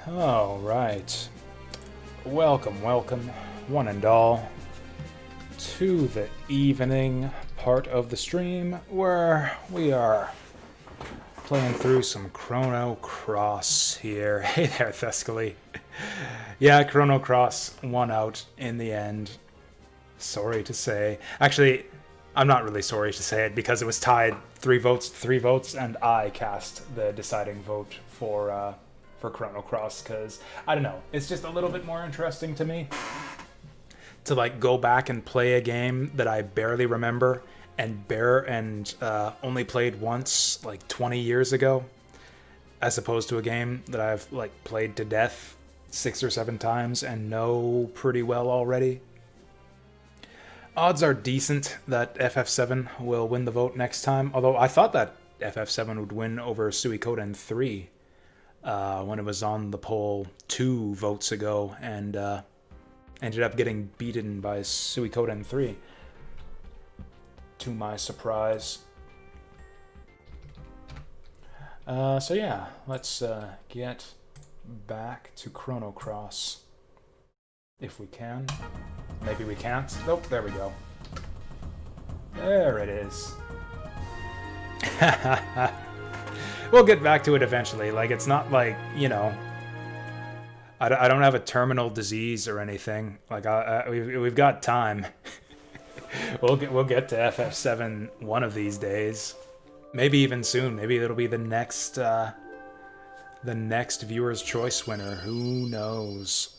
All right. Welcome, welcome, one and all, to the evening part of the stream where we are playing through some Chrono Cross here. Hey there, Thescally. Yeah, Chrono Cross won out in the end. Sorry to say. Actually, I'm not really sorry to say it because it was tied 3 votes, and I cast the deciding vote for Chrono Cross because, I don't know, it's just a little bit more interesting to me to like go back and play a game that I barely remember and only played once like 20 years ago, as opposed to a game that I've like played to death 6 or 7 times and know pretty well already. Odds are decent that FF7 will win the vote next time, although I thought that FF7 would win over Suikoden 3 when it was on the poll 2 votes ago, and ended up getting beaten by Suikoden 3, to my surprise. So yeah, let's get back to Chrono Cross, if we can. Maybe we can't. Nope, there we go. There it is. We'll get back to it eventually. Like, it's not like, you know, I don't have a terminal disease or anything. Like, we've got time. We'll get to FF7 one of these days. Maybe even soon. Maybe it'll be the next Viewer's Choice winner. Who knows?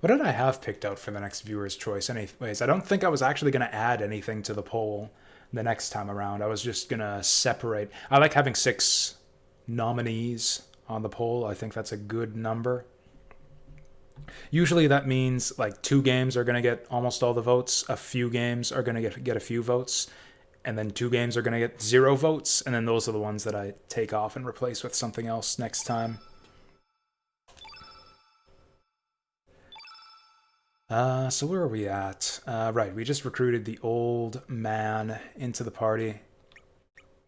What did I have picked out for the next Viewer's Choice anyways? I don't think I was actually going to add anything to the poll the next time around. I was just going to separate. I like having 6 nominees on the poll. I think that's a good number. Usually that means like 2 games are going to get almost all the votes, a few games are going to get a few votes, and then 2 games are going to get 0 votes, and then those are the ones that I take off and replace with something else next time. So where are we at? Right, we just recruited the old man into the party.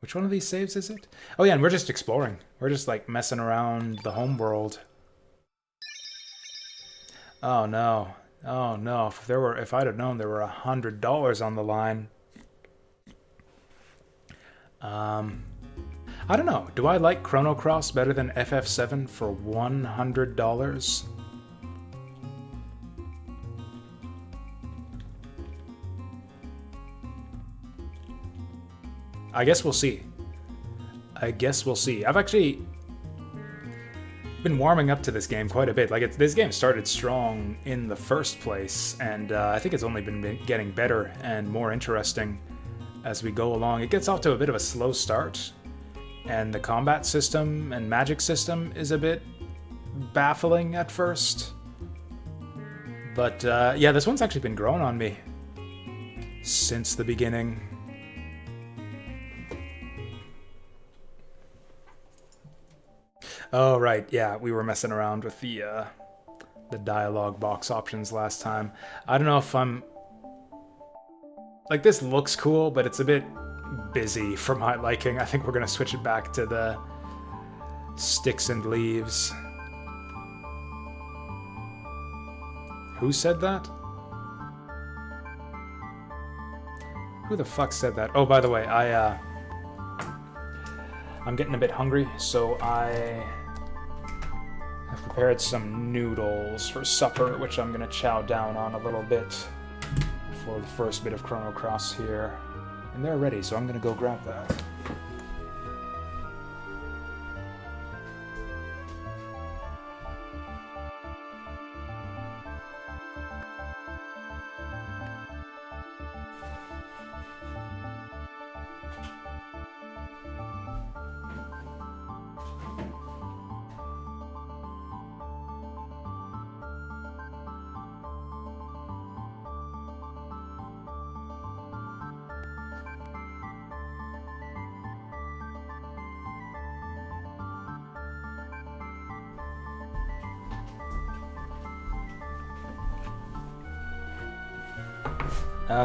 Which one of these saves is it? Oh yeah, and we're just exploring. We're just like messing around the home world. Oh no. Oh no. If I'd have known there were $100 on the line. I don't know. Do I like Chrono Cross better than FF7 for $100? I guess we'll see. I've actually been warming up to this game quite a bit. Like, this game started strong in the first place, and I think it's only been getting better and more interesting as we go along. It gets off to a bit of a slow start, and the combat system and magic system is a bit baffling at first. But yeah, this one's actually been growing on me since the beginning. Oh, right, yeah, we were messing around with the dialogue box options last time. I don't know if I'm... Like, this looks cool, but it's a bit busy for my liking. I think we're going to switch it back to the sticks and leaves. Who said that? Who the fuck said that? Oh, by the way, I'm getting a bit hungry, so I have prepared some noodles for supper, which I'm going to chow down on a little bit for the first bit of Chrono Cross here. And they're ready, so I'm going to go grab that.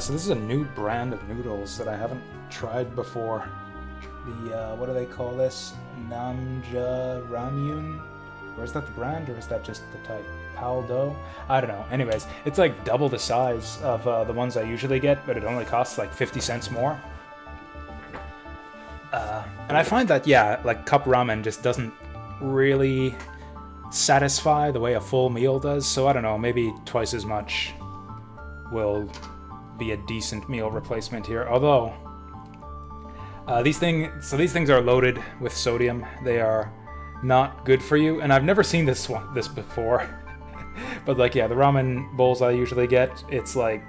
So this is a new brand of noodles that I haven't tried before. The, what do they call this? Namja Ramyun? Or is that the brand, or is that just the type? Paldo? I don't know. Anyways, it's like double the size of the ones I usually get, but it only costs like 50 cents more. And I find that, yeah, like cup ramen just doesn't really satisfy the way a full meal does, so I don't know, maybe twice as much will be a decent meal replacement here. Although, these things are loaded with sodium. They are not good for you, and I've never seen this before. But like, yeah, the ramen bowls I usually get, it's like,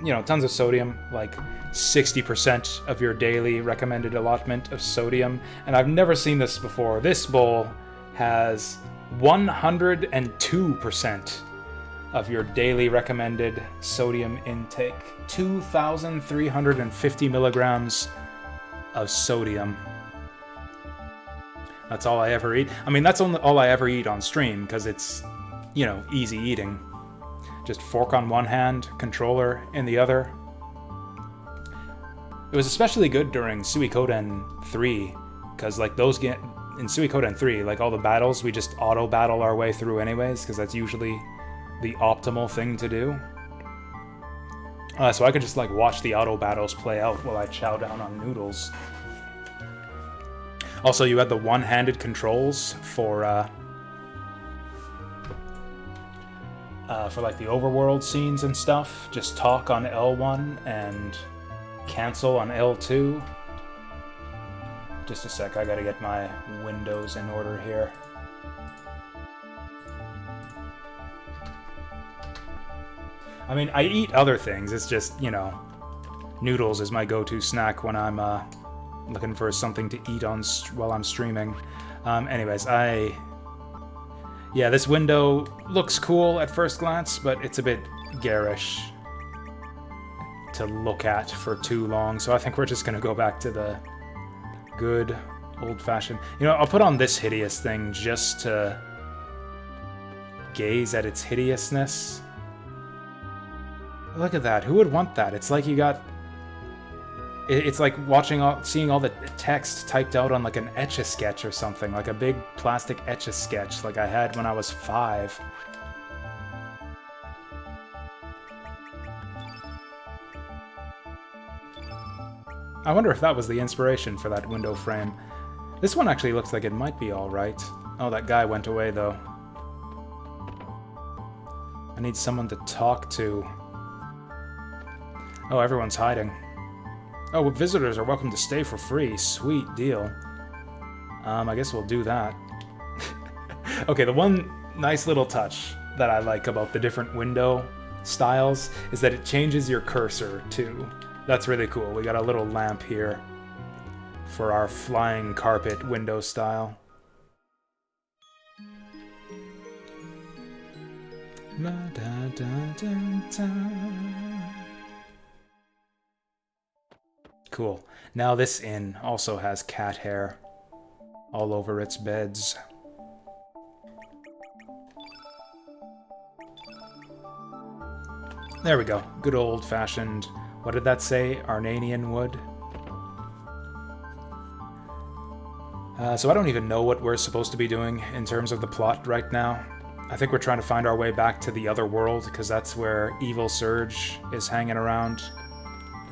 you know, tons of sodium, like 60% of your daily recommended allotment of sodium, and I've never seen this before. This bowl has 102% of your daily recommended sodium intake. 2,350 milligrams of sodium. That's all I ever eat. I mean, that's all I ever eat on stream, because it's, you know, easy eating. Just fork on one hand, controller in the other. It was especially good during Suikoden 3, because like in Suikoden 3, like all the battles, we just auto-battle our way through anyways, because that's usually the optimal thing to do. So I could just like watch the auto-battles play out while I chow down on noodles. Also, you had the one-handed controls for like the overworld scenes and stuff. Just talk on L1 and cancel on L2. Just a sec, I gotta get my windows in order here. I mean, I eat other things, it's just, you know, noodles is my go-to snack when I'm looking for something to eat while I'm streaming. Anyways, yeah, this window looks cool at first glance, but it's a bit garish to look at for too long, so I think we're just gonna go back to the good old-fashioned... You know, I'll put on this hideous thing just to gaze at its hideousness. Look at that. Who would want that? It's like you got... It's like seeing all the text typed out on like an Etch-a-Sketch or something, like a big plastic Etch-a-Sketch like I had when I was 5. I wonder if that was the inspiration for that window frame. This one actually looks like it might be alright. Oh, that guy went away though. I need someone to talk to. Oh, everyone's hiding. Oh, visitors are welcome to stay for free. Sweet deal. I guess we'll do that. Okay, the one nice little touch that I like about the different window styles is that it changes your cursor, too. That's really cool. We got a little lamp here for our flying carpet window style. Cool. Now this inn also has cat hair all over its beds. There we go. Good old-fashioned, what did that say? Arnanian wood? So I don't even know what we're supposed to be doing in terms of the plot right now. I think we're trying to find our way back to the other world, because that's where Evil Surge is hanging around,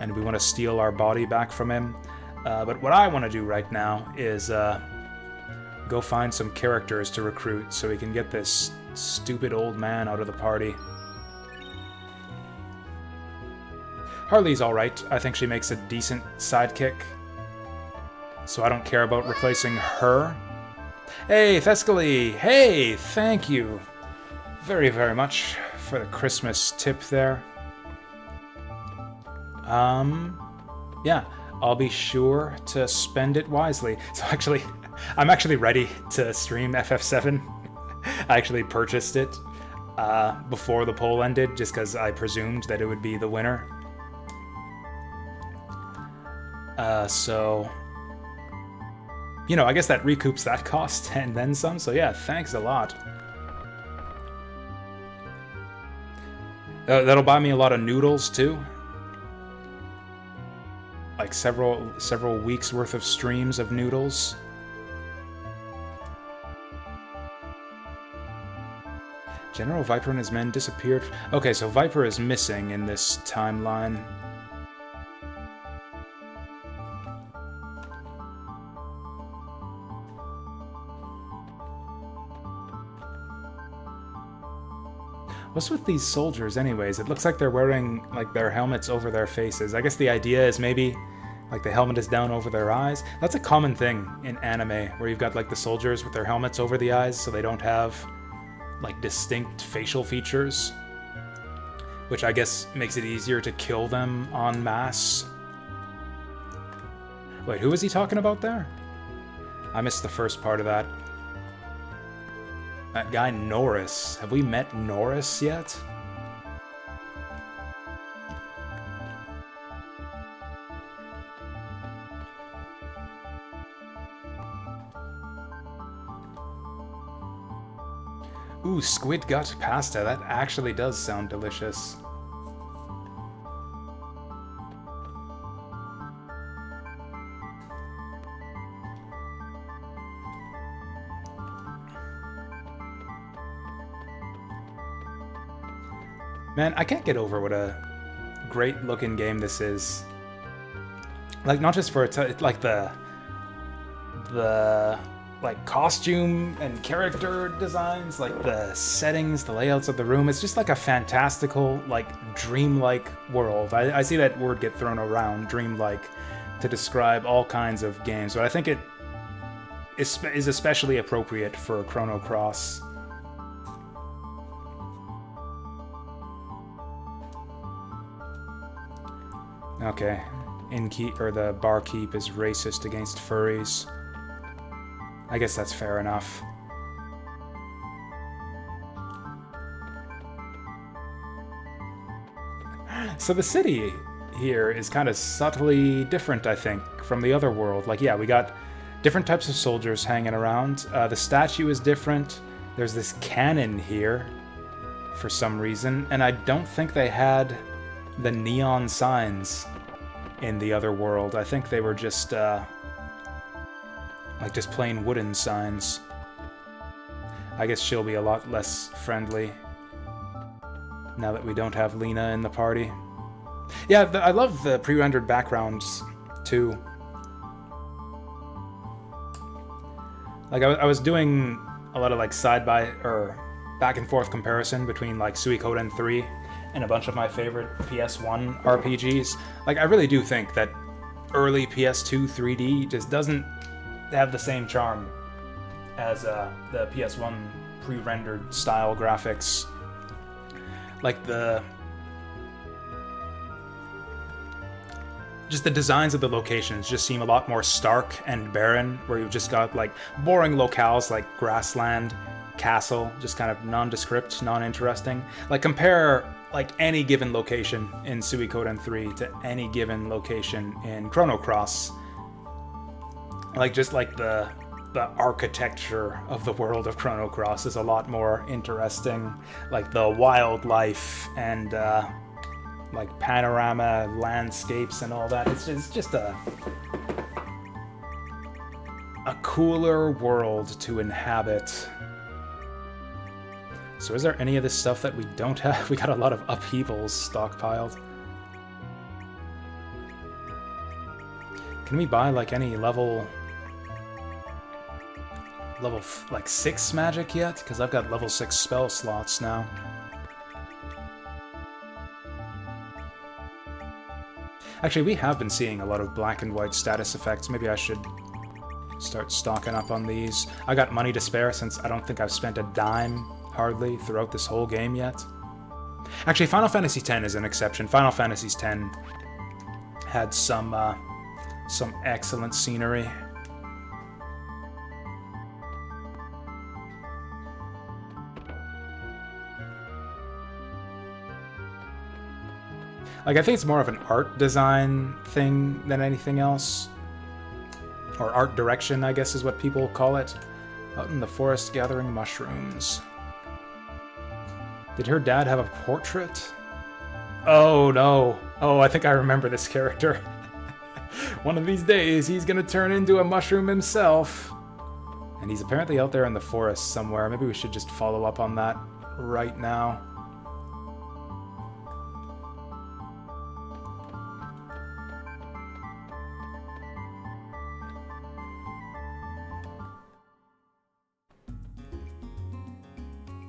and we want to steal our body back from him. But what I want to do right now is go find some characters to recruit so we can get this stupid old man out of the party. Harley's alright. I think she makes a decent sidekick, so I don't care about replacing her. Hey, Thescally! Hey, thank you very, very much for the Christmas tip there. Yeah, I'll be sure to spend it wisely. So actually, I'm actually ready to stream FF7. I actually purchased it before the poll ended, just because I presumed that it would be the winner. So, you know, I guess that recoups that cost and then some, so yeah, thanks a lot. That'll buy me a lot of noodles, too. Like several weeks worth of streams of noodles. General Viper and his men disappeared. Okay, so Viper is missing in this timeline. What's with these soldiers anyways? It looks like they're wearing like their helmets over their faces. I guess the idea is maybe like the helmet is down over their eyes. That's a common thing in anime where you've got like the soldiers with their helmets over the eyes so they don't have like distinct facial features, which I guess makes it easier to kill them en masse. Wait, who was he talking about there? I missed the first part of that. That guy Norris. Have we met Norris yet? Ooh, squid gut pasta. That actually does sound delicious. Man, I can't get over what a great-looking game this is. Like, not just for its like the like costume and character designs, like the settings, the layouts of the room. It's just like a fantastical, like dreamlike world. I see that word get thrown around, dreamlike, to describe all kinds of games, but I think it is especially appropriate for Chrono Cross. Okay, the barkeep is racist against furries. I guess that's fair enough. So the city here is kind of subtly different, I think, from the other world. Like, yeah, we got different types of soldiers hanging around. The statue is different. There's this cannon here for some reason, and I don't think they had the neon signs in the other world. I think they were just like just plain wooden signs. I guess she'll be a lot less friendly now that we don't have Lena in the party. Yeah, I love the pre-rendered backgrounds too. Like I was doing a lot of like back and forth comparison between like Suikoden 3 and a bunch of my favorite PS1 RPGs. Like, I really do think that early PS2 3D just doesn't have the same charm as the PS1 pre-rendered style graphics. Like just the designs of the locations just seem a lot more stark and barren, where you've just got like boring locales like grassland, castle, just kind of nondescript, non-interesting. Like, compare like any given location in Suikoden 3 to any given location in Chrono Cross. Like, just like the architecture of the world of Chrono Cross is a lot more interesting. Like the wildlife and like panorama landscapes and all that. It's just a cooler world to inhabit. So is there any of this stuff that we don't have? We got a lot of upheavals stockpiled. Can we buy like any level like 6 magic yet? Because I've got level 6 spell slots now. Actually, we have been seeing a lot of black and white status effects. Maybe I should start stocking up on these. I got money to spare since I don't think I've spent a dime hardly throughout this whole game yet. Actually, Final Fantasy X is an exception. Final Fantasy X had some excellent scenery. Like, I think it's more of an art design thing than anything else. Or art direction, I guess is what people call it. Out in the forest gathering mushrooms. Did her dad have a portrait? Oh no. Oh, I think I remember this character. One of these days, he's gonna turn into a mushroom himself. And he's apparently out there in the forest somewhere. Maybe we should just follow up on that. right now.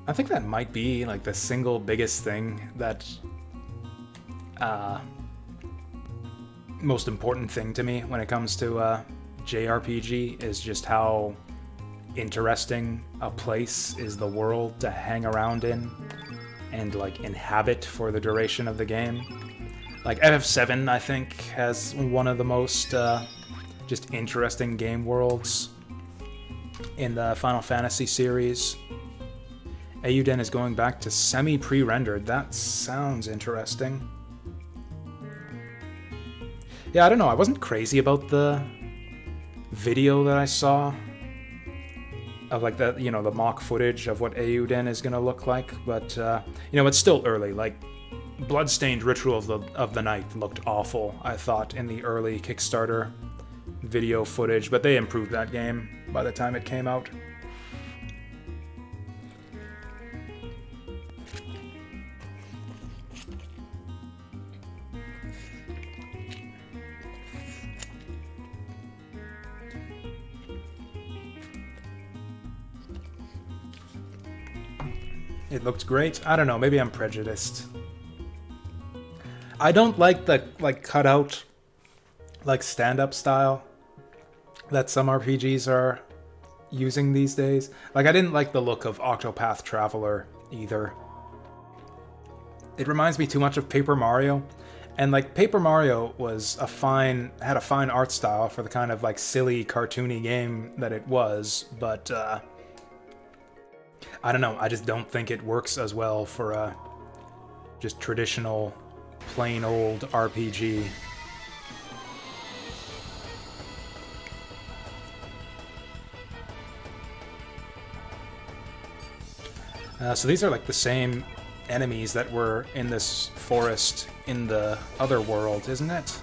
I think that might be like the single biggest thing that most important thing to me when it comes to JRPG is just how interesting a place is the world to hang around in and like inhabit for the duration of the game. Like FF7, I think, has one of the most just interesting game worlds in the Final Fantasy series. Eiyuden is going back to semi-pre-rendered. That sounds interesting. Yeah, I don't know. I wasn't crazy about the video that I saw of like the, you know, the mock footage of what Eiyuden is gonna look like, but you know, it's still early. Like Bloodstained Ritual of the Night looked awful, I thought, in the early Kickstarter video footage, but they improved that game by the time it came out. It looked great. I don't know, maybe I'm prejudiced. I don't like the cutout, like stand-up style that some RPGs are using these days. Like I didn't like the look of Octopath Traveler either. It reminds me too much of Paper Mario. And like Paper Mario was had a fine art style for the kind of like silly cartoony game that it was, but I don't know, I just don't think it works as well for a just traditional, plain old RPG. So these are like the same enemies that were in this forest in the other world, isn't it?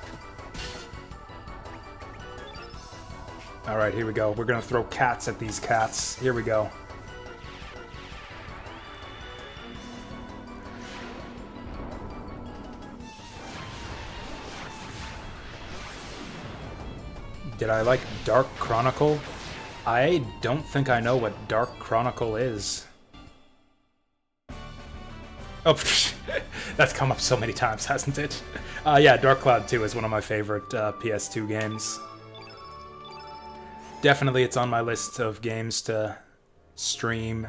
Alright, here we go. We're gonna throw cats at these cats. Here we go. Did I like Dark Chronicle? I don't think I know what Dark Chronicle is. Oh, that's come up so many times, hasn't it? Yeah, Dark Cloud 2 is one of my favorite PS2 games. Definitely it's on my list of games to stream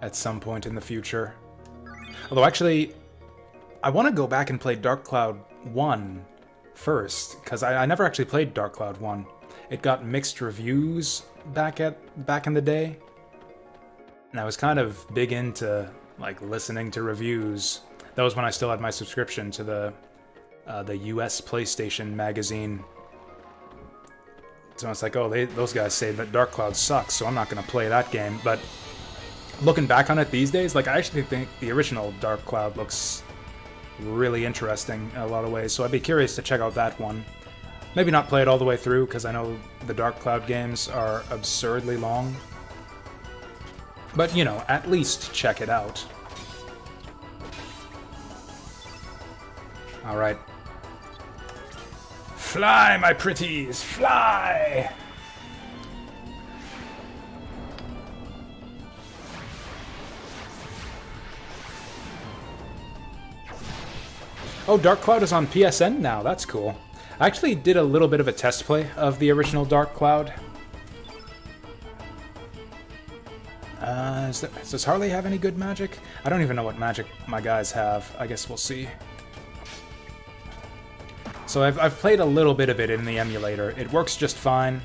at some point in the future. Although actually, I want to go back and play Dark Cloud 1 first, because I never actually played Dark Cloud 1. It got mixed reviews back in the day, and I was kind of big into like listening to reviews. That was when I still had my subscription to the US PlayStation magazine. So I was like, oh, those guys say that Dark Cloud sucks, so I'm not going to play that game. But looking back on it these days, like I actually think the original Dark Cloud looks really interesting in a lot of ways, so I'd be curious to check out that one. Maybe not play it all the way through, because I know the Dark Cloud games are absurdly long. But, you know, at least check it out. Alright. Fly, my pretties, fly! Oh, Dark Cloud is on PSN now, that's cool. I actually did a little bit of a test play of the original Dark Cloud. Does Harley have any good magic? I don't even know what magic my guys have. I guess we'll see. So I've played a little bit of it in the emulator. It works just fine.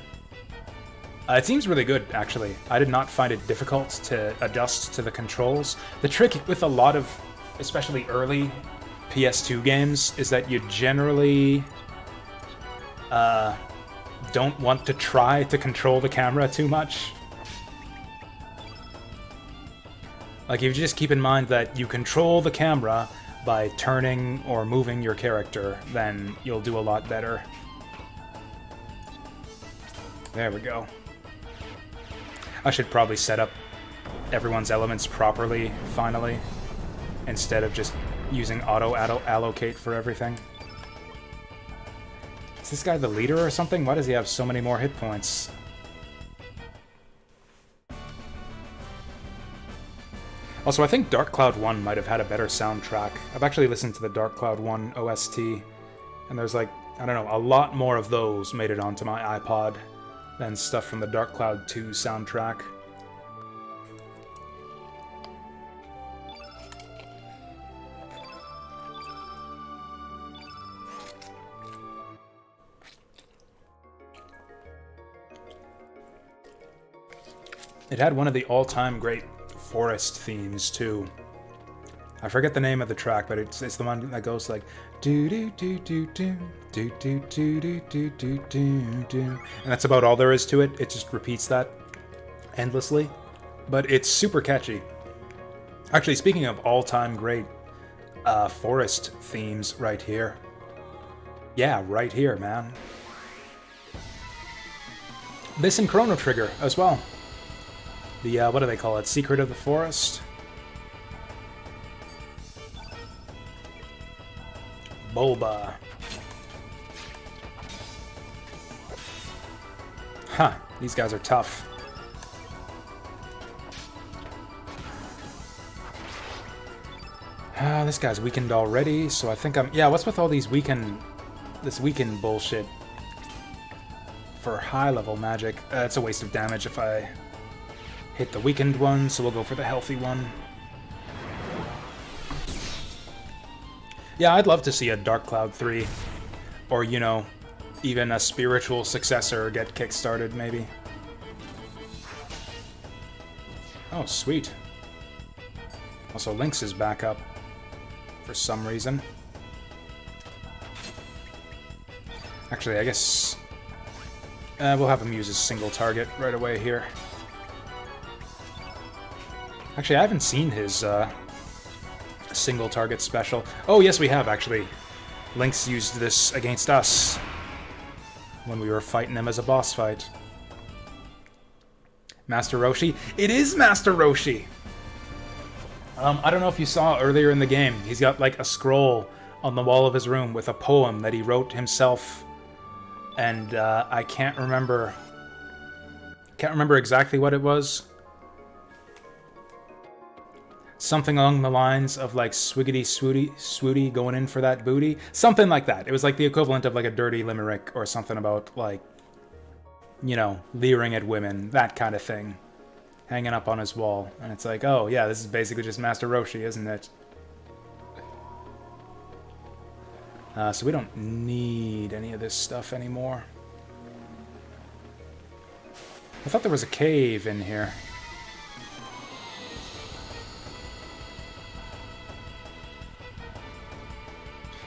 It seems really good, actually. I did not find it difficult to adjust to the controls. The trick with a lot of, especially early PS2 games, is that you generally don't want to try to control the camera too much. Like, if you just keep in mind that you control the camera by turning or moving your character, then you'll do a lot better. There we go. I should probably set up everyone's elements properly, finally, instead of just using auto-allocate for everything. Is this guy the leader or something? Why does he have so many more hit points? Also, I think Dark Cloud 1 might have had a better soundtrack. I've actually listened to the Dark Cloud 1 OST, and there's like, I don't know, a lot more of those made it onto my iPod than stuff from the Dark Cloud 2 soundtrack. It had one of the all-time great forest themes too. I forget the name of the track, but it's the one that goes like do do do do do do do do do do do do do, and that's about all there is to it. It just repeats that endlessly, but it's super catchy. Actually, speaking of all-time great forest themes, right here. Yeah, right here, man. This and Chrono Trigger as well. The, what do they call it? Secret of the Forest? Bulba. Huh, these guys are tough. This guy's weakened already, so I think I'm... Yeah, what's with all these this weakened bullshit? For high-level magic. It's a waste of damage if I hit the weakened one, so we'll go for the healthy one. Yeah, I'd love to see a Dark Cloud 3. Or, you know, even a spiritual successor get kickstarted, maybe. Oh, sweet. Also, Lynx is back up. For some reason. Actually, I guess... we'll have him use his single target right away here. Actually, I haven't seen his single target special. Oh, yes, we have, actually. Lynx used this against us when we were fighting him as a boss fight. Master Roshi? It is Master Roshi! I don't know if you saw earlier in the game, he's got like a scroll on the wall of his room with a poem that he wrote himself. And I can't remember exactly what it was. Something along the lines of like swiggity swooty going in for that booty. Something like that. It was like the equivalent of like a dirty limerick or something about like, you know, leering at women, that kind of thing. Hanging up on his wall. And it's like, oh yeah, this is basically just Master Roshi, isn't it? So we don't need any of this stuff anymore. I thought there was a cave in here.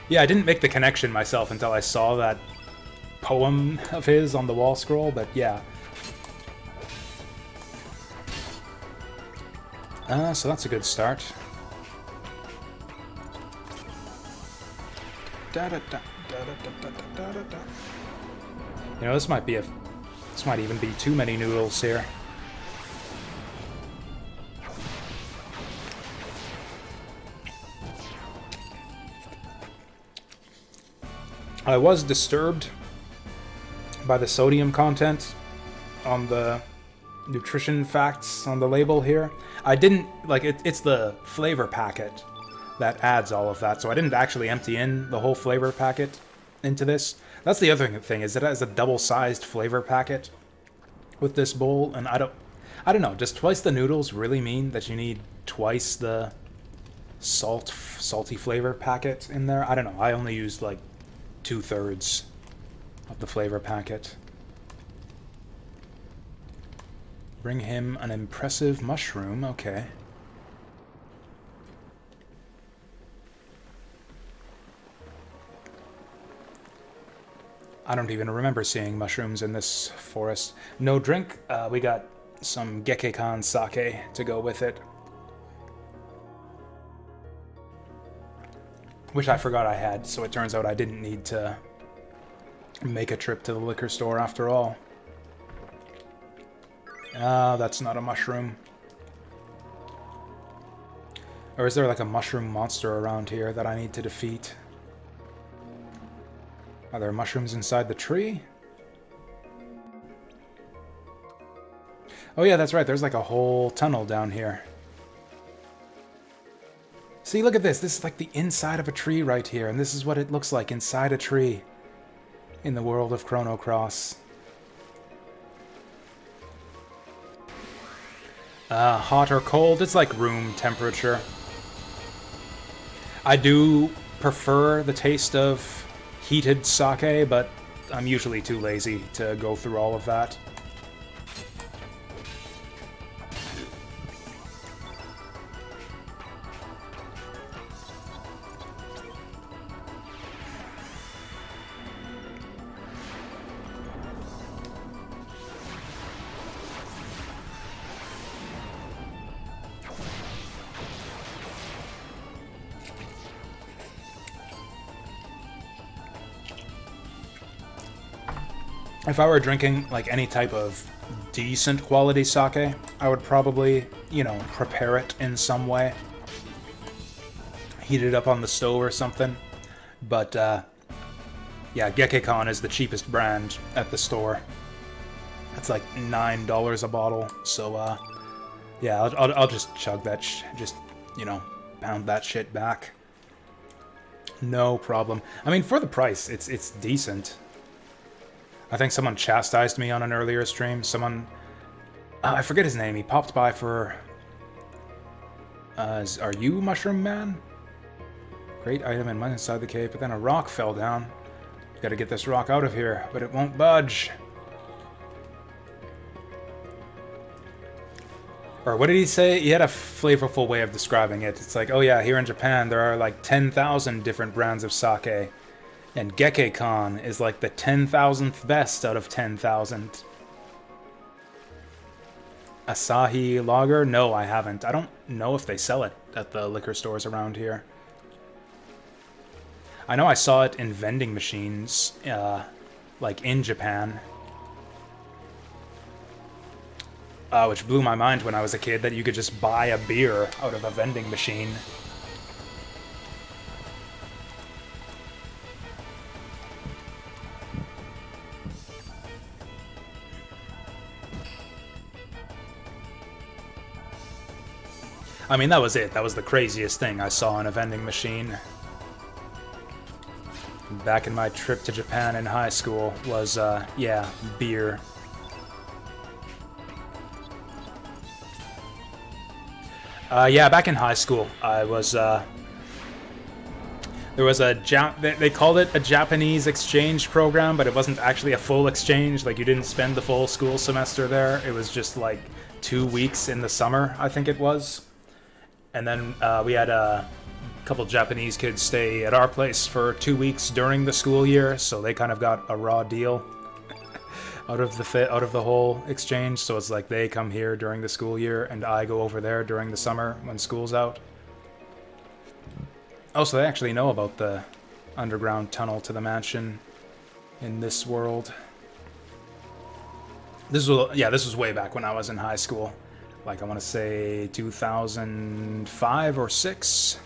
Yeah, I didn't make the connection myself until I saw that poem of his on the wall scroll, but yeah. So that's a good start. You know, this might even be too many noodles here. I was disturbed by the sodium content on the nutrition facts on the label here. I didn't, like, it's the flavor packet that adds all of that, so I didn't actually empty in the whole flavor packet into this. That's the other thing, is it has a double-sized flavor packet with this bowl, and I don't know, does twice the noodles really mean that you need twice the salty flavor packet in there? I don't know, I only used like 2/3 of the flavor packet. Bring him an impressive mushroom, okay. I don't even remember seeing mushrooms in this forest. No drink, we got some Gekkeikan sake to go with it. Which I forgot I had, so it turns out I didn't need to make a trip to the liquor store after all. Ah, that's not a mushroom. Or is there like a mushroom monster around here that I need to defeat? Are there mushrooms inside the tree? Oh yeah, that's right. There's like a whole tunnel down here. See, look at this. This is like the inside of a tree right here. And this is what it looks like inside a tree in the world of Chrono Cross. Hot or cold? It's like room temperature. I do prefer the taste of heated sake, but I'm usually too lazy to go through all of that. If I were drinking, like, any type of decent quality sake, I would probably, you know, prepare it in some way. Heat it up on the stove or something. But, yeah, Gekekon is the cheapest brand at the store. That's like $9 a bottle, so, yeah, I'll just chug that just, you know, pound that shit back. No problem. I mean, for the price, it's decent. I think someone chastised me on an earlier stream. Someone... I forget his name. He popped by for... are you Mushroom Man? Great item and money inside the cave, but then a rock fell down. Gotta get this rock out of here, but it won't budge. Or what did he say? He had a flavorful way of describing it. It's like, oh yeah, here in Japan there are like 10,000 different brands of sake. And Gekekon is like the 10,000th best out of 10,000. Asahi Lager? No, I haven't. I don't know if they sell it at the liquor stores around here. I know I saw it in vending machines, like in Japan. Which blew my mind when I was a kid, that you could just buy a beer out of a vending machine. I mean, that was it. That was the craziest thing I saw in a vending machine. Back in my trip to Japan in high school was, yeah, beer. Yeah, back in high school, I was, there was a they called it a Japanese exchange program, but it wasn't actually a full exchange. Like, you didn't spend the full school semester there. It was just, like, 2 weeks in the summer, I think it was. And then we had a couple Japanese kids stay at our place for 2 weeks during the school year, so they kind of got a raw deal out of the whole exchange. So it's like they come here during the school year, and I go over there during the summer when school's out. Oh, so they actually know about the underground tunnel to the mansion in this world. This was way back when I was in high school. Like, I want to say 2005 or 6.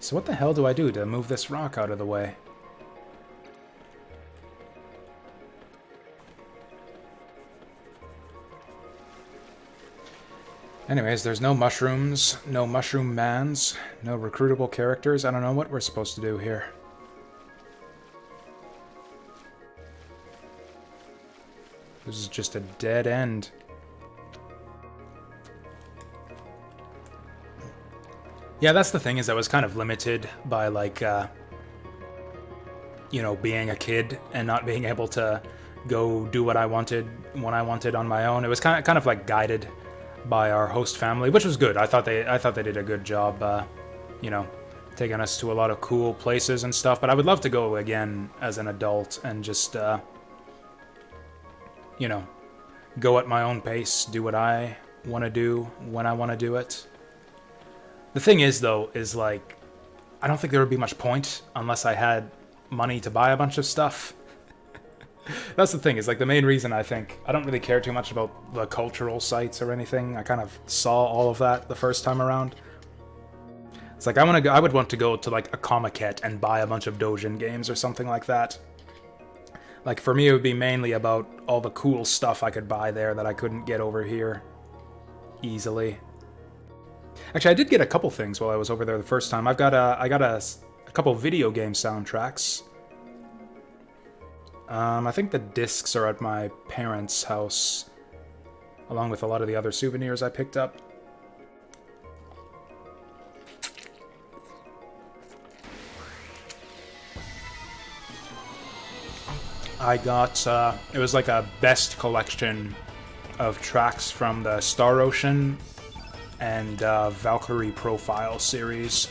So what the hell do I do to move this rock out of the way? Anyways, there's no mushrooms, no mushroom mans, no recruitable characters. I don't know what we're supposed to do here. This is just a dead end. Yeah, that's the thing, is I was kind of limited by, like, you know, being a kid and not being able to go do what I wanted when I wanted on my own. It was kind of like guided by our host family, which was good. I thought they did a good job, you know, taking us to a lot of cool places and stuff. But I would love to go again as an adult and just, you know, go at my own pace, do what I want to do when I want to do it. The thing is, though, is like, I don't think there would be much point unless I had money to buy a bunch of stuff. That's the thing, is like the main reason I think I don't really care too much about the cultural sites or anything. I kind of saw all of that the first time around. It's like I would want to go to like a Chrono Cat and buy a bunch of Dojin games or something like that. Like for me it would be mainly about all the cool stuff I could buy there that I couldn't get over here easily. Actually, I did get a couple things while I was over there the first time. I got a couple video game soundtracks. I think the discs are at my parents' house, along with a lot of the other souvenirs I picked up. I got, it was like a best collection of tracks from the Star Ocean and Valkyrie Profile series.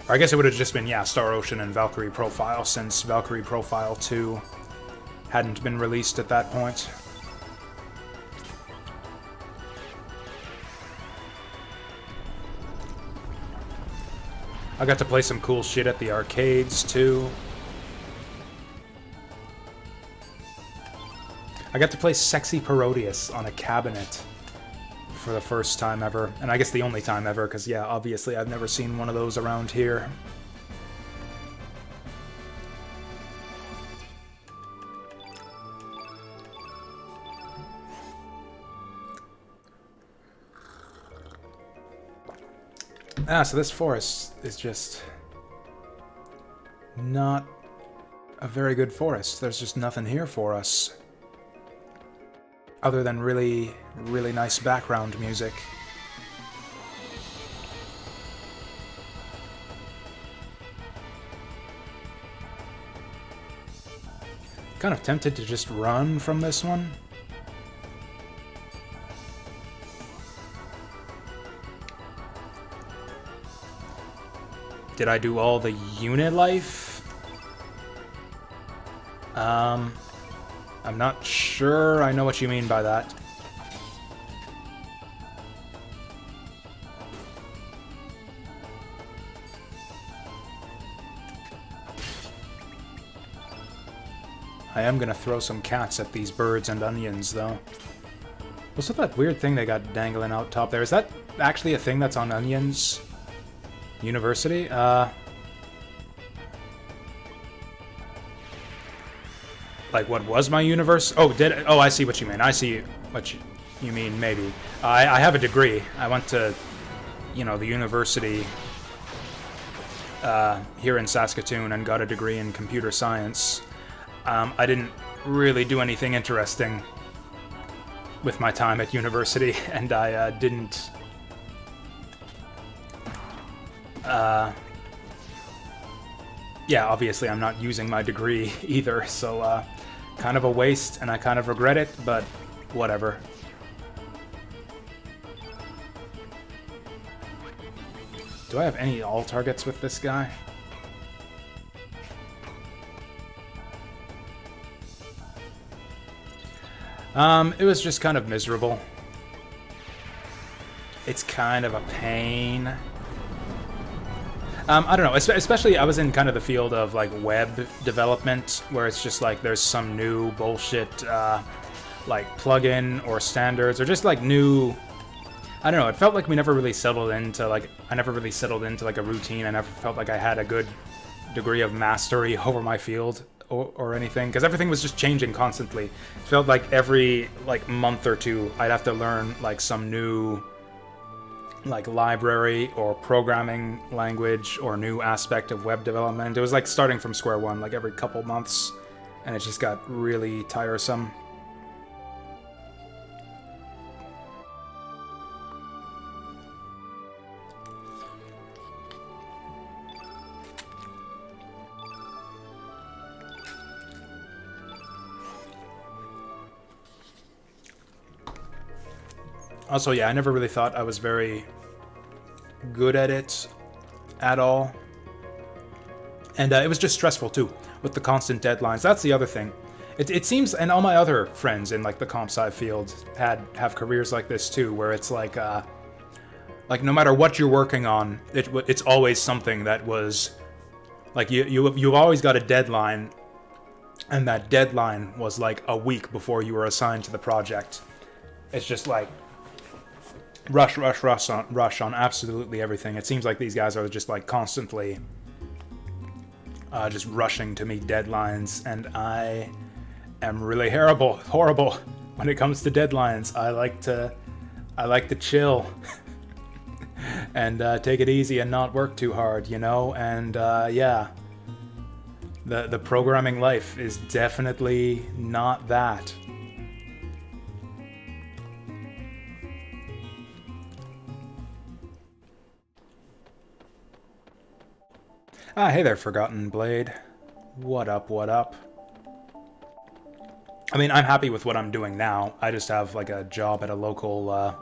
Or I guess it would have just been, yeah, Star Ocean and Valkyrie Profile, since Valkyrie Profile 2 hadn't been released at that point. I got to play some cool shit at the arcades, too. I got to play Sexy Parodius on a cabinet for the first time ever. And I guess the only time ever, because, yeah, obviously I've never seen one of those around here. So this forest is just not a very good forest. There's just nothing here for us, other than really, really nice background music. Kind of tempted to just run from this one. Did I do all the unit life? I'm not sure I know what you mean by that. I am gonna throw some cats at these birds and onions, though. What's with that weird thing they got dangling out top there? Is that actually a thing that's on onions? University? Like, what was my universe? Oh, oh, I see what you mean. I see what you mean, maybe. I have a degree. I went to, you know, the university here in Saskatoon and got a degree in computer science. I didn't really do anything interesting with my time at university, and I didn't... yeah, obviously I'm not using my degree either, so kind of a waste, and I kind of regret it, but whatever. Do I have any all targets with this guy? It was just kind of miserable. It's kind of a pain. I don't know, especially I was in kind of the field of, like, web development, where it's just, like, there's some new bullshit, like, plugin or standards, or just, like, new... I don't know, it felt like we never really settled into, like, I never really settled into, like, a routine. I never felt like I had a good degree of mastery over my field or anything, because everything was just changing constantly. It felt like every, like, month or two, I'd have to learn, like, some new... like library or programming language or new aspect of web development. It was like starting from square one, like every couple months, and it just got really tiresome. Also, yeah, I never really thought I was very good at it at all. And it was just stressful, too, with the constant deadlines. That's the other thing. It seems, and all my other friends in, like, the comp sci field have careers like this, too, where it's like no matter what you're working on, it's always something that was, like, you've always got a deadline, and that deadline was like a week before you were assigned to the project. It's just like rush on absolutely everything. It seems like these guys are just like constantly just rushing to meet deadlines, and I am really horrible when it comes to deadlines. I like to chill and take it easy and not work too hard, you know. And yeah, the programming life is definitely not that. Ah, hey there, Forgotten Blade. What up, what up? I mean, I'm happy with what I'm doing now. I just have, like, a job at a local,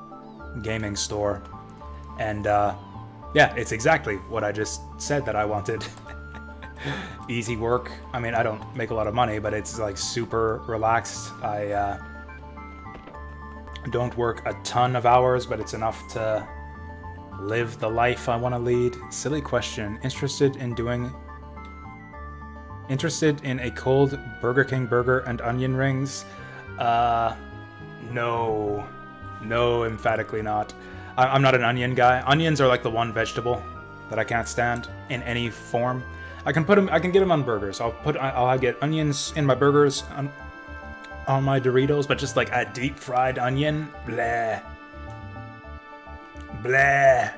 gaming store. And, yeah, it's exactly what I just said that I wanted. Easy work. I mean, I don't make a lot of money, but it's, like, super relaxed. I, don't work a ton of hours, but it's enough to live the life I want to lead. Silly question. Interested in a cold Burger King burger and onion rings? No. No, emphatically not. I'm not an onion guy. Onions are like the one vegetable that I can't stand in any form. I can get them on burgers. I'll get onions in my burgers, on my Doritos, but just like a deep fried onion, bleh. Bleh.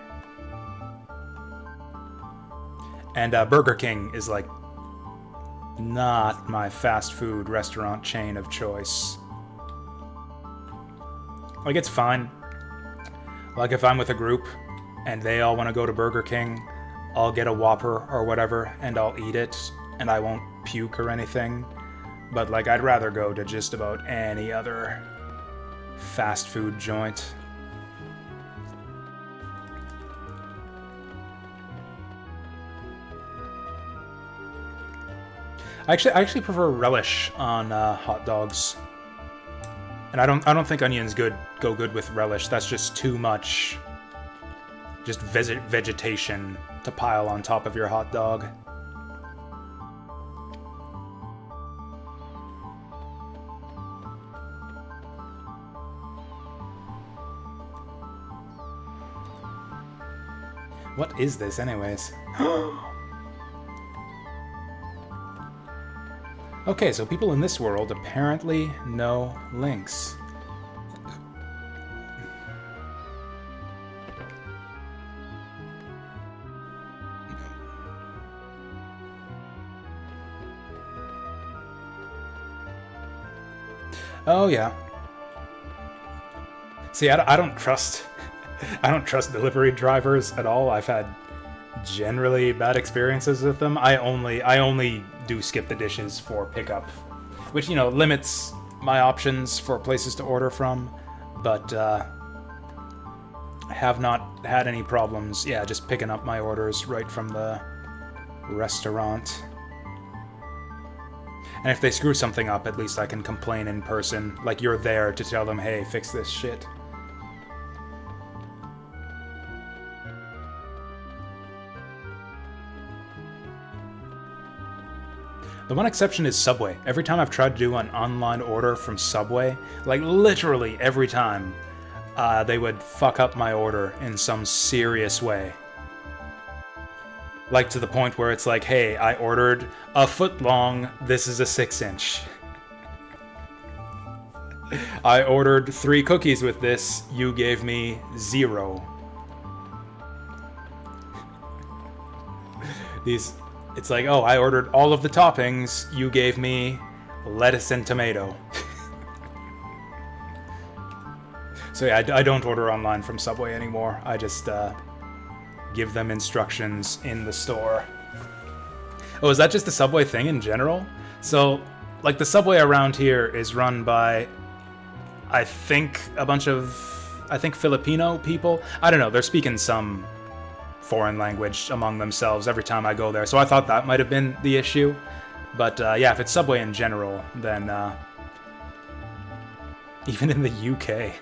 And Burger King is like not my fast food restaurant chain of choice. Like, it's fine. Like, if I'm with a group and they all want to go to Burger King, I'll get a Whopper or whatever and I'll eat it and I won't puke or anything. But like, I'd rather go to just about any other fast food joint. I actually prefer relish on hot dogs, and I don't think onions go good with relish. That's just too much, just vegetation to pile on top of your hot dog. What is this, anyways? Okay, so people in this world apparently know links. Oh yeah. See, I don't trust I don't trust delivery drivers at all. I've had generally bad experiences with them. I only do skip the dishes for pickup, which, you know, limits my options for places to order from, but I have not had any problems, yeah, just picking up my orders right from the restaurant. And if they screw something up, at least I can complain in person, like you're there to tell them, hey, fix this shit. The one exception is Subway. Every time I've tried to do an online order from Subway, like literally every time, they would fuck up my order in some serious way. Like to the point where it's like, hey, I ordered a foot long, this is a 6-inch. I ordered 3 cookies with this, you gave me 0. It's like, oh, I ordered all of the toppings, you gave me lettuce and tomato. So yeah, I don't order online from Subway anymore. I just give them instructions in the store. Oh, is that just the Subway thing in general? So, like, the Subway around here is run by, I think, a bunch of, Filipino people? I don't know, they're speaking some foreign language among themselves every time I go there, so I thought that might have been the issue. But yeah, if it's Subway in general, then even in the UK.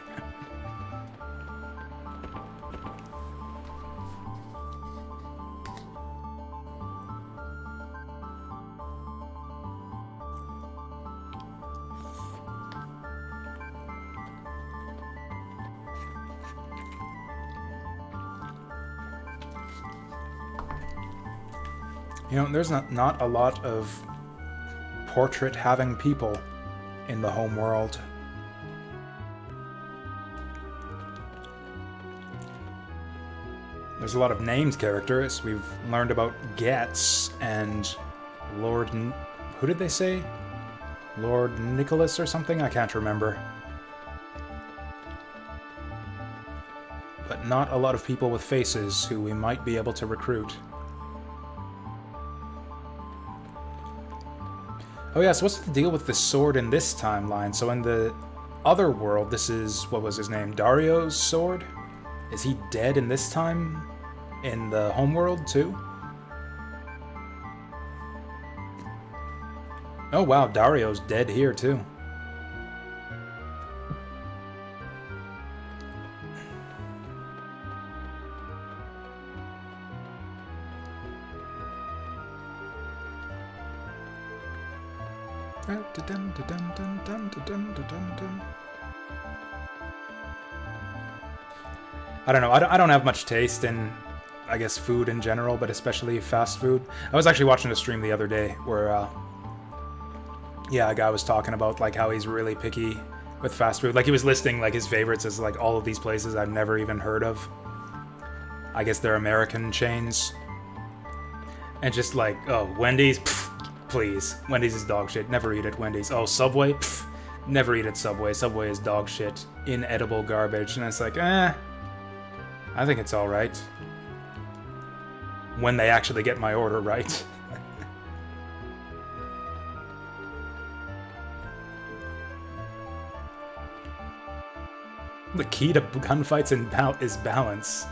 You know, there's not a lot of portrait-having people in the home world. There's a lot of named characters. We've learned about Getz and Lord... Who did they say? Lord Nicholas or something? I can't remember. But not a lot of people with faces who we might be able to recruit. Oh yeah, so what's the deal with the sword in this timeline? So in the other world, this is, what was his name, Dario's sword? Is he dead in this time? In the homeworld, too? Oh wow, Dario's dead here, too. I don't know, I don't have much taste in, I guess, food in general, but especially fast food. I was actually watching a stream the other day where, yeah, a guy was talking about, like, how he's really picky with fast food. Like, he was listing, like, his favorites as, like, all of these places I've never even heard of. I guess they're American chains. And just, like, oh, Wendy's? Pfft, please. Wendy's is dog shit. Never eat at Wendy's. Oh, Subway? Pfft, never eat at Subway. Subway is dog shit. Inedible garbage. And it's like, I think it's alright. When they actually get my order right. The key to gunfights is balance.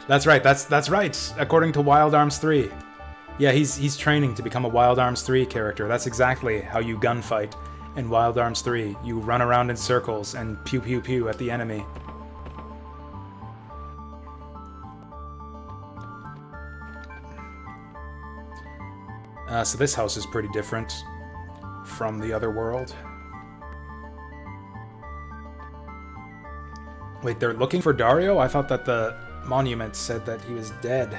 That's right, that's right, according to Wild Arms 3. Yeah, he's training to become a Wild Arms 3 character. That's exactly how you gunfight in Wild Arms 3. You run around in circles and pew pew pew at the enemy. So this house is pretty different from the other world. Wait, they're looking for Dario? I thought that the monument said that he was dead.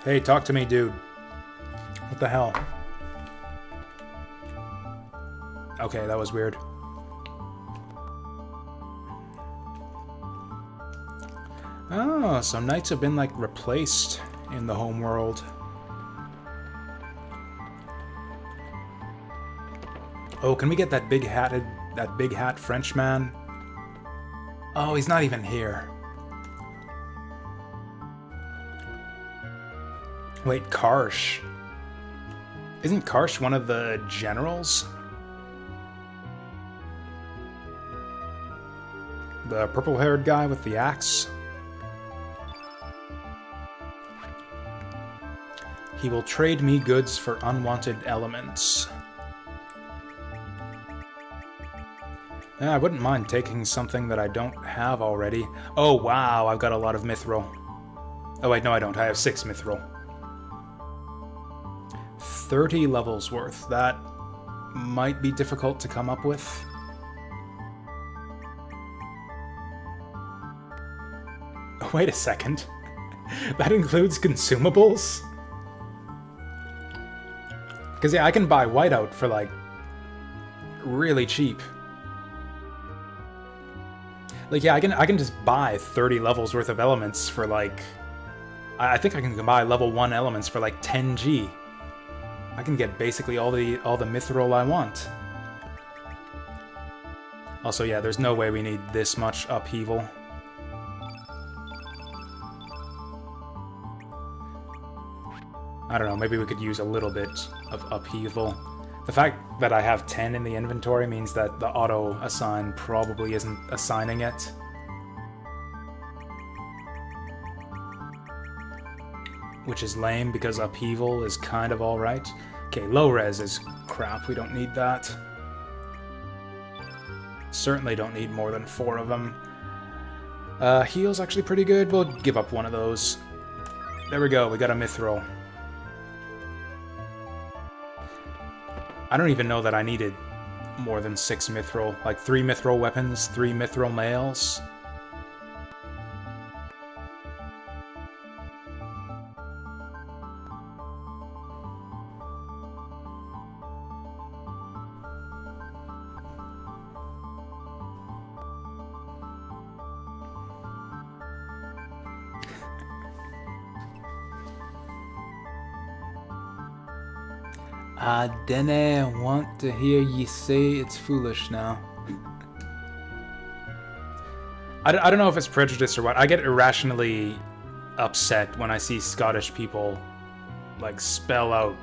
Hey, talk to me, dude. What the hell? Okay, that was weird. Oh, so knights have been, like, replaced in the home world. Oh, can we get that big hat Frenchman? Oh, he's not even here. Wait, Karsh. Isn't Karsh one of the generals? The purple-haired guy with the axe? He will trade me goods for unwanted elements. I wouldn't mind taking something that I don't have already. Oh, wow, I've got a lot of mithril. Oh, wait, no, I don't. I have 6 mithril. 30 levels worth. That might be difficult to come up with. Oh, wait a second. That includes consumables? Because, yeah, I can buy whiteout for, like, really cheap. Like, yeah, I can just buy 30 levels worth of elements for, like... I think I can buy level 1 elements for, like, 10G. I can get basically all the mithril I want. Also, yeah, there's no way we need this much upheaval. I don't know, maybe we could use a little bit of upheaval. The fact that I have 10 in the inventory means that the auto-assign probably isn't assigning it. Which is lame, because upheaval is kind of alright. Okay, low-res is crap, we don't need that. Certainly don't need more than 4 of them. Heal's actually pretty good, we'll give up one of those. There we go, we got a mithril. I don't even know that I needed more than 6 mithril. Like 3 mithril weapons, 3 mithril mails. I dinna want to hear ye say it's foolish now. I don't know if it's prejudice or what. I get irrationally upset when I see Scottish people like spell out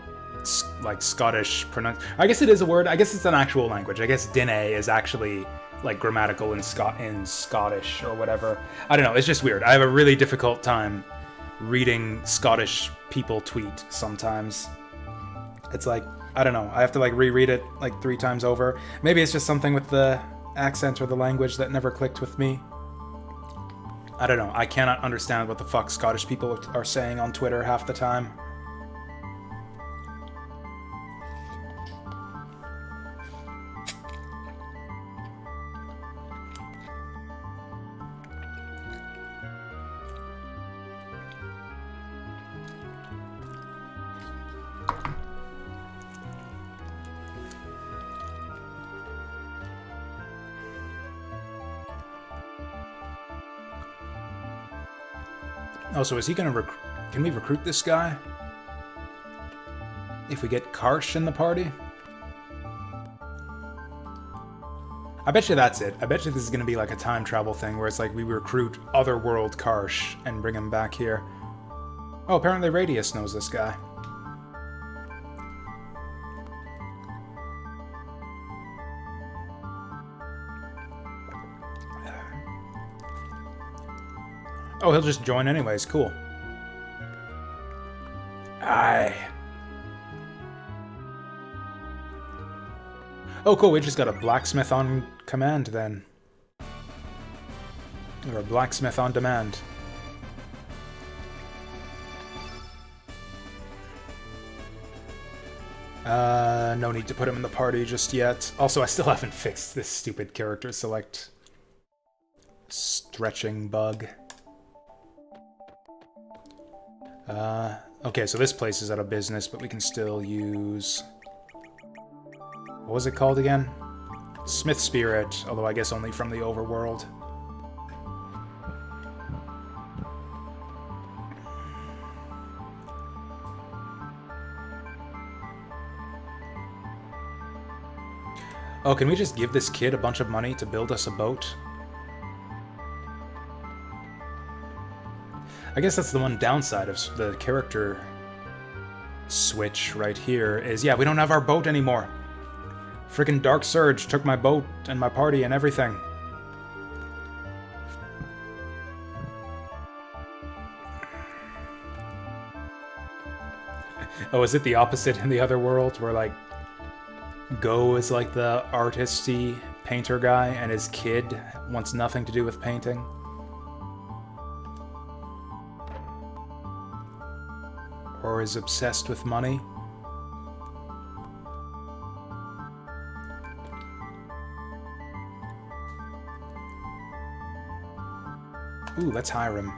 like Scottish I guess it is a word. I guess it's an actual language. I guess dinna is actually like grammatical in Scottish or whatever. I don't know. It's just weird. I have a really difficult time reading Scottish people tweet sometimes. It's like, I don't know, I have to like reread it like 3 times over. Maybe it's just something with the accent or the language that never clicked with me. I don't know, I cannot understand what the fuck Scottish people are saying on Twitter half the time. Oh, so is he gonna can we recruit this guy? If we get Karsh in the party? I bet you that's it. I bet you this is gonna be like a time travel thing where it's like we recruit Otherworld Karsh and bring him back here. Oh, apparently Radius knows this guy. Oh, he'll just join anyways. Cool. Aye. Oh, cool. We just got a blacksmith on command then. Or a blacksmith on demand. No need to put him in the party just yet. Also, I still haven't fixed this stupid character select stretching bug. Okay, so this place is out of business, but we can still use... What was it called again? Smith Spirit, although I guess only from the overworld. Oh, can we just give this kid a bunch of money to build us a boat? I guess that's the one downside of the character switch right here is, yeah, we don't have our boat anymore. Frickin' Dark Surge took my boat and my party and everything. Oh, is it the opposite in the other world where, like, Go is like the artisty painter guy and his kid wants nothing to do with painting? Or is obsessed with money? Ooh, let's hire him.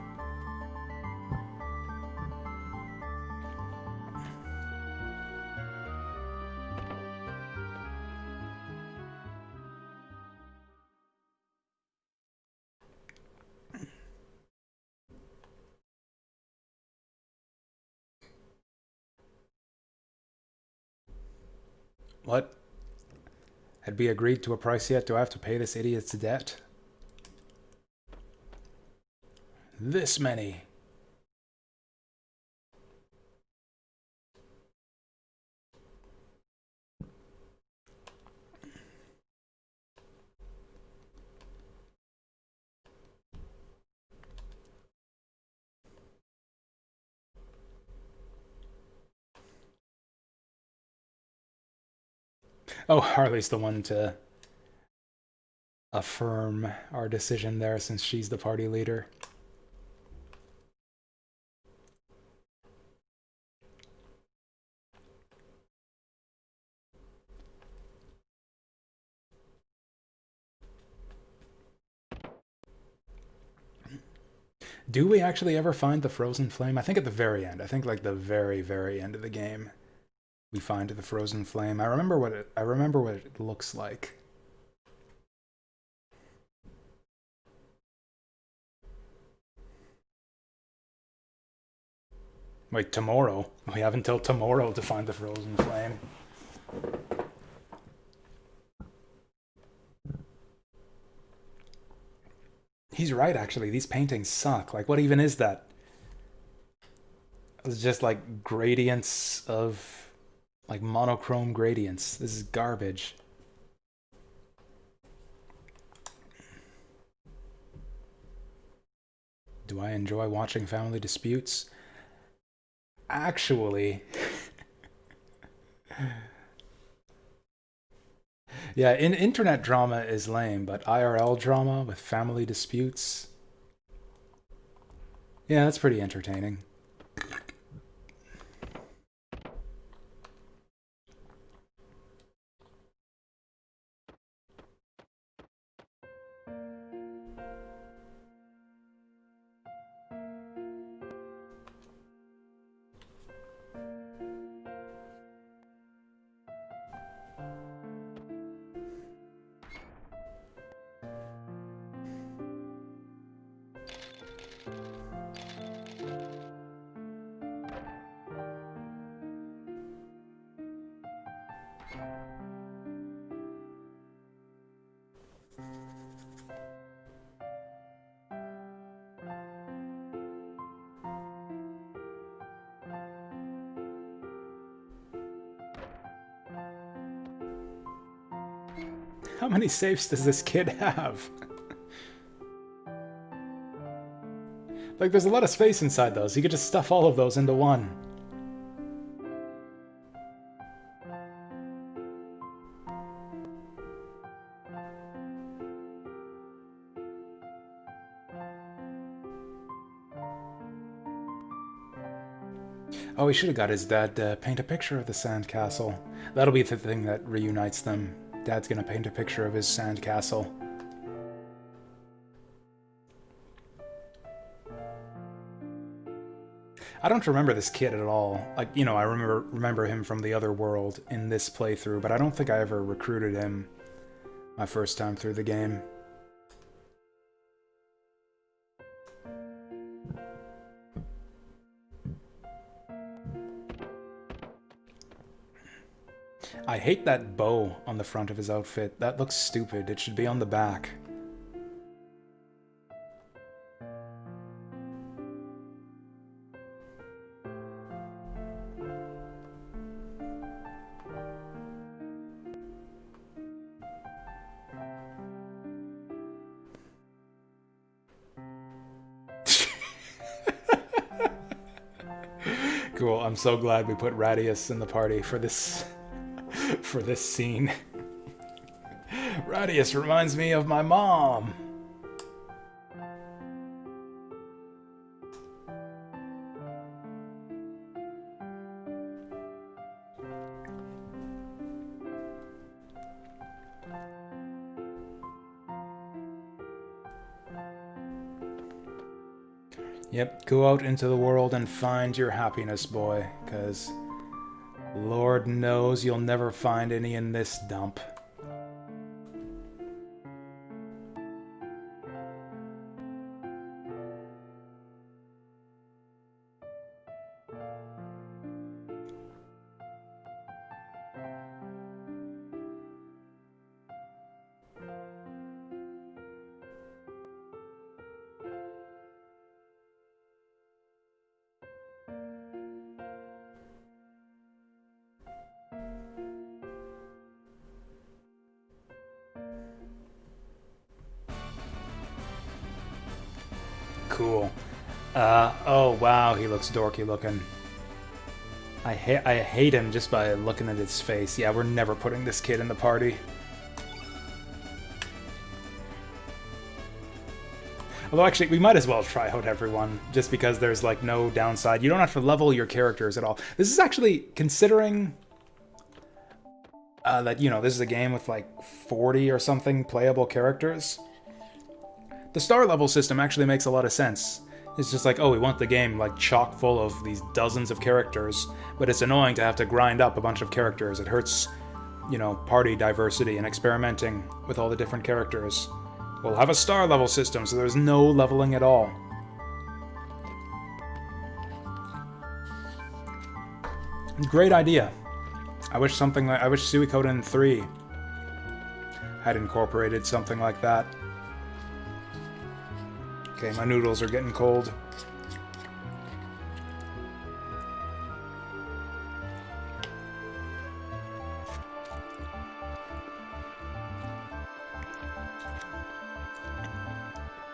What? Had we agreed to a price yet? Do I have to pay this idiot's debt? This many. Oh, Harley's the one to affirm our decision there since she's the party leader. Do we actually ever find the frozen flame? I think at the very end. I think like the very, very end of the game, we find the frozen flame. I remember what it looks like. Wait, tomorrow? We have until tomorrow to find the frozen flame. He's right, actually. These paintings suck. Like, what even is that? It's just like gradients of... like monochrome gradients. This is garbage. Do I enjoy watching family disputes? Actually... Yeah, internet drama is lame, but IRL drama with family disputes... yeah, that's pretty entertaining. How many safes does this kid have? Like, there's a lot of space inside those. You could just stuff all of those into one. Oh, he should have got his dad to paint a picture of the sandcastle. That'll be the thing that reunites them. Dad's gonna paint a picture of his sandcastle. I don't remember this kid at all. Like, you know, I remember him from the other world in this playthrough, but I don't think I ever recruited him my first time through the game. I hate that bow on the front of his outfit. That looks stupid. It should be on the back. Cool. I'm so glad we put Radius in the party for this for this scene. Radius reminds me of my mom. Yep, go out into the world and find your happiness, boy, 'cause Lord knows you'll never find any in this dump. Cool. Oh wow, he looks dorky looking. I hate him just by looking at his face. Yeah, we're never putting this kid in the party. Although actually, we might as well try out everyone, just because there's like no downside. You don't have to level your characters at all. This is actually, considering that, you know, this is a game with like 40 or something playable characters, the star level system actually makes a lot of sense. It's just like, oh, we want the game like chock full of these dozens of characters, but it's annoying to have to grind up a bunch of characters. It hurts, you know, party diversity and experimenting with all the different characters. We'll have a star level system, so there's no leveling at all. Great idea. I wish Suikoden 3 had incorporated something like that. Okay, my noodles are getting cold.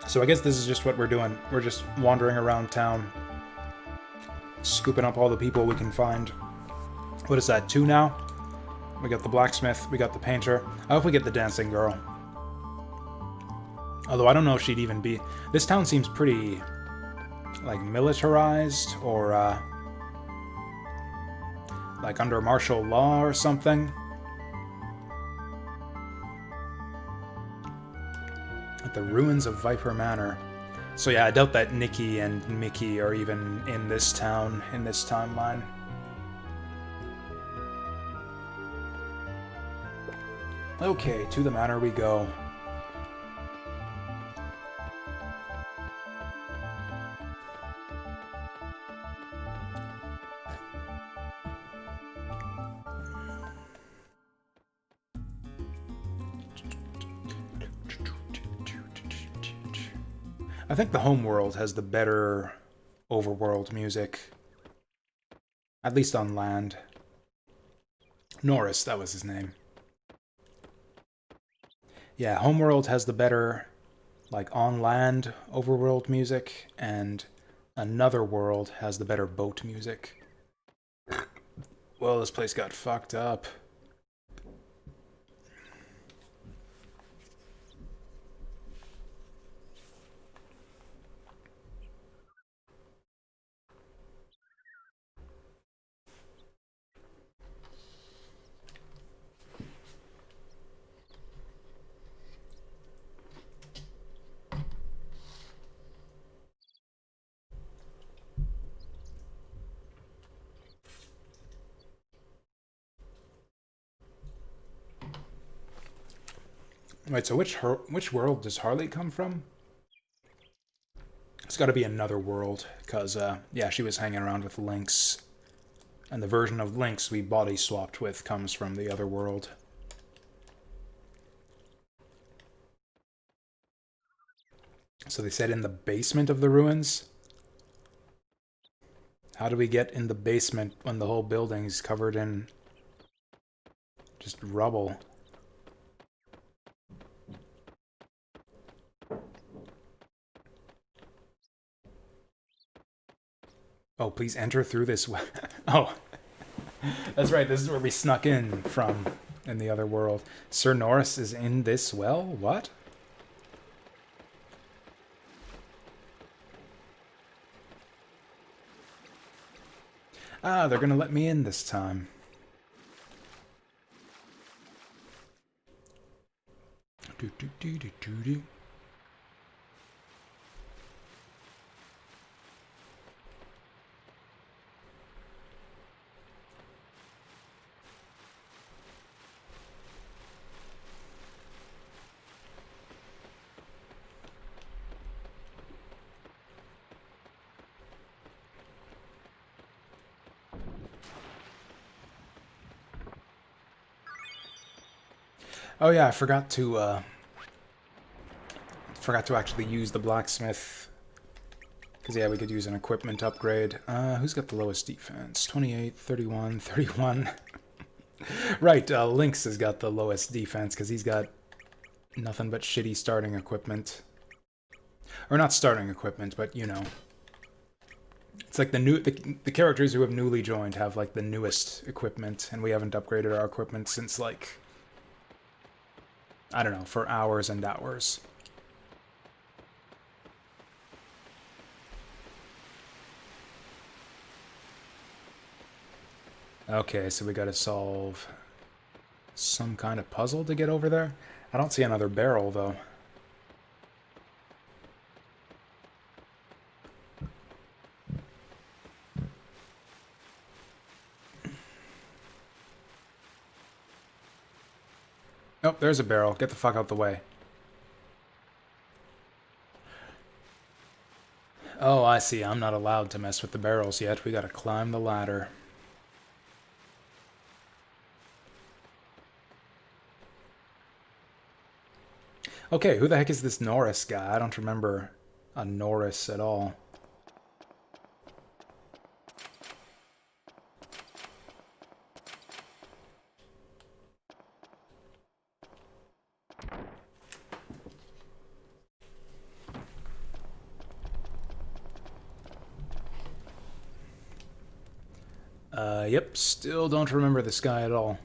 So I guess this is just what we're doing. We're just wandering around town, scooping up all the people we can find. What is that, 2 now? We got the blacksmith, we got the painter. I hope we get the dancing girl. Although I don't know if she'd even be... This town seems pretty, like, militarized, or, like, under martial law or something. At the ruins of Viper Manor. So yeah, I doubt that Nikki and Mickey are even in this town, in this timeline. Okay, to the manor we go. I think the homeworld has the better overworld music. At least on land. Norris, that was his name. Yeah, homeworld has the better, like, on-land overworld music, and another world has the better boat music. Well, this place got fucked up. Wait, so which world does Harley come from? It's got to be another world, because, yeah, she was hanging around with Lynx. And the version of Lynx we body swapped with comes from the other world. So they said in the basement of the ruins? How do we get in the basement when the whole building's covered in just rubble? Oh, please enter through this way. Oh, that's right. This is where we snuck in from in the other world. Sir Norris is in this well? What? Ah, they're gonna let me in this time. Do do do do do do. Oh yeah, I forgot to actually use the blacksmith. Because yeah, we could use an equipment upgrade. Who's got the lowest defense? 28, 31, 31. Right, Lynx has got the lowest defense because he's got nothing but shitty starting equipment. Or not starting equipment, but you know. It's like the characters who have newly joined have like the newest equipment, and we haven't upgraded our equipment since like, I don't know, for hours and hours. Okay, so we gotta solve some kind of puzzle to get over there. I don't see another barrel, though. Oh, there's a barrel. Get the fuck out the way. Oh, I see. I'm not allowed to mess with the barrels yet. We gotta climb the ladder. Okay, who the heck is this Norris guy? I don't remember a Norris at all. Yep, still don't remember this guy at all.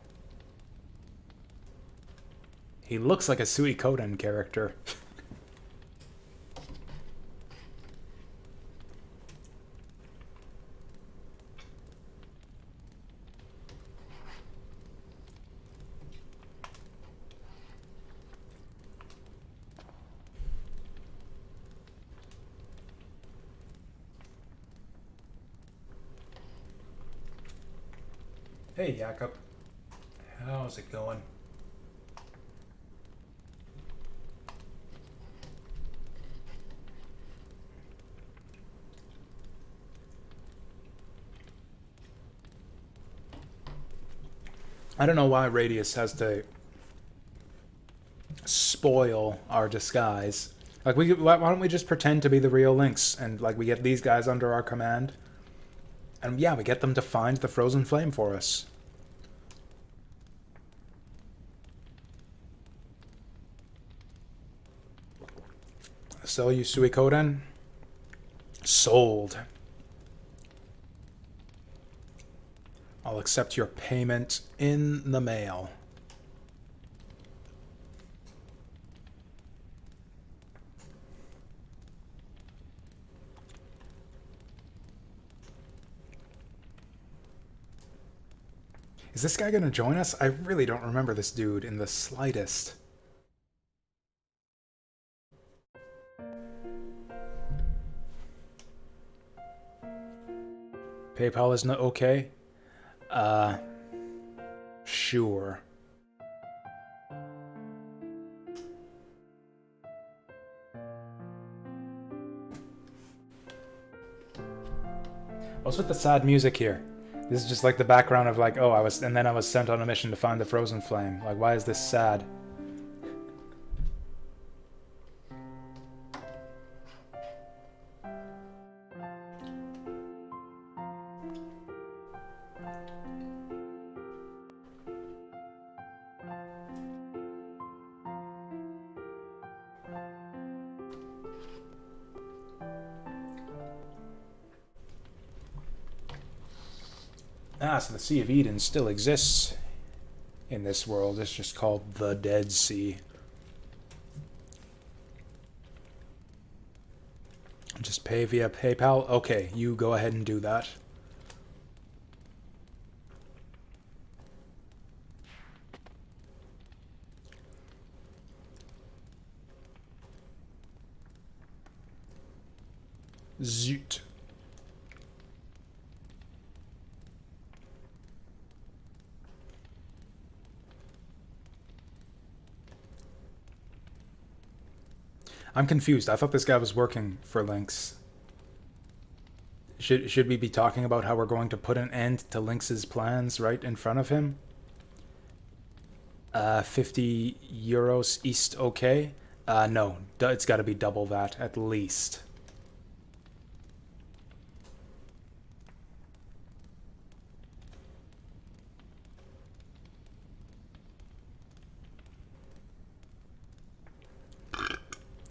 He looks like a Suikoden character. Hey, Jakob. How's it going? I don't know why Radius has to spoil our disguise. Like, why don't we just pretend to be the real Lynx, and like we get these guys under our command, and yeah, we get them to find the frozen flame for us. Sell you Suikoden? Sold. I'll accept your payment in the mail. Is this guy gonna join us? I really don't remember this dude in the slightest. PayPal is not okay? Sure. What's with the sad music here? This is just like the background of like, oh, I was sent on a mission to find the frozen flame. Like, why is this sad? Ah, so the Sea of Eden still exists in this world. It's just called the Dead Sea. Just pay via PayPal? Okay, you go ahead and do that. Zoot. I'm confused. I thought this guy was working for Lynx. Should we be talking about how we're going to put an end to Lynx's plans right in front of him? 50 euros east, okay? No, it's got to be double that at least.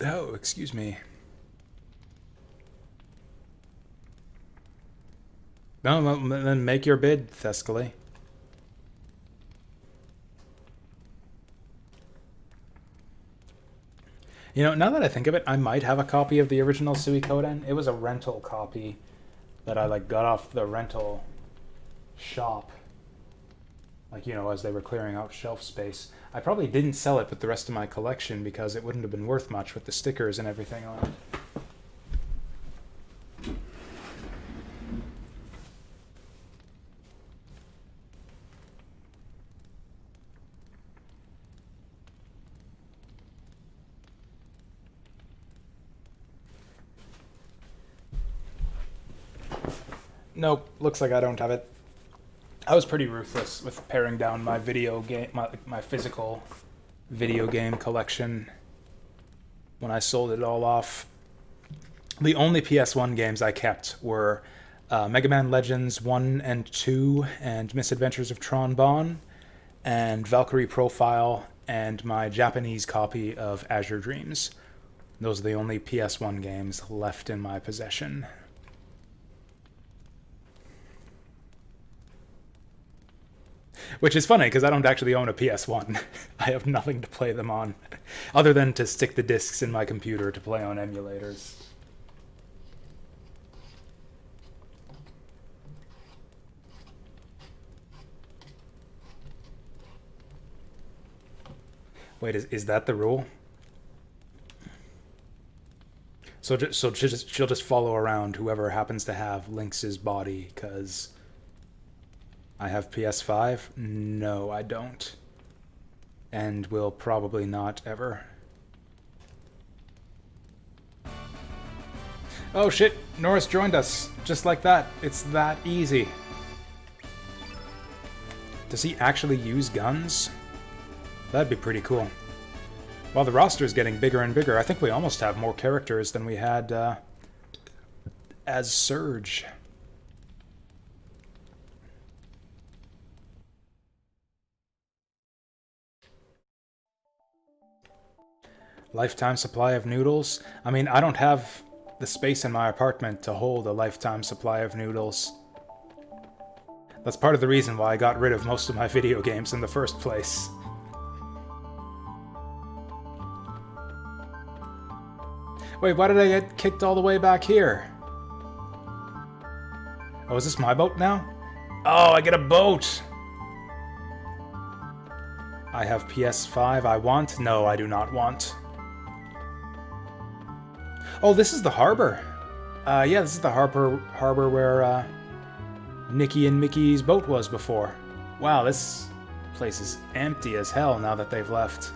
Oh, excuse me. No, then make your bid, Thescally. You know, now that I think of it, I might have a copy of the original Suikoden. It was a rental copy that I like got off the rental shop. Like, you know, as they were clearing out shelf space. I probably didn't sell it with the rest of my collection because it wouldn't have been worth much with the stickers and everything on it. Nope, looks like I don't have it. I was pretty ruthless with paring down my my physical video game collection when I sold it all off. The only PS1 games I kept were Mega Man Legends 1 and 2 and Misadventures of Tron Bonne and Valkyrie Profile and my Japanese copy of Azure Dreams. Those are the only PS1 games left in my possession. Which is funny, because I don't actually own a PS1. I have nothing to play them on, other than to stick the discs in my computer to play on emulators. Wait, is that the rule? So she'll just follow around whoever happens to have Lynx's body, because I have PS5? No, I don't. And will probably not ever. Oh shit, Norris joined us. Just like that. It's that easy. Does he actually use guns? That'd be pretty cool. Well, the roster is getting bigger and bigger. I think we almost have more characters than we had as Surge. Lifetime supply of noodles? I mean, I don't have the space in my apartment to hold a lifetime supply of noodles. That's part of the reason why I got rid of most of my video games in the first place. Wait, why did I get kicked all the way back here? Oh, is this my boat now? Oh, I get a boat! I have PS5 I want? No, I do not want. Oh, this is the harbor. Yeah, this is the harbor where Nicky and Mickey's boat was before. Wow, this place is empty as hell now that they've left.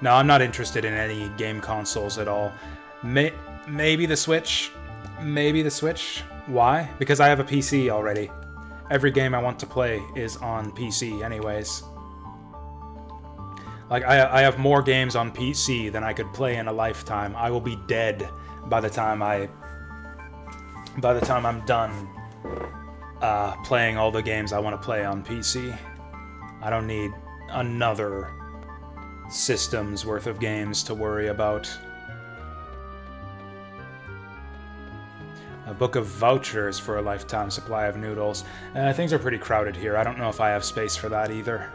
No, I'm not interested in any game consoles at all. Maybe the Switch. Maybe the Switch. Why? Because I have a PC already. Every game I want to play is on PC anyways. Like, I have more games on PC than I could play in a lifetime. I will be dead by the time I'm done playing all the games I want to play on PC. I don't need another system's worth of games to worry about. A book of vouchers for a lifetime supply of noodles. Things are pretty crowded here. I don't know if I have space for that either.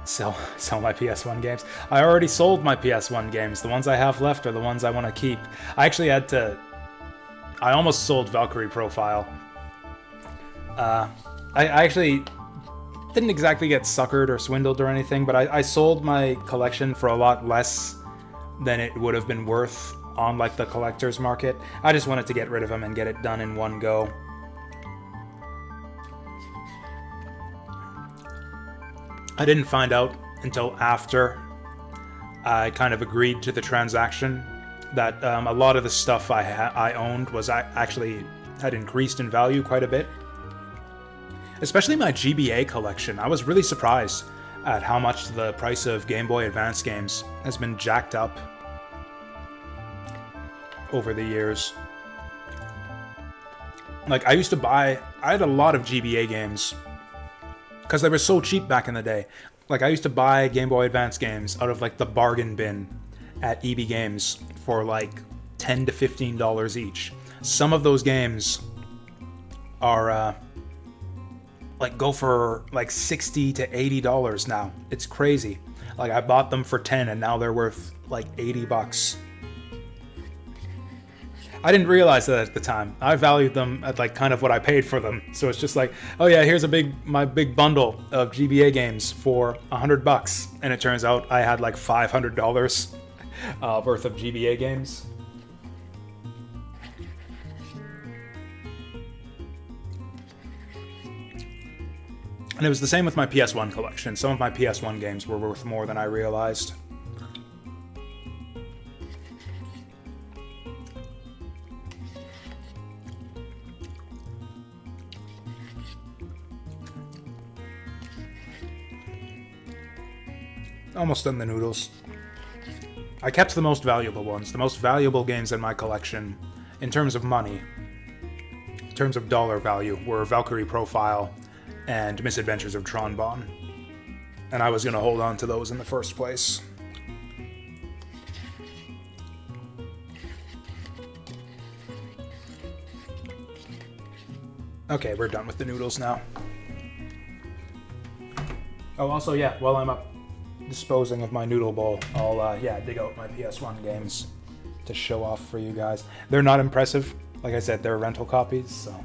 Sell my PS1 games. I already sold my PS1 games. The ones I have left are the ones I want to keep. I almost sold Valkyrie Profile. I actually didn't exactly get suckered or swindled or anything, but I sold my collection for a lot less than it would have been worth on like the collector's market. I just wanted to get rid of them and get it done in one go. I didn't find out until after I kind of agreed to the transaction that a lot of the stuff I owned was actually had increased in value quite a bit. Especially my GBA collection. I was really surprised at how much the price of Game Boy Advance games has been jacked up over the years. Like, I had a lot of GBA games because they were so cheap back in the day. Like, I used to buy Game Boy Advance games out of like the bargain bin at EB Games for like $10 to $15 each. Some of those games are like go for like $60 to $80 now. It's crazy. Like, I bought them for 10 and now they're worth like $80. I didn't realize that at the time. I valued them at like kind of what I paid for them. So it's just like, oh yeah, here's my big bundle of GBA games for $100, and it turns out I had like $500 worth of GBA games. And it was the same with my PS1 collection. Some of my PS1 games were worth more than I realized. almost done the noodles. I kept the most valuable ones. The most valuable games in my collection, in terms of money, in terms of dollar value, were Valkyrie Profile and Misadventures of Tronbon. And I was going to hold on to those in the first place. Okay, we're done with the noodles now. Oh, also, yeah, while I'm up disposing of my noodle bowl, I'll, dig out my PS1 games to show off for you guys. They're not impressive. Like I said, they're rental copies, so...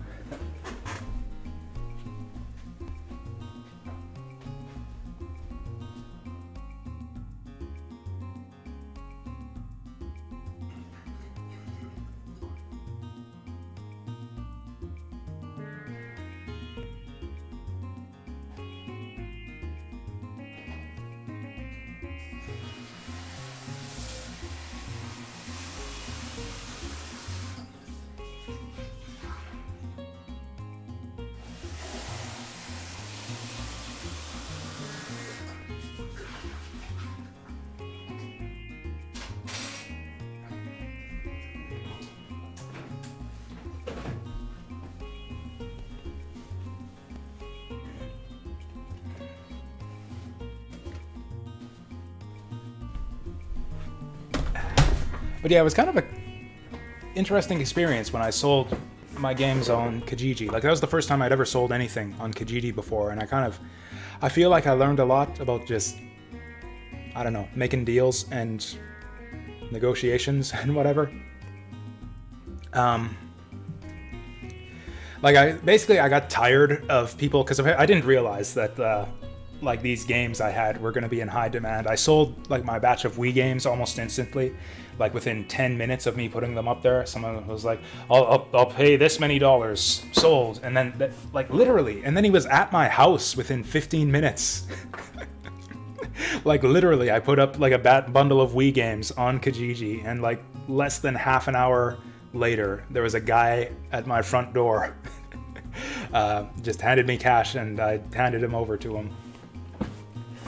But yeah, it was kind of a interesting experience when I sold my games on Kijiji. Like, that was the first time I'd ever sold anything on Kijiji before, and I feel like I learned a lot about just, I don't know, making deals and negotiations and whatever. I got tired of people, because I didn't realize that, these games I had were going to be in high demand. I sold, my batch of Wii games almost instantly. Within 10 minutes of me putting them up there, someone was like, I'll pay this many dollars, sold. And then, literally, and then he was at my house within 15 minutes. Literally, I put up, a bundle of Wii games on Kijiji, and, less than half an hour later, there was a guy at my front door. Just handed me cash, and I handed him over to him.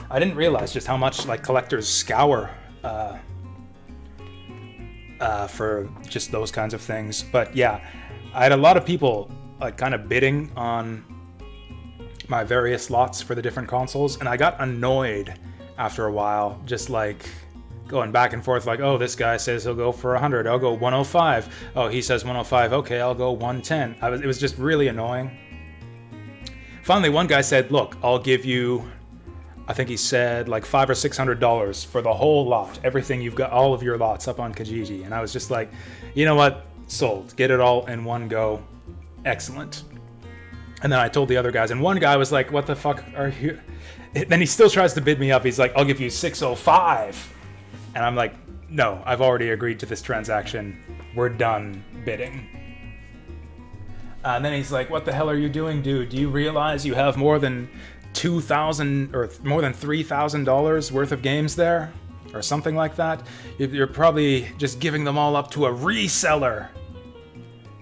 I didn't realize just how much, collectors scour, for just those kinds of things. But yeah, I had a lot of people kind of bidding on my various lots for the different consoles, and I got annoyed after a while, just going back and forth, oh, this guy says he'll go for 100, I'll go 105. Oh, he says 105, okay, I'll go 110. It was just really annoying. Finally, one guy said, look, I'll give you, I think he said $500 or $600 for the whole lot, everything you've got, all of your lots up on Kijiji. And I was just like, you know what, sold, get it all in one go, excellent. And then I told the other guys, and one guy was like, what the fuck are you? Then he still tries to bid me up. He's like, I'll give you 605. And I'm like, no, I've already agreed to this transaction. We're done bidding. And then he's like, what the hell are you doing, dude? Do you realize you have more than $2,000 or more than $3,000 worth of games there, or something like that? You're probably just giving them all up to a reseller.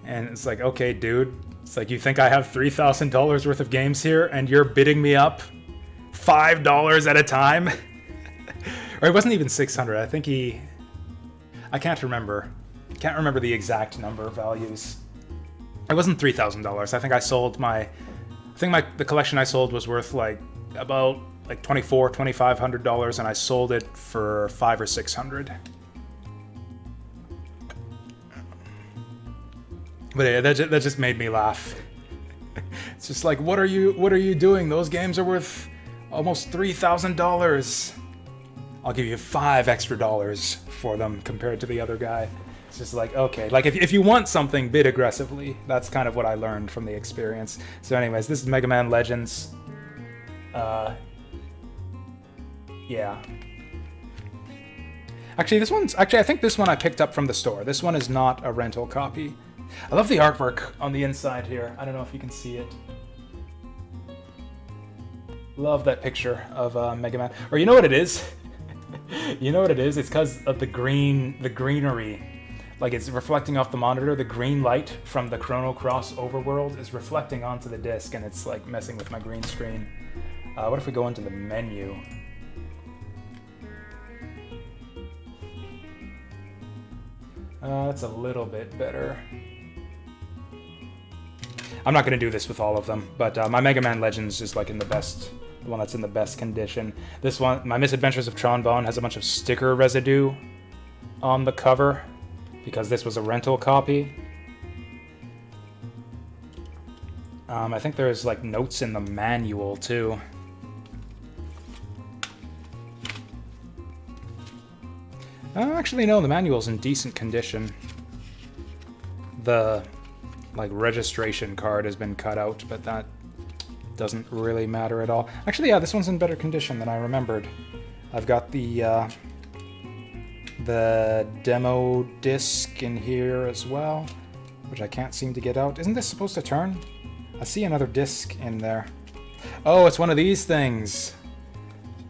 And it's like, okay, dude. It's like, you think I have $3,000 worth of games here, and you're bidding me up $5 at a time? Or it wasn't even 600. I think I can't remember. Can't remember the exact number of values. It wasn't $3,000. I think I sold the collection I sold was worth about $2,500, and I sold it for $500 or $600. But yeah, that just made me laugh. It's just like, what are you doing? Those games are worth almost $3,000. I'll give you $5 extra for them compared to the other guy. It's just like, okay, if you want something, bid aggressively. That's kind of what I learned from the experience. So anyways, this is Mega Man Legends. Yeah. Actually, I think this one I picked up from the store. This one is not a rental copy. I love the artwork on the inside here. I don't know if you can see it. Love that picture of Mega Man. Or you know what it is? You know what it is? It's because of the greenery. It's reflecting off the monitor. The green light from the Chrono Cross overworld is reflecting onto the disc, and it's messing with my green screen. What if we go into the menu? That's a little bit better. I'm not going to do this with all of them, but my Mega Man Legends is like the one that's in the best condition. This one, my Misadventures of Tron Bonne, has a bunch of sticker residue on the cover because this was a rental copy. I think there's like notes in the manual too. Actually, no, the manual's in decent condition. The like registration card has been cut out, but that doesn't really matter at all. Actually, yeah, this one's in better condition than I remembered. I've got the demo disc in here as well, which I can't seem to get out. Isn't this supposed to turn? I see another disc in there. Oh, it's one of these things.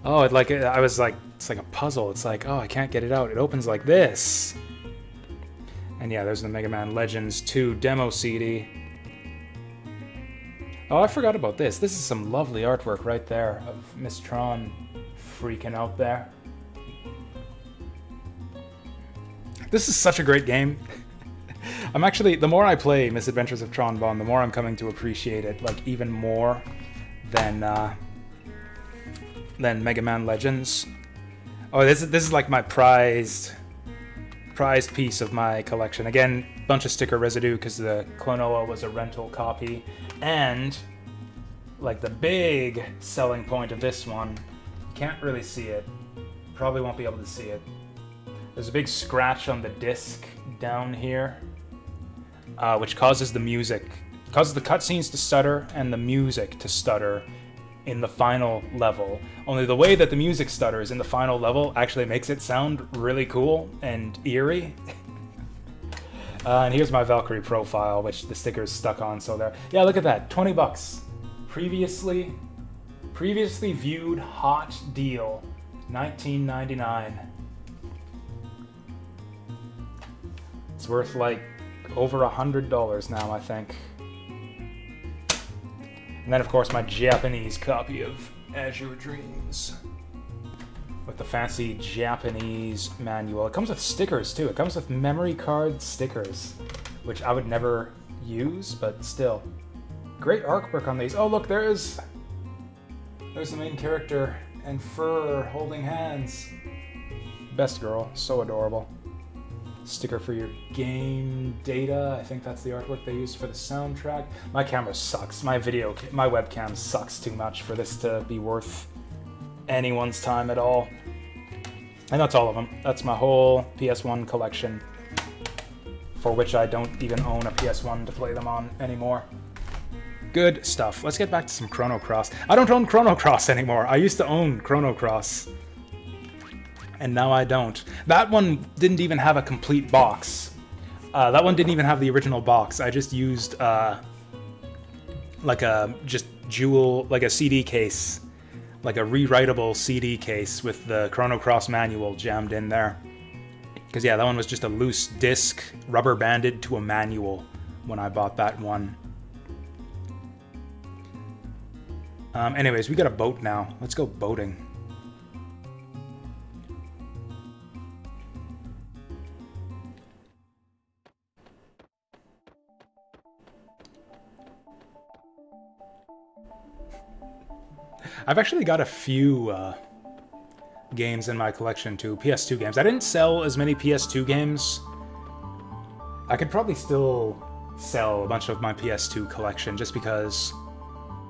Oh, I was like, it's like a puzzle. It's like, oh, I can't get it out. It opens like this. And yeah, there's the Mega Man Legends 2 demo CD. Oh, I forgot about this. This is some lovely artwork right there of Miss Tron freaking out there. This is such a great game. I'm actually, the more I play Misadventures of Tron Bonne, the more I'm coming to appreciate it, like, even more than Mega Man Legends. Oh, this is like my prized piece of my collection. Again, bunch of sticker residue because the Klonoa was a rental copy. And, like, the big selling point of this one, you can't really see it. Probably won't be able to see it. There's a big scratch on the disc down here, which causes the cutscenes to stutter and the music to stutter in the final level. Only the way that the music stutters in the final level actually makes it sound really cool and eerie. And here's my Valkyrie profile, which the sticker's stuck on, so there. Yeah, look at that, 20 bucks. Previously viewed hot deal, $19.99. It's worth like over $100 now, I think. And then, of course, my Japanese copy of Azure Dreams with the fancy Japanese manual. It comes with stickers, too. It comes with memory card stickers, which I would never use, but still. Great artwork on these. Oh, look, there's the main character and Fur holding hands. Best girl. So adorable. Sticker for your game data. I think that's the artwork they used for the soundtrack. My camera sucks. My webcam sucks too much for this to be worth anyone's time at all. And that's all of them. That's my whole PS1 collection, for which I don't even own a PS1 to play them on anymore. Good stuff. Let's get back to some Chrono Cross. I don't own Chrono Cross anymore. I used to own Chrono Cross, and now I don't. That one didn't even have a complete box. That one didn't even have the original box. I just used like a CD case, like a rewritable CD case with the Chrono Cross manual jammed in there. Because yeah, that one was just a loose disc, rubber banded to a manual when I bought that one. Anyways, we got a boat now. Let's go boating. I've actually got a few games in my collection too, PS2 games. I didn't sell as many PS2 games. I could probably still sell a bunch of my PS2 collection just because,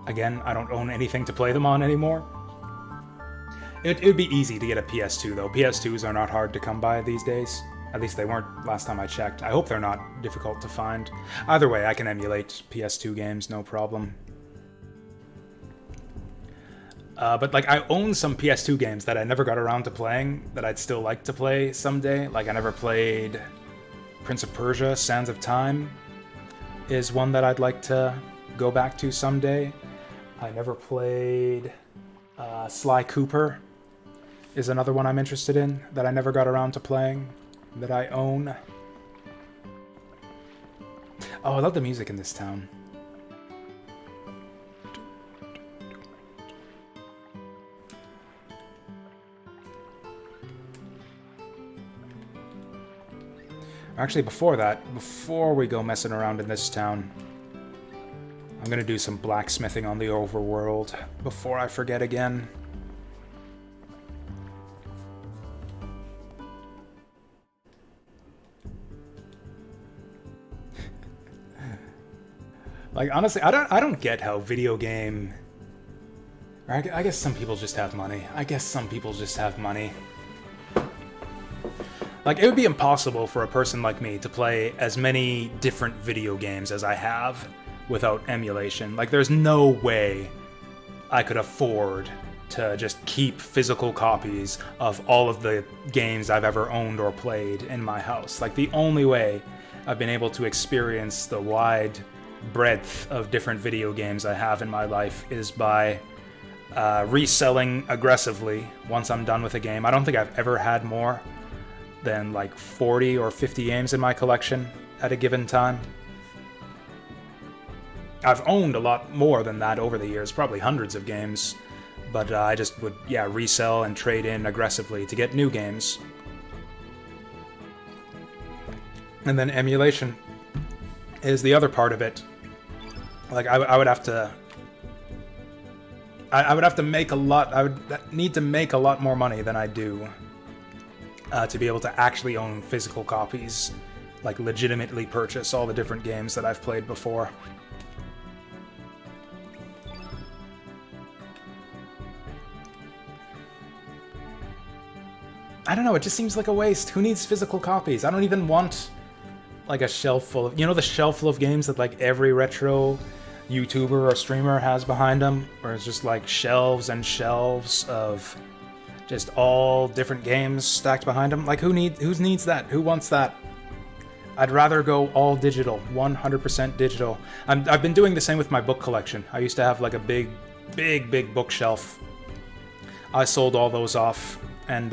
again, I don't own anything to play them on anymore. It would be easy to get a PS2 though. PS2s are not hard to come by these days. At least they weren't last time I checked. I hope they're not difficult to find. Either way, I can emulate PS2 games, no problem. But like, I own some PS2 games that I never got around to playing that I'd still like to play someday. Like, I never played Prince of Persia: Sands of Time is one that I'd like to go back to someday. I never played Sly Cooper is another one I'm interested in that I never got around to playing, that I own. Oh, I love the music in this town. Actually, before that, before we go messing around in this town, I'm gonna do some blacksmithing on the overworld before I forget again. Like, honestly, I don't get how video game... I guess some people just have money. I guess some people just have money. Like, it would be impossible for a person like me to play as many different video games as I have without emulation. Like, there's no way I could afford to just keep physical copies of all of the games I've ever owned or played in my house. Like, the only way I've been able to experience the wide breadth of different video games I have in my life is by reselling aggressively once I'm done with a game. I don't think I've ever had more than like 40 or 50 games in my collection at a given time. I've owned a lot more than that over the years, probably hundreds of games, but I just would, yeah, resell and trade in aggressively to get new games. And then emulation is the other part of it. Like, I would have to... I would have to make a lot... I would need to make a lot more money than I do to be able to actually own physical copies. Like, legitimately purchase all the different games that I've played before. I don't know, it just seems like a waste. Who needs physical copies? I don't even want, like, a shelf full of... You know the shelf full of games that, like, every retro YouTuber or streamer has behind them? Where it's just, like, shelves and shelves of just all different games stacked behind them? Like, who needs that? Who wants that? I'd rather go all digital, 100% digital. I've been doing the same with my book collection. I used to have, like, a big bookshelf. I sold all those off, and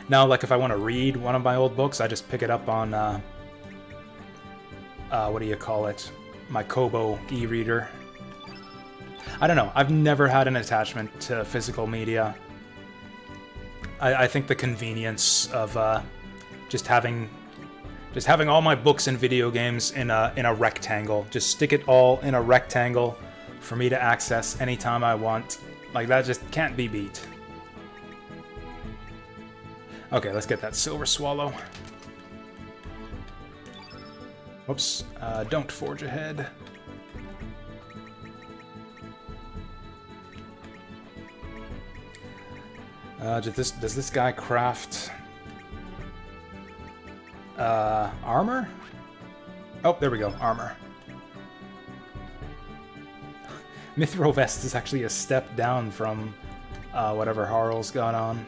now, like, if I want to read one of my old books, I just pick it up on, what do you call it? My Kobo e-reader. I don't know. I've never had an attachment to physical media. I think the convenience of just having all my books and video games in a rectangle. Just stick it all in a rectangle for me to access anytime I want. Like, that just can't be beat. Okay, let's get that silver swallow. Whoops, don't forge ahead. Does this guy craft armor? Oh, there we go, armor. Mithril Vest is actually a step down from whatever Harl's got on.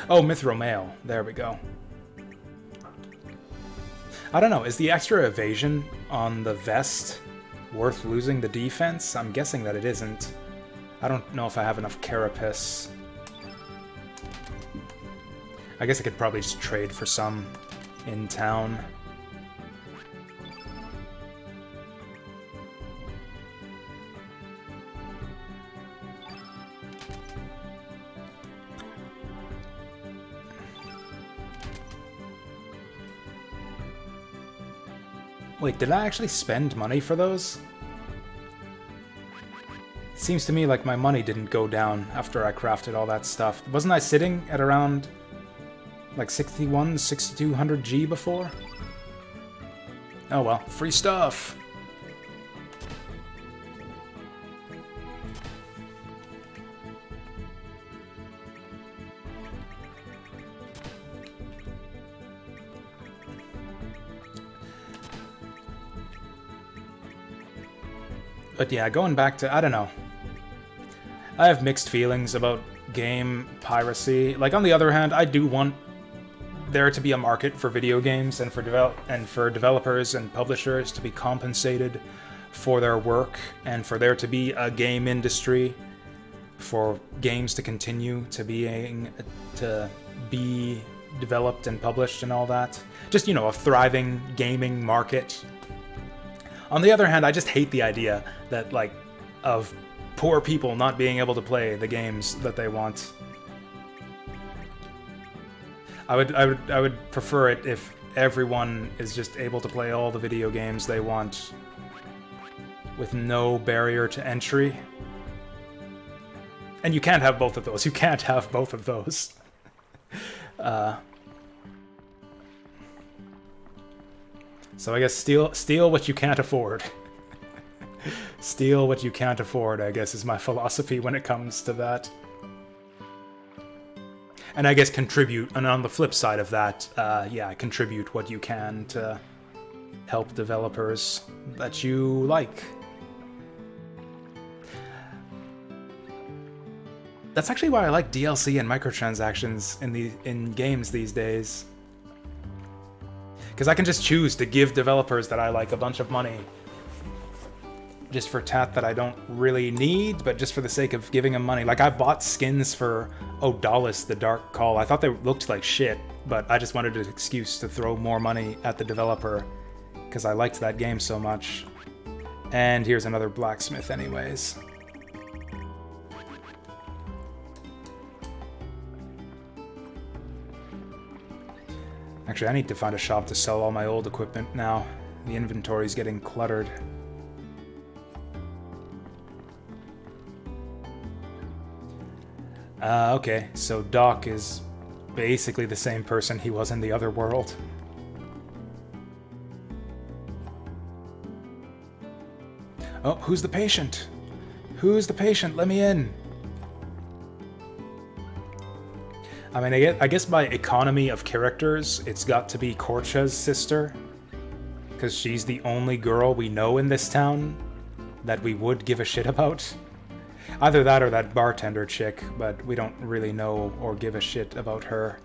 Oh, Mithril Mail. There we go. I don't know, is the extra evasion on the vest worth losing the defense? I'm guessing that it isn't. I don't know if I have enough carapace. I guess I could probably just trade for some in town. Wait, did I actually spend money for those? It seems to me like my money didn't go down after I crafted all that stuff. Wasn't I sitting at around like 6200 G before? Oh well, free stuff! But yeah, going back to, I don't know. I have mixed feelings about game piracy. Like, on the other hand, I do want there to be a market for video games and for developers and publishers to be compensated for their work and for there to be a game industry, for games to continue to be developed and published and all that. Just, you know, a thriving gaming market. On the other hand, I just hate the idea that, like, of poor people not being able to play the games that they want. I would prefer it if everyone is just able to play all the video games they want with no barrier to entry. And you can't have both of those. You can't have both of those. So I guess steal what you can't afford. Steal what you can't afford, I guess, is my philosophy when it comes to that. And I guess contribute, and on the flip side of that, yeah, contribute what you can to help developers that you like. That's actually why I like DLC and microtransactions in games these days. Because I can just choose to give developers that I like a bunch of money just for tat that I don't really need, but just for the sake of giving them money. Like, I bought skins for Odalis, the Dark Call. I thought they looked like shit, but I just wanted an excuse to throw more money at the developer because I liked that game so much. And here's another blacksmith anyways. Actually, I need to find a shop to sell all my old equipment now. The inventory's getting cluttered. Okay, so Doc is basically the same person he was in the other world. Oh, who's the patient? Who's the patient? Let me in. I mean, I guess by economy of characters, it's got to be Korcha's sister, because she's the only girl we know in this town that we would give a shit about. Either that or that bartender chick, but we don't really know or give a shit about her.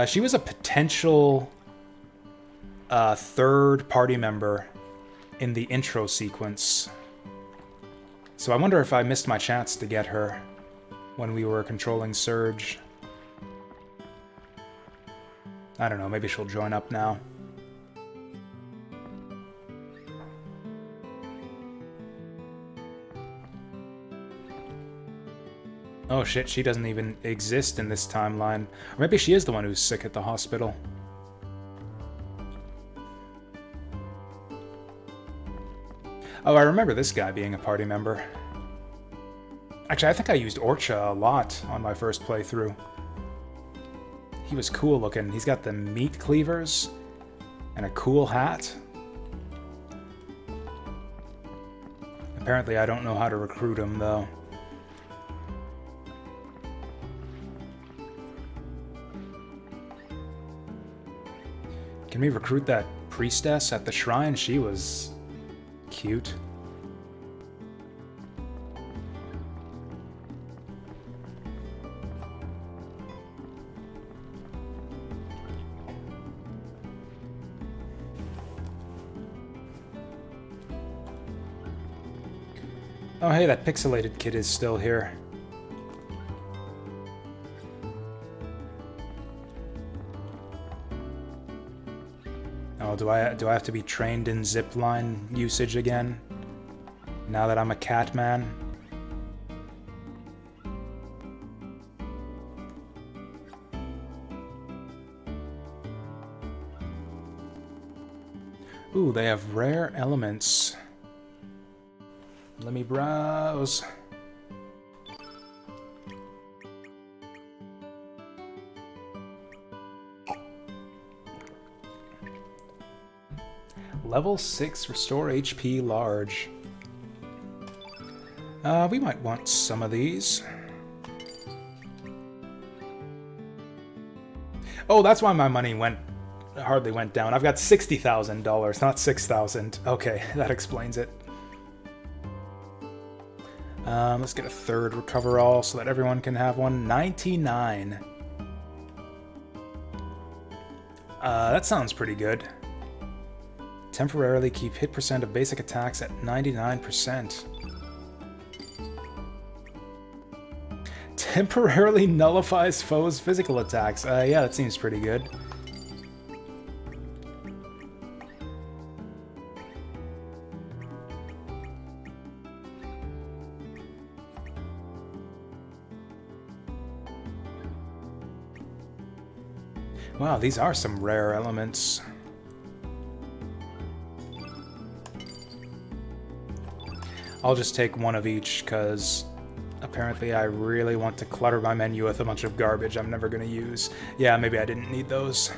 She was a potential third party member in the intro sequence. So I wonder if I missed my chance to get her when we were controlling Surge. I don't know, maybe she'll join up now. Oh shit, she doesn't even exist in this timeline. Or maybe she is the one who's sick at the hospital. Oh, I remember this guy being a party member. Actually, I think I used Orcha a lot on my first playthrough. He was cool looking. He's got the meat cleavers and a cool hat. Apparently, I don't know how to recruit him, though. Can we recruit that priestess at the shrine? She was cute. Oh hey, that pixelated kid is still here. Oh, do I have to be trained in zipline usage again? Now that I'm a cat man? Ooh, they have rare elements. Let me browse. Level 6, restore HP large. We might want some of these. Oh, that's why my money hardly went down. I've got $60,000, not $6,000. Okay, that explains it. Let's get a third recover all so that everyone can have one. 99. That sounds pretty good. Temporarily keep hit percent of basic attacks at 99%. Temporarily nullifies foes' physical attacks. Yeah, that seems pretty good. Wow, these are some rare elements. I'll just take one of each, because apparently I really want to clutter my menu with a bunch of garbage I'm never going to use. Yeah, maybe I didn't need those.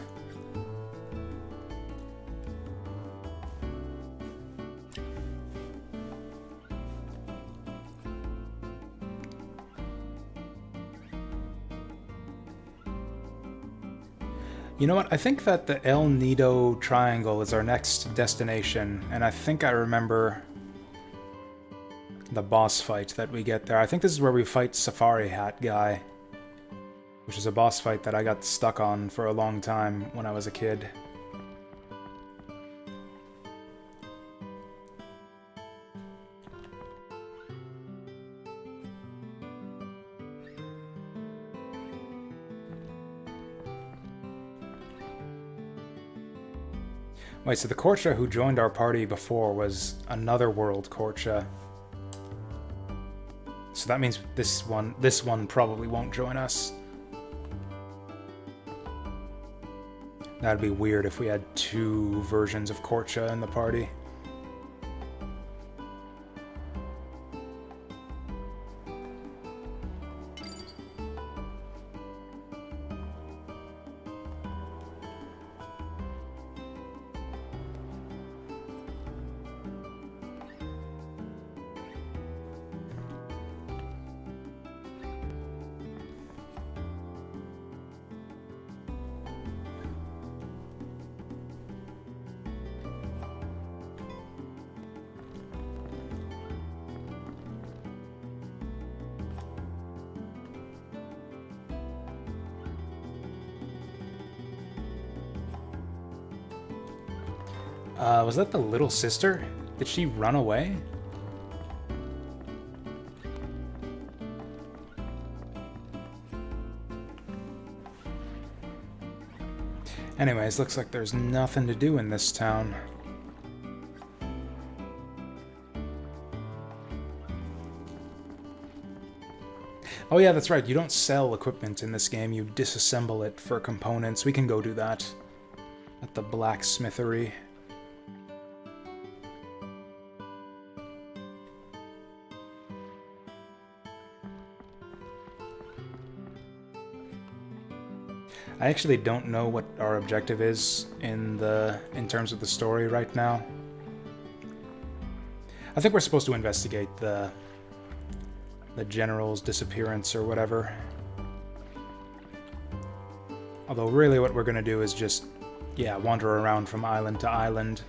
You know what? I think that the El Nido Triangle is our next destination, and I think I remember the boss fight that we get there. I think this is where we fight Safari Hat Guy, which is a boss fight that I got stuck on for a long time when I was a kid. Wait, so the Korcha who joined our party before was another world Korcha. So that means this one probably won't join us. That'd be weird if we had two versions of Korcha in the party. Was that the little sister? Did she run away? Anyways, looks like there's nothing to do in this town. Oh yeah, that's right, you don't sell equipment in this game, you disassemble it for components. We can go do that at the blacksmithery. I actually don't know what our objective is in terms of the story right now. I think we're supposed to investigate the general's disappearance or whatever. Although really what we're gonna do is just, yeah, wander around from island to island,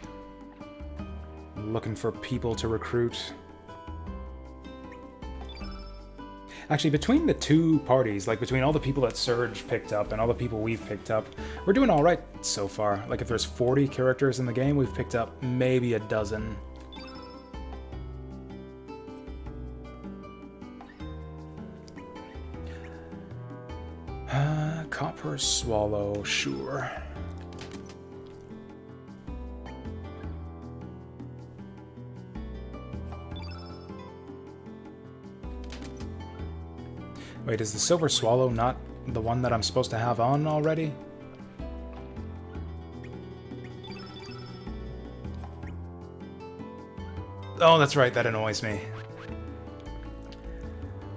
looking for people to recruit. Actually, between the two parties, like between all the people that Surge picked up and all the people we've picked up, we're doing alright so far. Like if there's 40 characters in the game, we've picked up maybe a dozen. Copper Swallow, sure. Wait, is the Silver Swallow not the one that I'm supposed to have on already? Oh, that's right, that annoys me.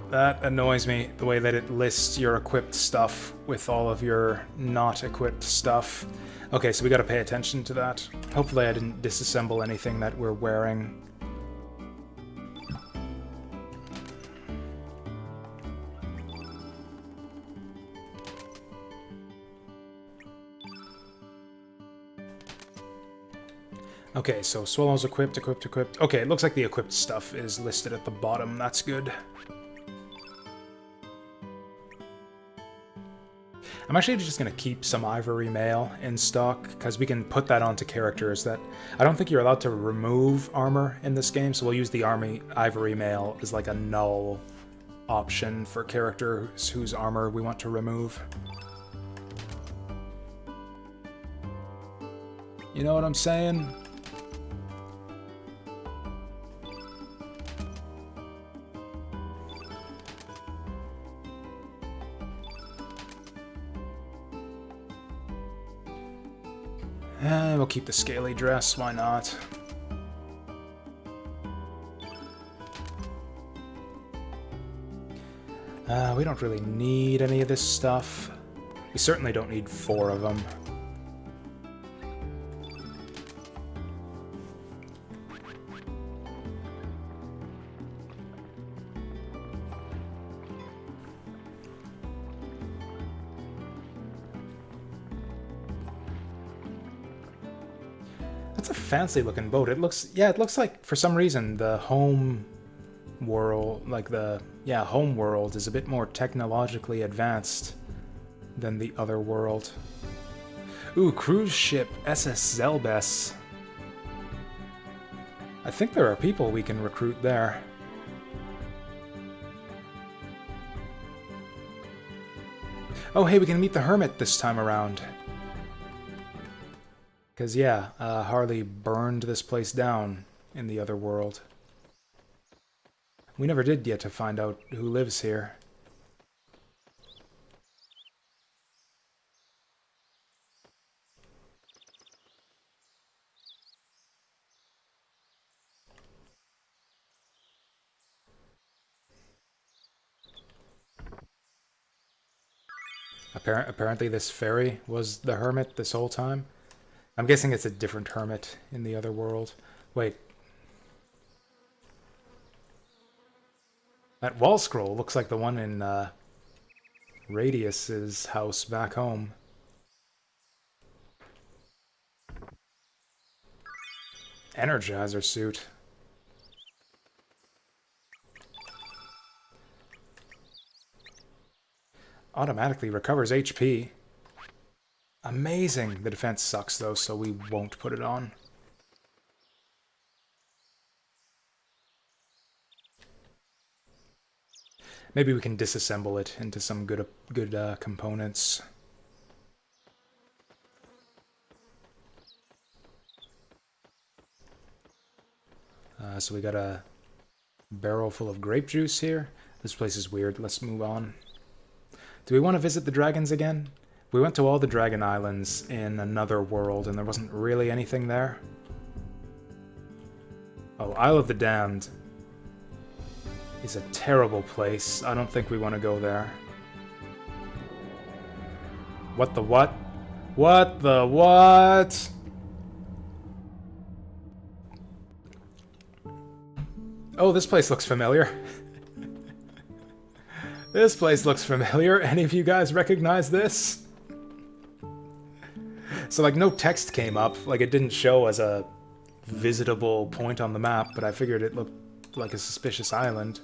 That annoys me, the way that it lists your equipped stuff with all of your not equipped stuff. Okay, so we gotta pay attention to that. Hopefully I didn't disassemble anything that we're wearing. Okay, so Swallow's equipped. Okay, it looks like the equipped stuff is listed at the bottom. That's good. I'm actually just going to keep some ivory mail in stock, because we can put that onto characters that... I don't think you're allowed to remove armor in this game, so we'll use the ivory mail as like a null option for characters whose armor we want to remove. You know what I'm saying? We'll keep the scaly dress, why not? We don't really need any of this stuff. We certainly don't need 4 of them. That's a fancy looking boat. It looks like for some reason the home world, like the home world is a bit more technologically advanced than the other world. Ooh, cruise ship SS Zelbes. I think there are people we can recruit there. Oh, hey, we can meet the hermit this time around. Because, Harley burned this place down in the other world. We never did get to find out who lives here. Apparently this fairy was the hermit this whole time. I'm guessing it's a different hermit in the other world. Wait. That wall scroll looks like the one in Radius's house back home. Energizer suit. Automatically recovers HP. Amazing. The defense sucks though, so we won't put it on. Maybe we can disassemble it into some good components. So we got a barrel full of grape juice here. This place is weird. Let's move on. Do we want to visit the dragons again? We went to all the dragon islands in another world, and there wasn't really anything there. Oh, Isle of the Damned is a terrible place. I don't think we want to go there. What the what? What the what? Oh, this place looks familiar. This place looks familiar. Any of you guys recognize this? So, like, no text came up. Like, it didn't show as a visitable point on the map, but I figured it looked like a suspicious island.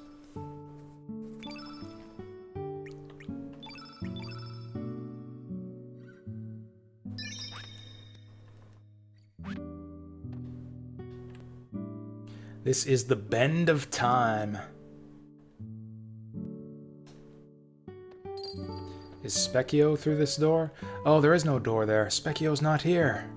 This is the Bend of Time. Is Specchio through this door? Oh, there is no door there. Specchio's not here.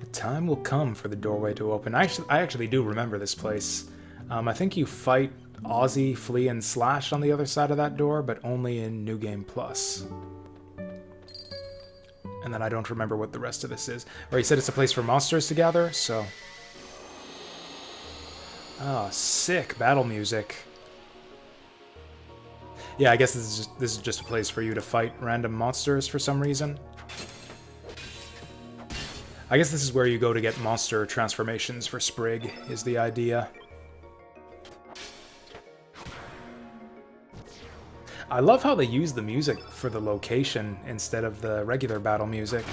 The time will come for the doorway to open. I actually do remember this place. I think you fight Ozzy, Flea, and Slash on the other side of that door, but only in New Game Plus. And then I don't remember what the rest of this is. Or he said it's a place for monsters to gather, so... Oh, sick battle music. Yeah, I guess this is just a place for you to fight random monsters for some reason. I guess this is where you go to get monster transformations for Sprig, is the idea. I love how they use the music for the location instead of the regular battle music.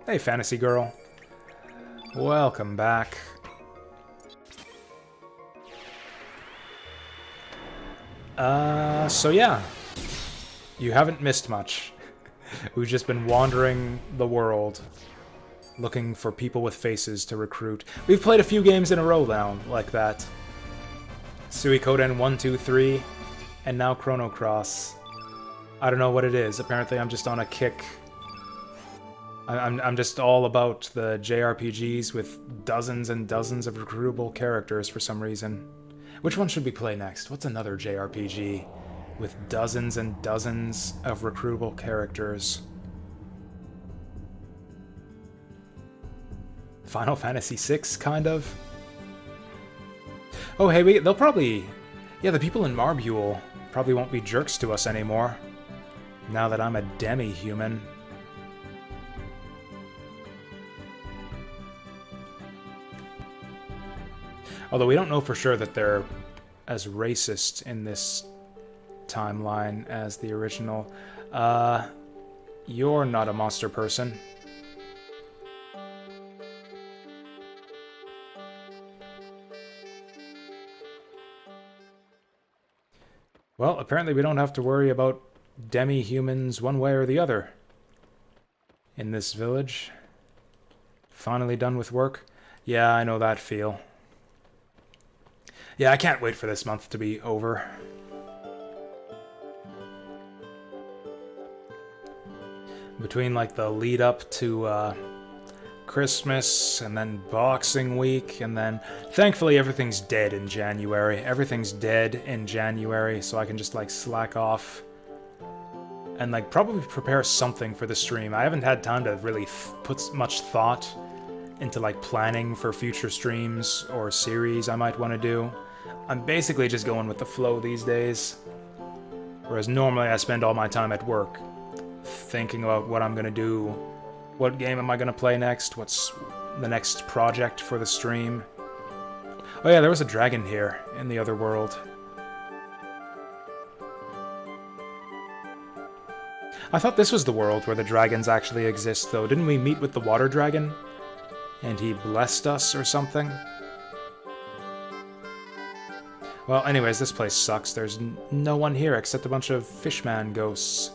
Hey, Fantasy Girl. Welcome back. So yeah, you haven't missed much. We've just been wandering the world, looking for people with faces to recruit. We've played a few games in a row now, like that. Suikoden 1, 2, 3, and now Chrono Cross. I don't know what it is. Apparently I'm just on a kick. I'm just all about the JRPGs with dozens and dozens of recruitable characters for some reason. Which one should we play next? What's another JRPG with dozens and dozens of recruitable characters. Final Fantasy VI, kind of. Oh, hey, they'll probably... Yeah, the people in Marbule probably won't be jerks to us anymore, now that I'm a demi-human. Although we don't know for sure that they're as racist in this timeline as the original. You're not a monster person. Well, apparently we don't have to worry about demi-humans one way or the other in this village. Finally done with work? Yeah, I know that feel. Yeah, I can't wait for this month to be over. Between, like, the lead up to, Christmas, and then Boxing Week, and then... Thankfully, everything's dead in January. Everything's dead in January, so I can just, like, slack off. And, like, probably prepare something for the stream. I haven't had time to really put much thought into, like, planning for future streams or series I might want to do. I'm basically just going with the flow these days. Whereas normally I spend all my time at work, thinking about what I'm going to do. What game am I going to play next? What's the next project for the stream? Oh yeah, there was a dragon here in the other world. I thought this was the world where the dragons actually exist, though. Didn't we meet with the water dragon? And he blessed us or something? Well, anyways, this place sucks. There's no one here except a bunch of fishman ghosts.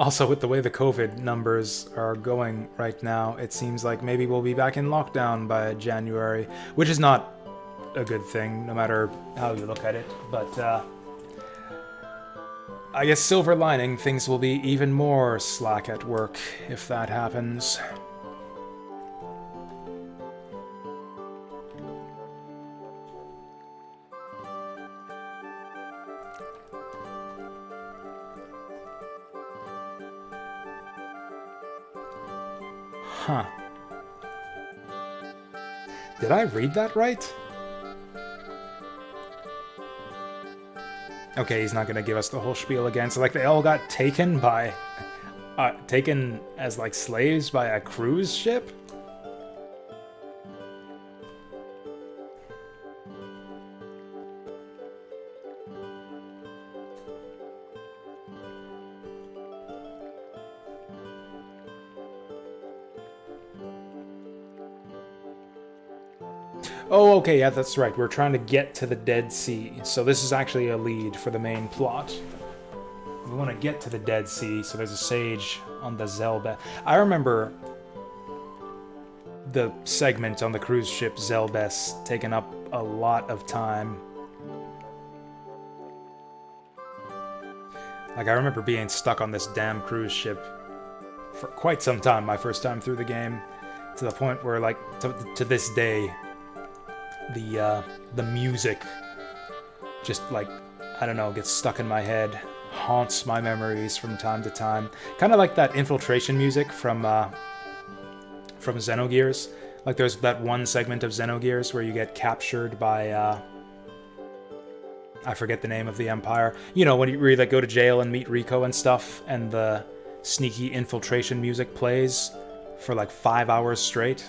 Also, with the way the COVID numbers are going right now, it seems like maybe we'll be back in lockdown by January, which is not a good thing, no matter how you look at it. But, I guess silver lining, things will be even more slack at work if that happens. Huh. Did I read that right? Okay, he's not gonna give us the whole spiel again. So, like, they all got taken by... taken as, like, slaves by a cruise ship? Oh, okay, yeah, that's right. We're trying to get to the Dead Sea. So this is actually a lead for the main plot. We want to get to the Dead Sea, so there's a sage on the Zelbest. I remember the segment on the cruise ship Zelbest taking up a lot of time. Like, I remember being stuck on this damn cruise ship for quite some time, my first time through the game, to the point where, like, to this day, the music just, like, I don't know, gets stuck in my head, haunts my memories from time to time. Kind of like that infiltration music from Xenogears. Like, there's that one segment of Xenogears where you get captured by, I forget the name of the Empire. You know, when you really, like, go to jail and meet Rico and stuff, and the sneaky infiltration music plays for, like, 5 hours straight.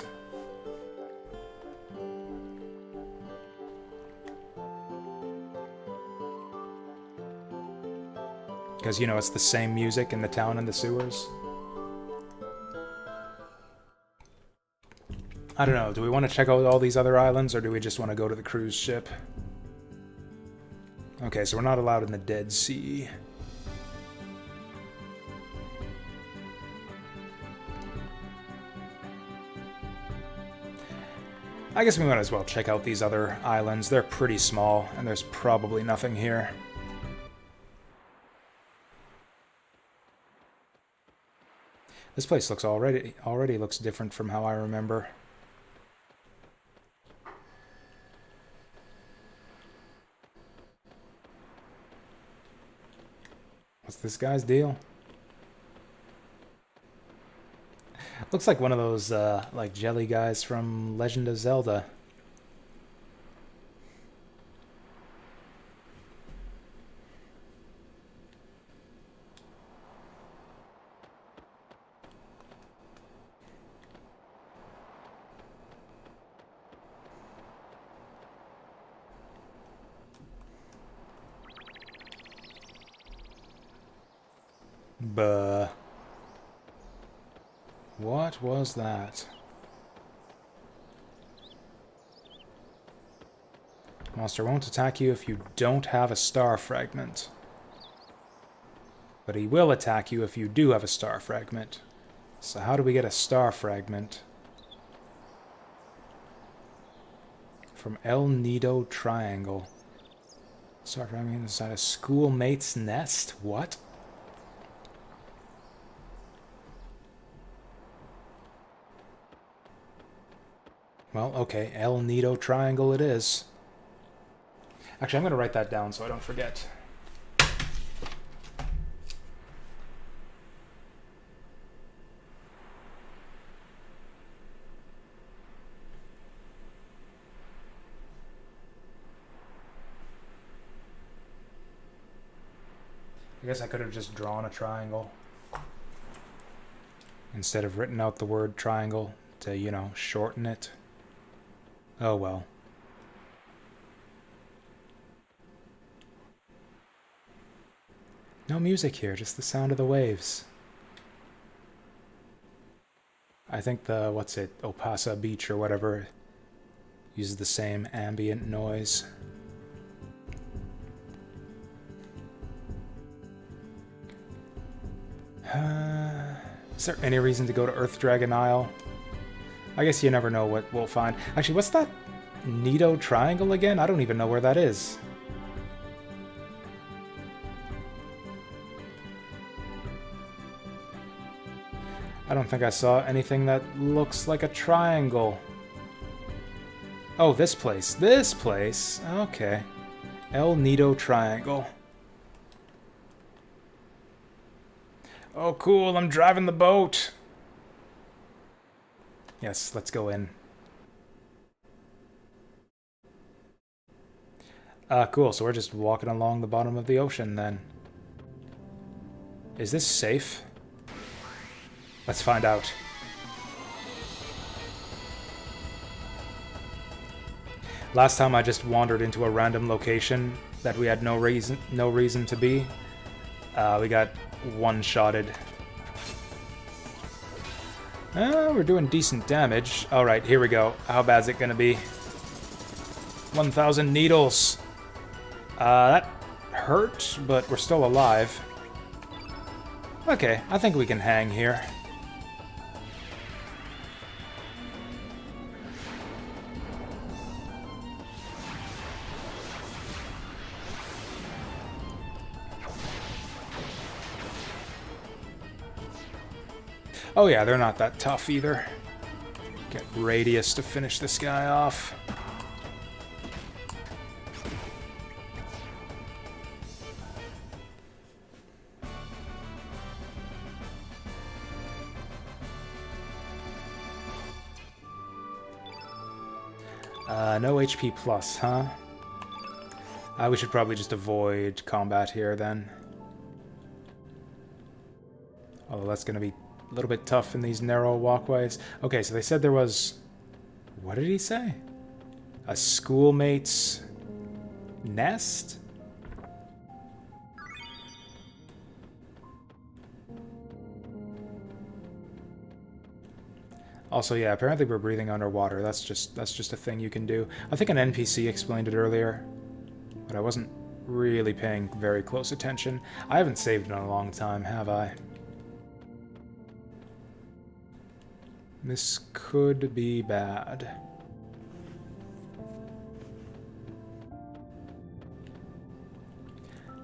Because, you know, it's the same music in the town and the sewers. I don't know, do we want to check out all these other islands, or do we just want to go to the cruise ship? Okay, so we're not allowed in the Dead Sea. I guess we might as well check out these other islands. They're pretty small, and there's probably nothing here. This place looks already looks different from how I remember. What's this guy's deal? Looks like one of those like jelly guys from Legend of Zelda. Buh. What was that? Monster won't attack you if you don't have a star fragment. But he will attack you if you do have a star fragment. So how do we get a star fragment? From El Nido Triangle. Star fragment inside a schoolmate's nest? What? Well, okay, El Nido Triangle it is. Actually, I'm going to write that down so I don't forget. I guess I could have just drawn a triangle instead of written out the word triangle to, you know, shorten it. Oh well. No music here, just the sound of the waves. I think the, what's it, Opasa Beach or whatever, uses the same ambient noise. Is there any reason to go to Earth Dragon Isle? I guess you never know what we'll find. Actually, what's that Nido Triangle again? I don't even know where that is. I don't think I saw anything that looks like a triangle. Oh, this place. This place? Okay. El Nido Triangle. Oh, cool. I'm driving the boat. Yes, let's go in. Cool, so we're just walking along the bottom of the ocean then. Is this safe? Let's find out. Last time I just wandered into a random location that we had no reason to be. We got one-shotted. We're doing decent damage. Alright, here we go. How bad is it gonna be? 1,000 needles. That hurt, but we're still alive. Okay, I think we can hang here. Oh yeah, they're not that tough either. Get Radius to finish this guy off. No HP plus, huh? We should probably just avoid combat here then. Although that's going to be a little bit tough in these narrow walkways. Okay, so they said there was... What did he say? A schoolmate's nest? Also, yeah, apparently we're breathing underwater. That's just a thing you can do. I think an NPC explained it earlier, but I wasn't really paying very close attention. I haven't saved in a long time, have I? This could be bad.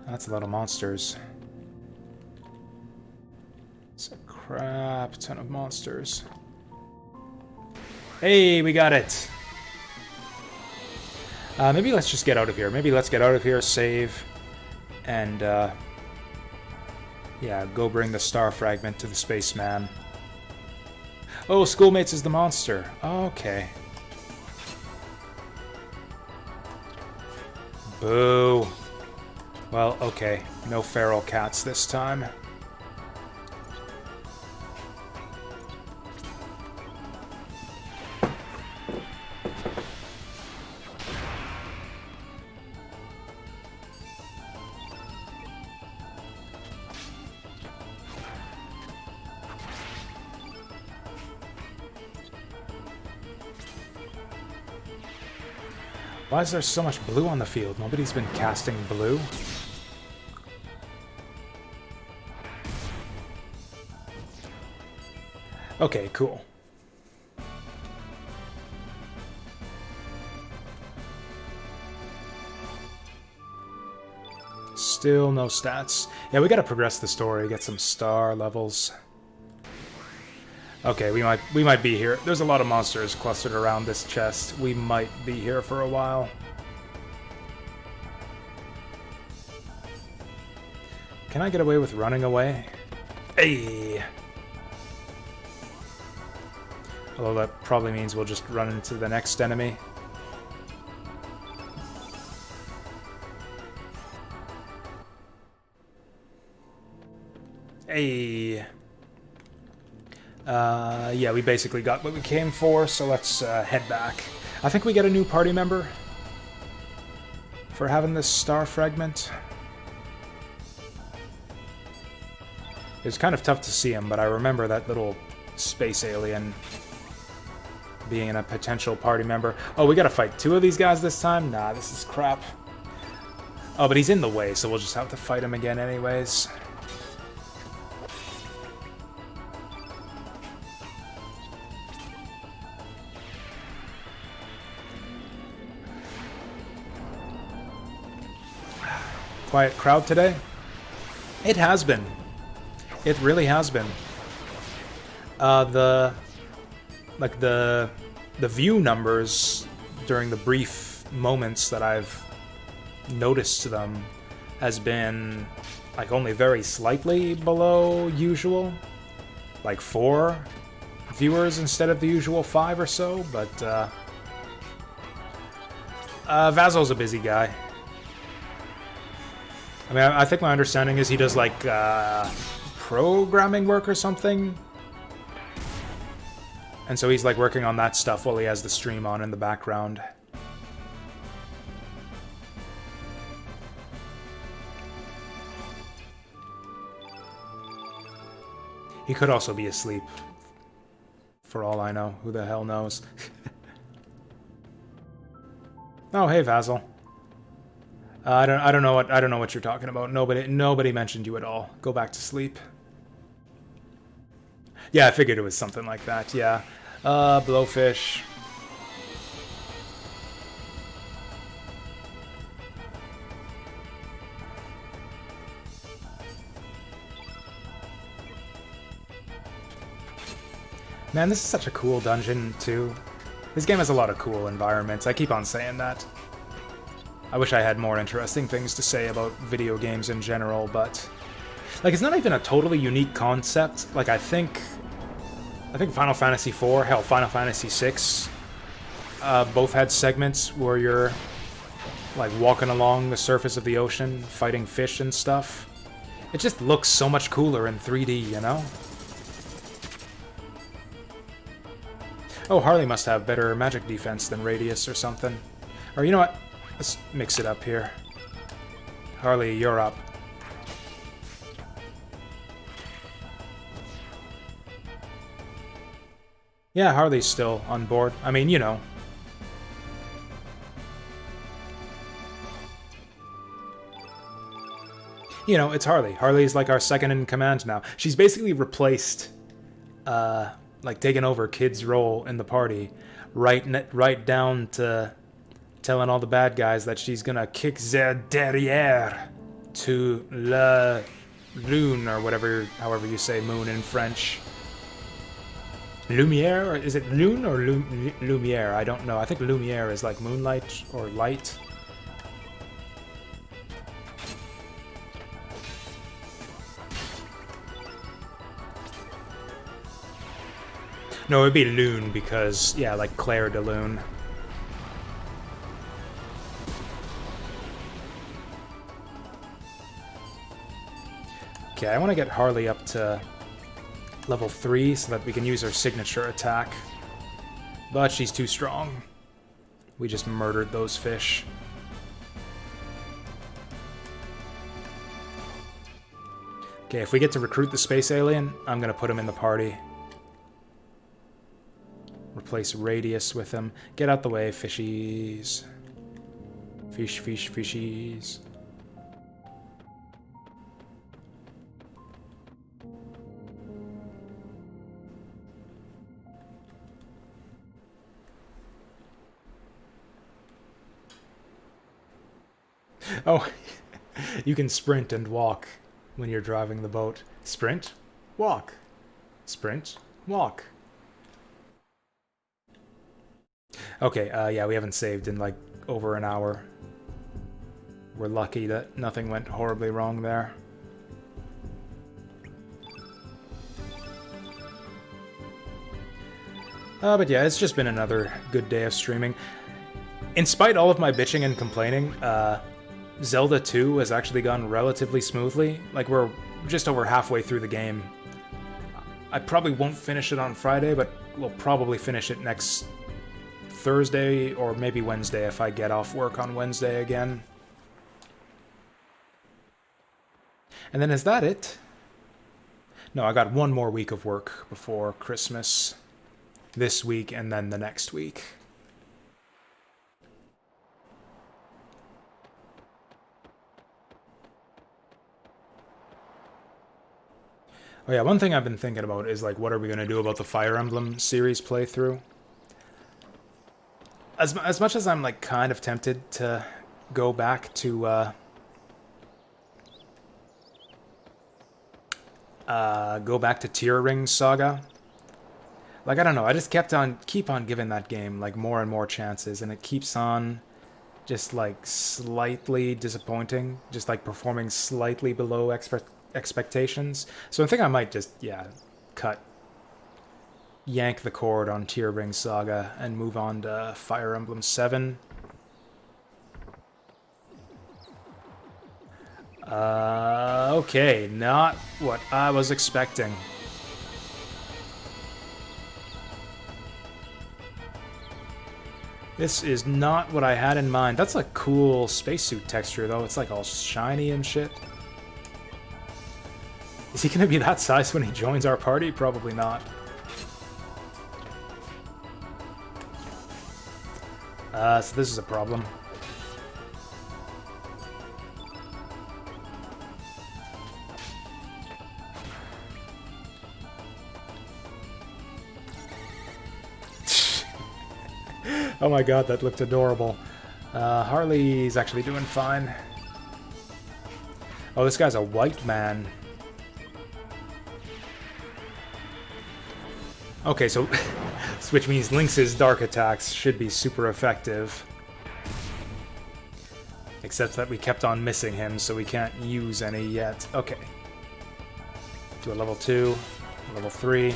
That's a lot of monsters. It's a crap ton of monsters. Hey, we got it! Maybe let's just get out of here. Maybe let's get out of here, save, and, yeah, go bring the star fragment to the spaceman. Oh, Schoolmates is the monster. Okay. Boo. Well, okay. No feral cats this time. Why is there so much blue on the field? Nobody's been casting blue. Okay, cool. Still no stats. Yeah, we gotta progress the story, get some star levels. Okay, we might be here. There's a lot of monsters clustered around this chest. We might be here for a while. Can I get away with running away? Hey! Although that probably means we'll just run into the next enemy. Hey! Yeah, we basically got what we came for, so let's head back. I think we get a new party member for having this star fragment. It was kind of tough to see him, but I remember that little space alien being a potential party member. Oh, we gotta fight two of these guys this time? Nah, this is crap. Oh, but he's in the way, so we'll just have to fight him again anyways. Quiet crowd today? It has been. It really has been. The view numbers during the brief moments that I've noticed them has been like only very slightly below usual. Like 4 viewers instead of the usual 5 or so, but Vazo's a busy guy. I mean, I think my understanding is he does, like, programming work or something. And so he's, like, working on that stuff while he has the stream on in the background. He could also be asleep. For all I know. Who the hell knows? Oh, hey, Vazel. I don't know what you're talking about. Nobody mentioned you at all. Go back to sleep. Yeah, I figured it was something like that. Yeah. Blowfish. Man, this is such a cool dungeon too. This game has a lot of cool environments. I keep on saying that. I wish I had more interesting things to say about video games in general, but like it's not even a totally unique concept. Like I think Final Fantasy IV, hell, Final Fantasy VI, both had segments where you're like walking along the surface of the ocean, fighting fish and stuff. It just looks so much cooler in 3D, you know? Oh, Harley must have better magic defense than Radius or something. Or you know what? Let's mix it up here. Harley, you're up. Yeah, Harley's still on board. I mean, you know. You know, it's Harley. Harley's like our second in command now. She's basically replaced, like taken over Kid's role in the party, right down to telling all the bad guys that she's gonna kick their derrière to lune, or whatever, however you say moon in French. Lumiere, or is it lune or lumiere? I don't know. I think lumiere is like moonlight or light. No, it'd be lune because, yeah, like Claire de Lune. Okay, I want to get Harley up to level 3 so that we can use her signature attack. But she's too strong. We just murdered those fish. Okay, if we get to recruit the space alien, I'm gonna put him in the party. Replace Radius with him. Get out the way, fishies. Fish, fish, fishies. Oh, you can sprint and walk when you're driving the boat. Sprint, walk. Sprint, walk. Okay, yeah, we haven't saved in like over an hour. We're lucky that nothing went horribly wrong there. But yeah, it's just been another good day of streaming. In spite all of my bitching and complaining, Zelda 2 has actually gone relatively smoothly. Like, we're just over halfway through the game. I probably won't finish it on Friday, but we'll probably finish it next Thursday or maybe Wednesday if I get off work on Wednesday again. And then is that it? No, I got one more week of work before Christmas. This week and then the next week. Oh yeah, one thing I've been thinking about is, like, what are we going to do about the Fire Emblem series playthrough? As much as I'm, like, kind of tempted to go back to, Tear Ring Saga. Like, I don't know, I just keep on giving that game, like, more and more chances, and it keeps on just, like, slightly disappointing, just, like, performing slightly below expectations. So I think I might just, yeah, yank the cord on Tear Ring Saga and move on to Fire Emblem 7. Okay, not what I was expecting. This is not what I had in mind. That's a cool spacesuit texture, though. It's like all shiny and shit. Is he gonna be that size when he joins our party? Probably not. So this is a problem. Oh my god, that looked adorable. Harley's actually doing fine. Oh, this guy's a white man. Okay, so which means Lynx's dark attacks should be super effective. Except that we kept on missing him, so we can't use any yet. Okay. Do a level 2, level 3.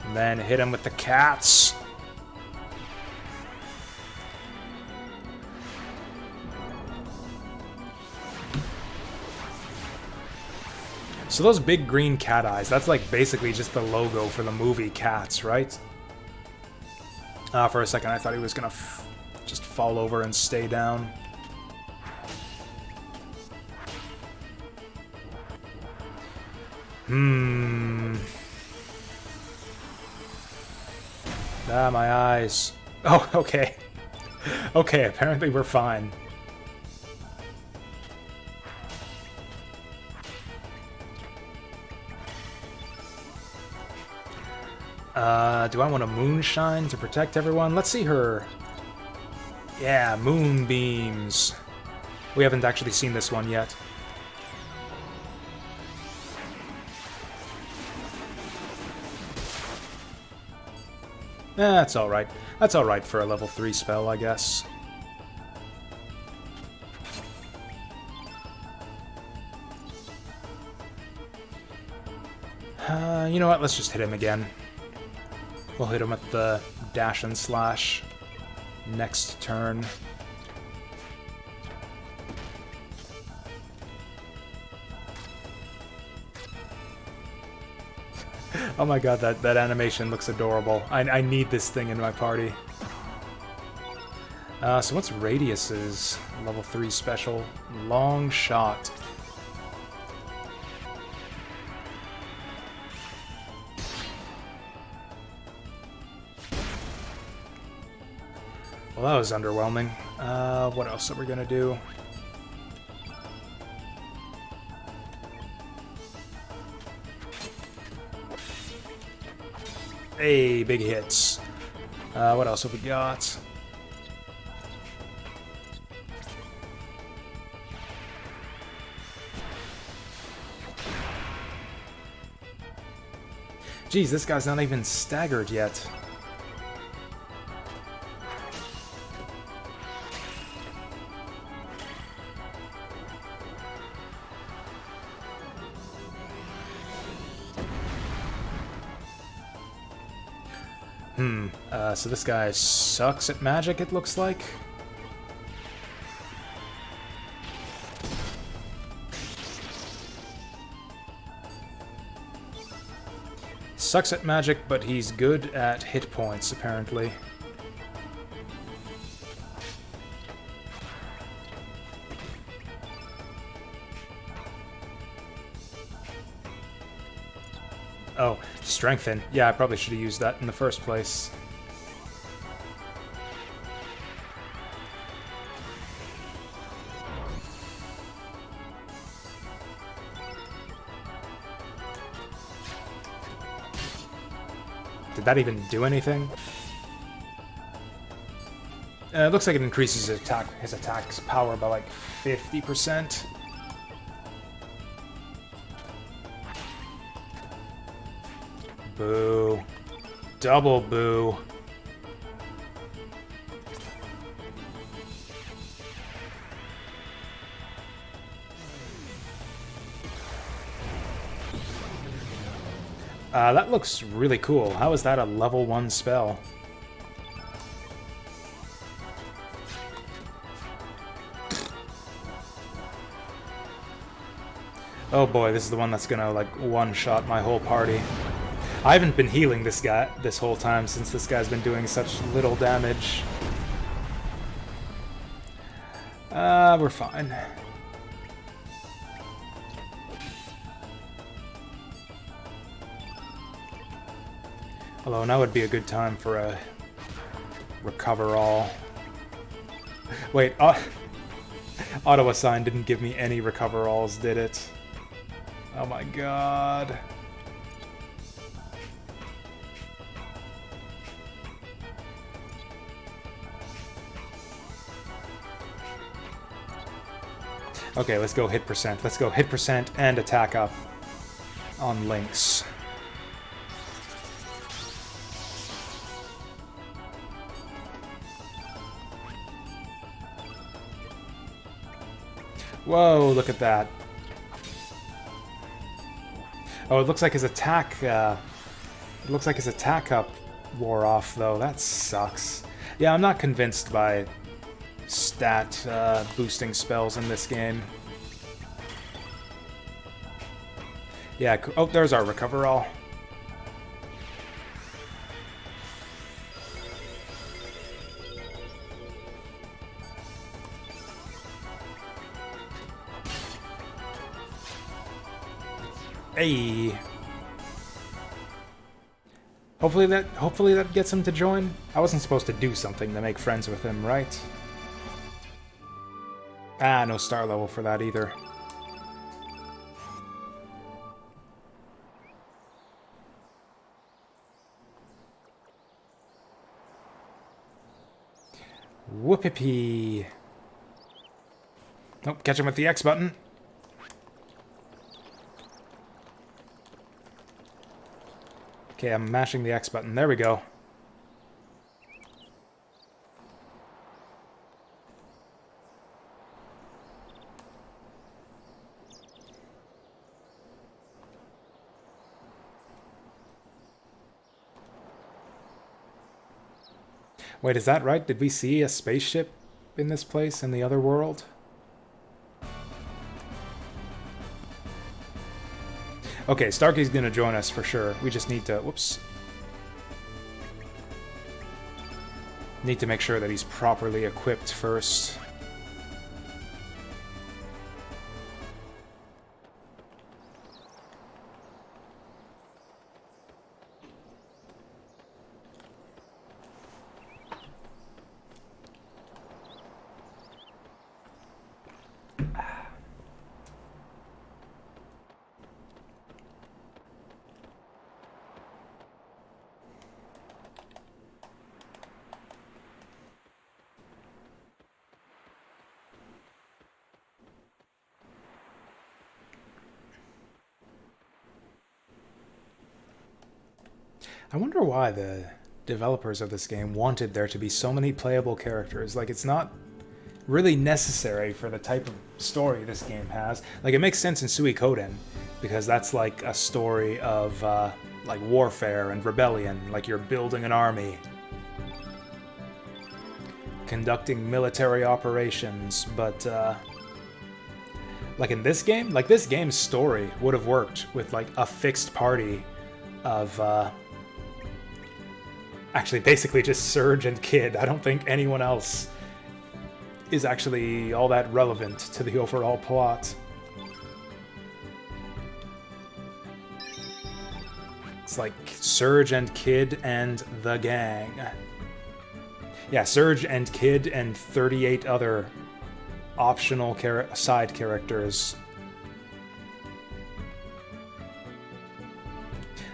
And then hit him with the cats. So those big green cat eyes, that's like basically just the logo for the movie Cats, right? For a second I thought he was gonna just fall over and stay down. Ah, my eyes. Oh, okay. Okay, apparently we're fine. Do I want a moonshine to protect everyone? Let's see her. Yeah, moonbeams. We haven't actually seen this one yet. That's alright. That's alright for a level 3 spell, I guess. You know what? Let's just hit him again. We'll hit him with the dash and slash next turn. Oh my god, that animation looks adorable. I need this thing in my party. So what's Radius's level 3 special? Long shot. Well, that was underwhelming. What else are we gonna do? Hey, big hits. What else have we got? Geez, this guy's not even staggered yet. So this guy sucks at magic, it looks like. Sucks at magic, but he's good at hit points, apparently. Oh, strengthen. Yeah, I probably should have used that in the first place. Did that even do anything? It looks like it increases his attack's power by like 50%. Boo. Double boo. That looks really cool. How is that a level 1 spell? Oh boy, this is the one that's gonna, like, one-shot my whole party. I haven't been healing this guy this whole time since this guy's been doing such little damage. We're fine. Although now would be a good time for a recover all. Wait, Ottawa Sign didn't give me any recover alls, did it? Oh my god. Okay, let's go hit percent. Let's go hit percent and attack up on Lynx. Whoa, look at that. Oh, it looks like his attack, up wore off, though. That sucks. Yeah, I'm not convinced by stat boosting spells in this game. Yeah, oh, there's our recover all. Hey. Hopefully that gets him to join. I wasn't supposed to do something to make friends with him, right? Ah, no star level for that either. Whoopee. Nope, catch him with the X button. Okay, I'm mashing the X button. There we go. Wait, is that right? Did we see a spaceship in this place in the other world? Okay, Starkey's gonna join us for sure. We just need to... Whoops. Need to make sure that he's properly equipped first. I wonder why the developers of this game wanted there to be so many playable characters. Like, it's not really necessary for the type of story this game has. Like, it makes sense in Suikoden, because that's like a story of, like, warfare and rebellion. Like, you're building an army, conducting military operations, but, like, in this game, like, this game's story would have worked with, like, a fixed party of, actually, basically just Surge and Kid. I don't think anyone else is actually all that relevant to the overall plot. It's like Surge and Kid and the gang. Yeah, Surge and Kid and 38 other optional side characters.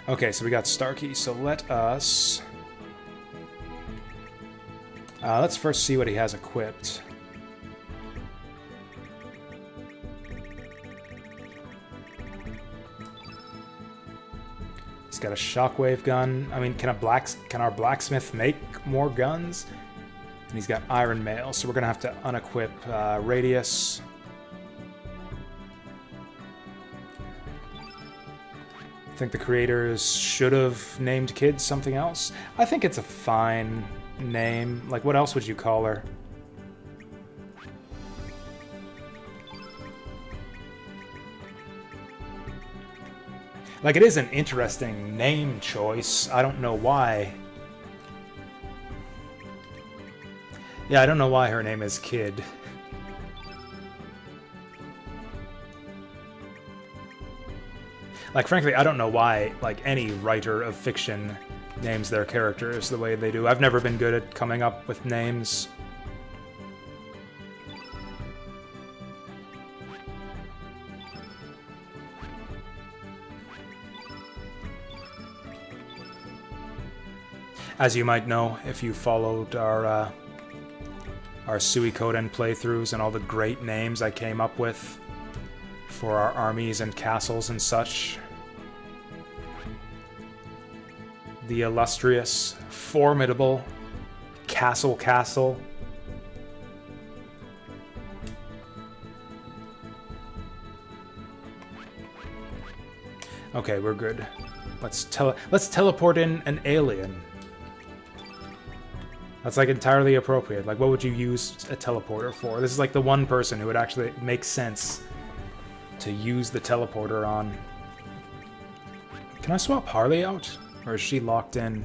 Okay, so we got Starkey, so let us... let's first see what he has equipped. He's got a shockwave gun. I mean, can our blacksmith make more guns? And he's got iron mail, so we're gonna have to unequip Radius. I think the creators should have named Kid something else. I think it's a fine name. Like, what else would you call her? Like, it is an interesting name choice. I don't know why. Yeah, I don't know why her name is Kid. Like, frankly, I don't know why, like, any writer of fiction names their characters the way they do. I've never been good at coming up with names. As you might know, if you followed our Suikoden playthroughs and all the great names I came up with for our armies and castles and such. The illustrious, formidable Castle. Okay, we're good. Let's teleport in an alien. That's, like, entirely appropriate. Like, what would you use a teleporter for? This is, like, the one person who would actually make sense to use the teleporter on. Can I swap Harley out? Or is she locked in?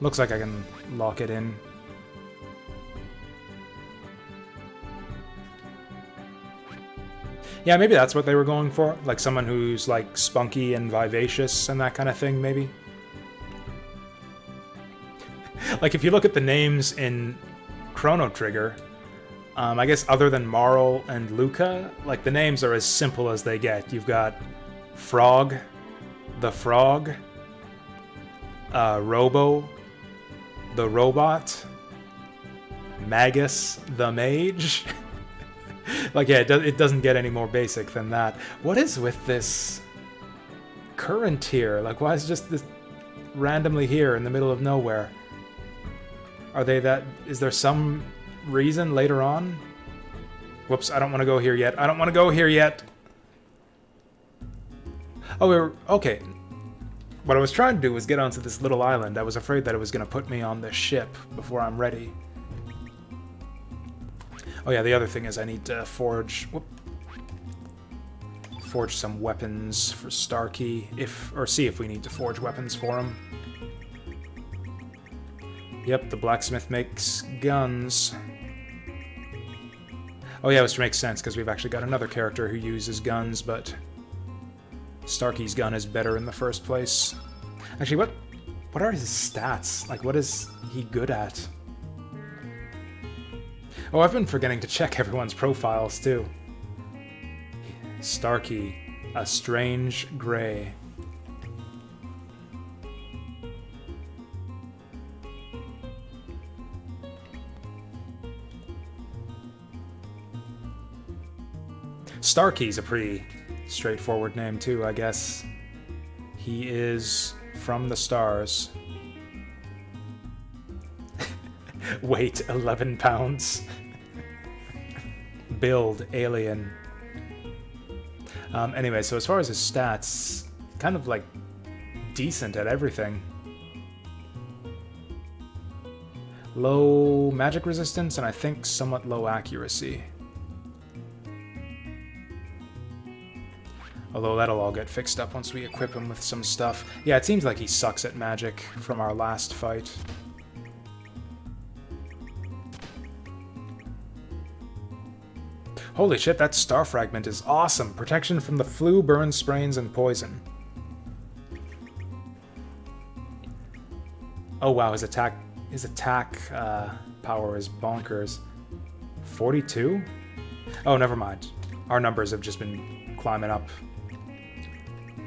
Looks like I can lock it in. Yeah, maybe that's what they were going for. Like, someone who's, like, spunky and vivacious and that kind of thing, maybe. Like, if you look at the names in Chrono Trigger, I guess other than Marl and Luca, like, the names are as simple as they get. You've got Frog, the Frog, Robo, the Robot, Magus, the Mage. Like, yeah, it doesn't get any more basic than that. What is with this current here? Like, why is just this randomly here in the middle of nowhere? Are they that... Is there some reason later on? Whoops, I don't want to go here yet. I don't want to go here yet! Oh, okay. What I was trying to do was get onto this little island. I was afraid that it was going to put me on the ship before I'm ready. Oh yeah, the other thing is I need to forge some weapons for Starkey, or see if we need to forge weapons for him. Yep, the blacksmith makes guns. Oh yeah, which makes sense, because we've actually got another character who uses guns, but Starkey's gun is better in the first place. Actually, what are his stats? Like, what is he good at? Oh, I've been forgetting to check everyone's profiles, too. Starkey, a strange gray. Starkey's a pretty straightforward name, too, I guess. He is from the stars. Weight, 11 pounds. Build, alien. Anyway, so as far as his stats, kind of, like, decent at everything. Low magic resistance, and I think somewhat low accuracy. Although that'll all get fixed up once we equip him with some stuff. Yeah, it seems like he sucks at magic from our last fight. Holy shit, that star fragment is awesome! Protection from the flu, burns, sprains, and poison. Oh wow, his attack power is bonkers. 42? Oh, never mind. Our numbers have just been climbing up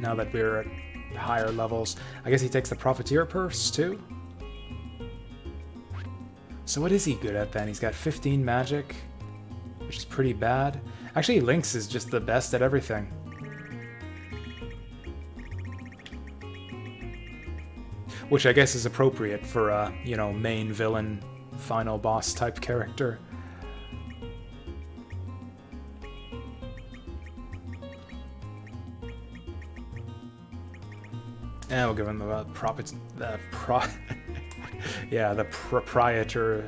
now that we're at higher levels. I guess he takes the Profiteer Purse, too? So what is he good at, then? He's got 15 magic, which is pretty bad. Actually, Lynx is just the best at everything. Which I guess is appropriate for a, you know, main villain, final boss type character. Yeah, we'll give him the yeah, the proprietor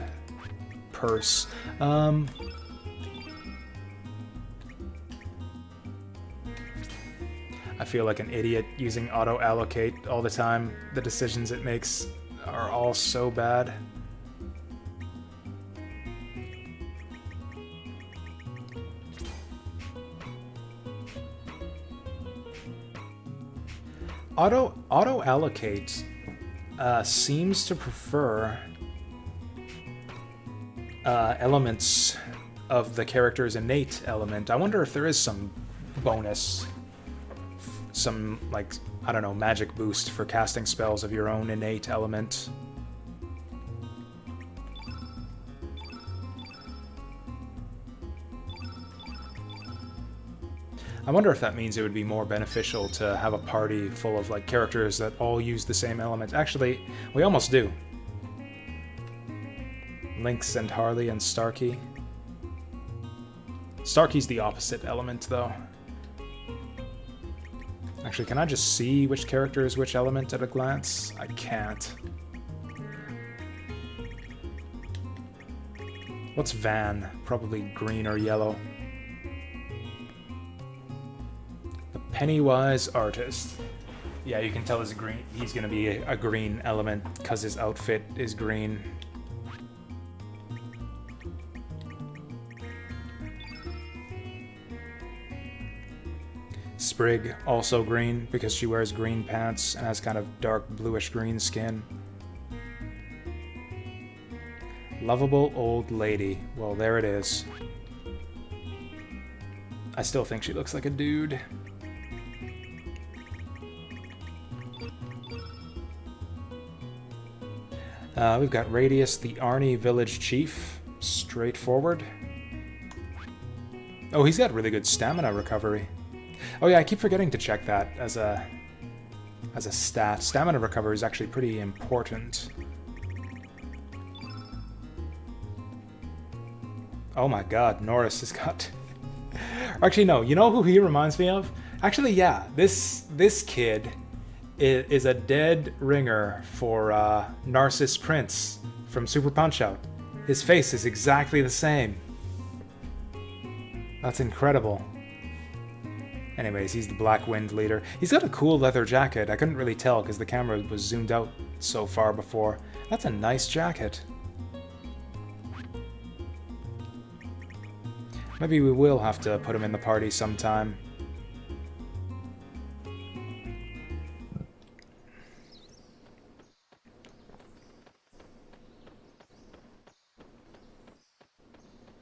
purse. I feel like an idiot using auto-allocate all the time. The decisions it makes are all so bad. Auto-allocate seems to prefer elements of the character's innate element. I wonder if there is some bonus, some, like, I don't know, magic boost for casting spells of your own innate element. I wonder if that means it would be more beneficial to have a party full of, like, characters that all use the same element. Actually, we almost do. Lynx and Harley and Starkey. Starkey's the opposite element, though. Actually, can I just see which character is which element at a glance? I can't. What's Van? Probably green or yellow. The Pennywise Artist. Yeah, you can tell he's green. He's gonna be a green element because his outfit is green. Sprig, also green, because she wears green pants and has kind of dark bluish-green skin. Lovable old lady. Well, there it is. I still think she looks like a dude. We've got Radius, the Arnie village chief. Straightforward. Oh, he's got really good stamina recovery. Oh yeah, I keep forgetting to check that as a stat. Stamina recovery is actually pretty important. Oh my god, Norris has got... Actually, no, you know who he reminds me of? Actually, yeah, this kid is a dead ringer for Narcissus Prince from Super Punch-Out. His face is exactly the same. That's incredible. Anyways, he's the Black Wind leader. He's got a cool leather jacket. I couldn't really tell because the camera was zoomed out so far before. That's a nice jacket. Maybe we will have to put him in the party sometime.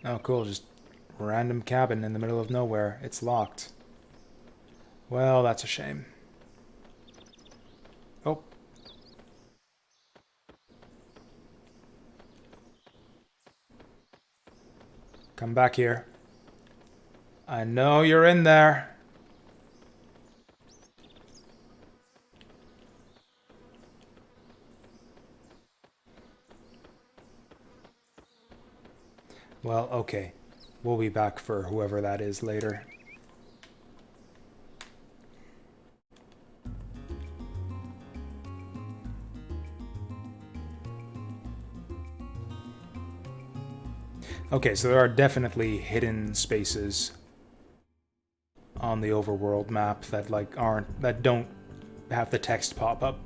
Oh, cool. Just random cabin in the middle of nowhere. It's locked. Well, that's a shame. Oh. Come back here. I know you're in there. Well, okay. We'll be back for whoever that is later. Okay, so there are definitely hidden spaces on the overworld map that that don't have the text pop up,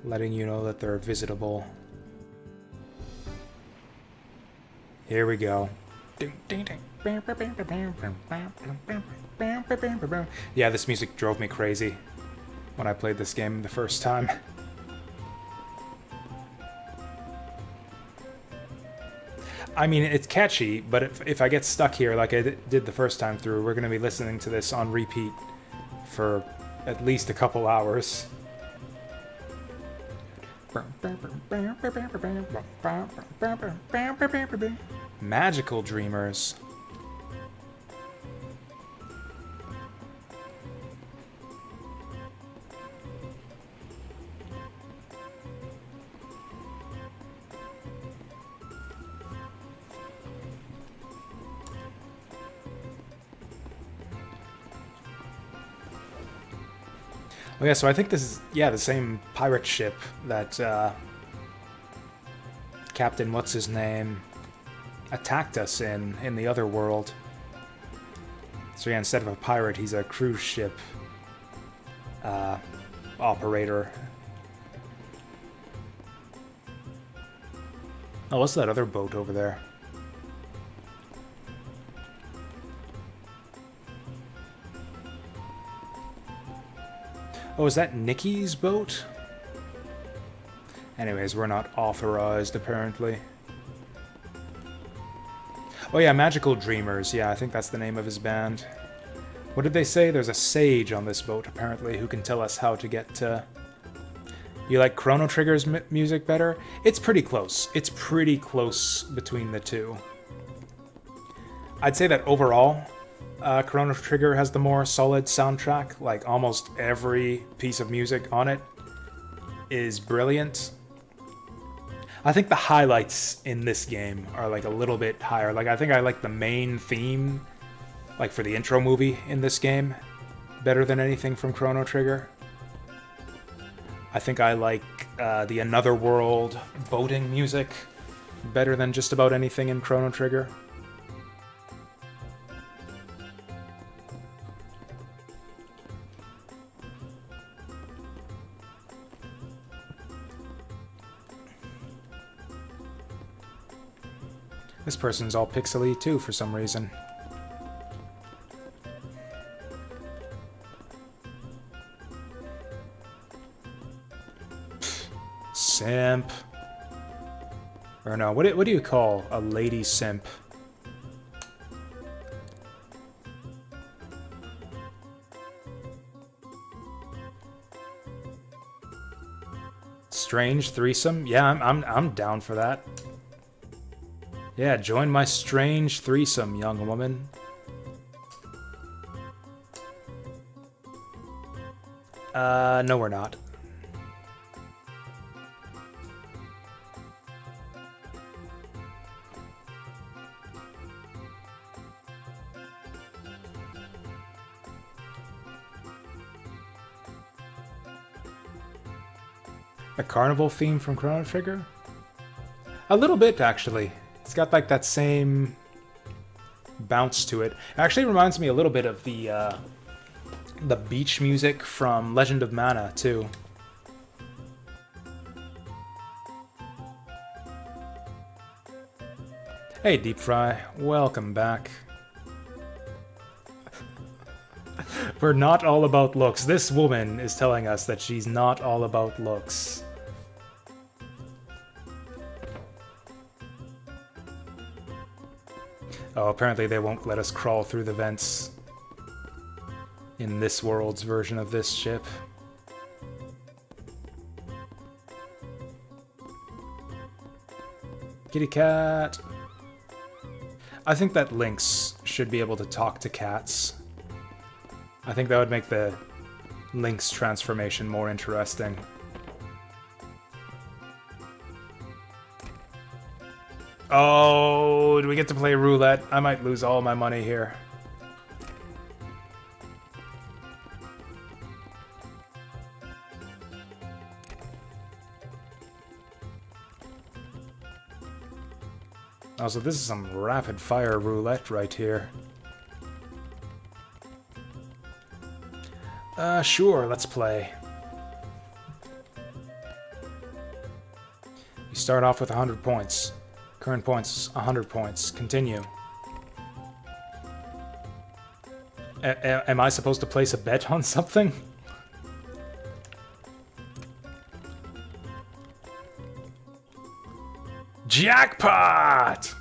letting you know that they're visitable. Here we go. Yeah, this music drove me crazy when I played this game the first time. I mean, it's catchy, but if I get stuck here like I did the first time through, we're going to be listening to this on repeat for at least a couple hours. Magical Dreamers. Oh yeah, so I think this is, yeah, the same pirate ship that Captain What's-His-Name attacked us in the other world. So yeah, instead of a pirate, he's a cruise ship operator. Oh, what's that other boat over there? Oh, is that Nikki's boat? Anyways, we're not authorized, apparently. Oh yeah, Magical Dreamers. Yeah, I think that's the name of his band. What did they say? There's a sage on this boat, apparently, who can tell us how to get to... You like Chrono Trigger's music better? It's pretty close. It's pretty close between the two. I'd say that overall, Chrono Trigger has the more solid soundtrack. Like, almost every piece of music on it is brilliant. I think the highlights in this game are, like, a little bit higher. Like, I think I like the main theme, like, for the intro movie in this game better than anything from Chrono Trigger. I think I like the Another World boating music better than just about anything in Chrono Trigger. This person's all pixely too for some reason. Simp. Or no, what do you call a lady simp? Strange threesome? Yeah, I'm down for that. Yeah, join my strange threesome, young woman. No we're not. A carnival theme from Chrono Trigger? A little bit, actually. It's got like that same bounce to it. It actually reminds me a little bit of the beach music from Legend of Mana, too. Hey, Deep Fry. Welcome back. We're not all about looks. This woman is telling us that she's not all about looks. Oh, apparently they won't let us crawl through the vents in this world's version of this ship. Kitty cat. I think that Lynx should be able to talk to cats. I think that would make the Lynx transformation more interesting. Oh, do we get to play roulette? I might lose all my money here. Oh, so this is some rapid fire roulette right here. Sure, let's play. You start off with 100 points. Current points, 100 points. Continue. Am I supposed to place a bet on something? Jackpot!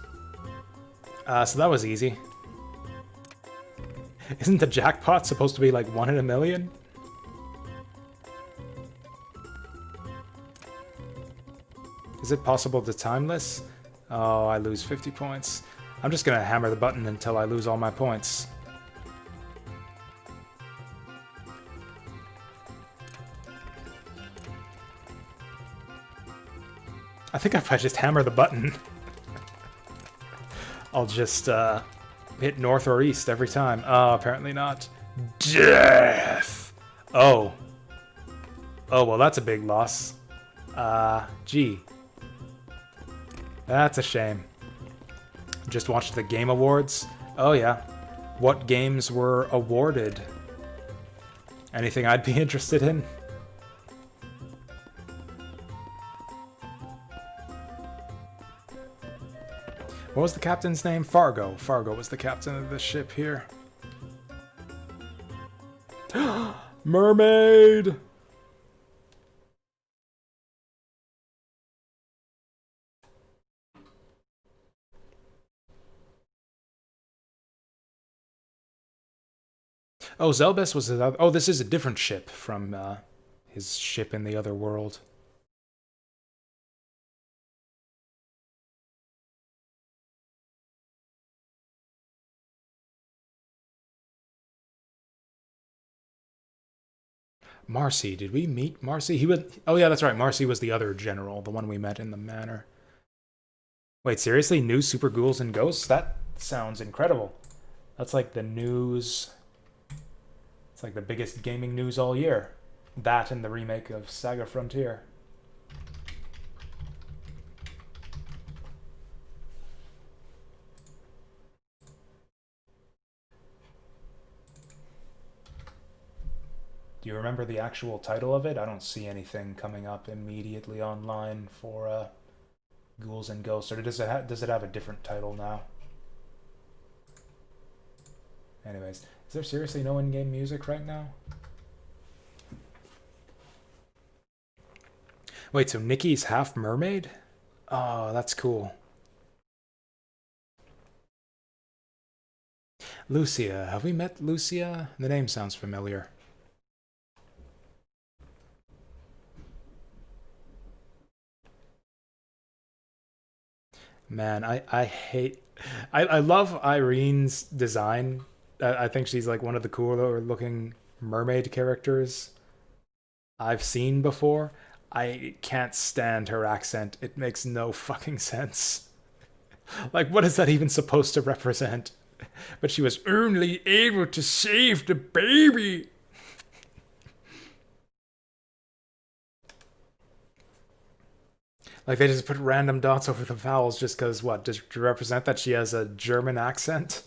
So that was easy. Isn't the jackpot supposed to be like 1 in a million? Is it possible to time this? Oh, I lose 50 points. I'm just gonna hammer the button until I lose all my points. I think if I just hammer the button, I'll just hit north or east every time. Oh, apparently not. Death! Oh. Oh, well, that's a big loss. Gee. That's a shame. Just watched the Game Awards. Oh, yeah. What games were awarded? Anything I'd be interested in? What was the captain's name? Fargo. Fargo was the captain of the ship here. Mermaid! Oh, Zelbus was his other... Oh, this is a different ship from his ship in the other world. Marcy, did we meet Marcy? He was... Oh yeah, that's right. Marcy was the other general, the one we met in the manor. Wait, seriously? New Super Ghouls and Ghosts? That sounds incredible. That's like the news... It's like the biggest gaming news all year. That and the remake of Saga Frontier. Do you remember the actual title of it? I don't see anything coming up immediately online for Ghouls and Ghosts. Or does it have a different title now? Anyways, is there seriously no in-game music right now? Wait, so Nikki's half mermaid? Oh, that's cool. Lucia. Have we met Lucia? The name sounds familiar. Man, I hate... I love Irene's design. I think she's like one of the cooler looking mermaid characters I've seen before. I can't stand her accent. It makes no fucking sense. Like, what is that even supposed to represent? But she was only able to save the baby. Like they just put random dots over the vowels just because what? Just to represent that she has a German accent?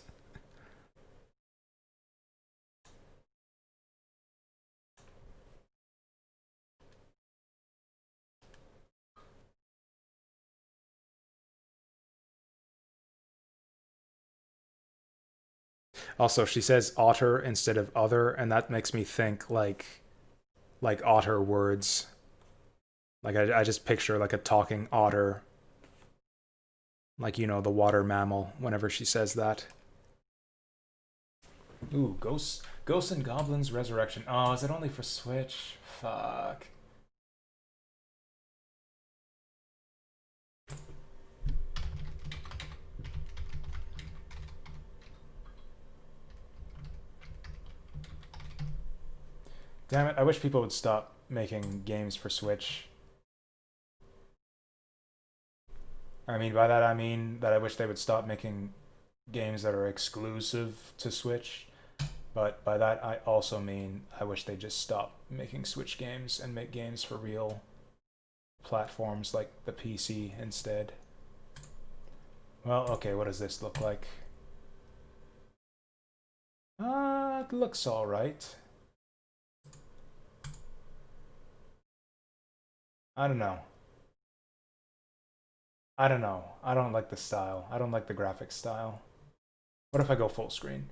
Also, she says otter instead of other, and that makes me think like otter words. Like I just picture like a talking otter, like you know the water mammal. Whenever she says that. Ooh, Ghosts and Goblins Resurrection. Oh, is it only for Switch? Fuck. Damn it! I wish people would stop making games for Switch. I mean, by that I mean that I wish they would stop making games that are exclusive to Switch. But by that I also mean I wish they just stop making Switch games and make games for real platforms like the PC instead. Well, okay, what does this look like? It looks alright. I don't know. I don't know. I don't like the style. I don't like the graphics style. What if I go full screen?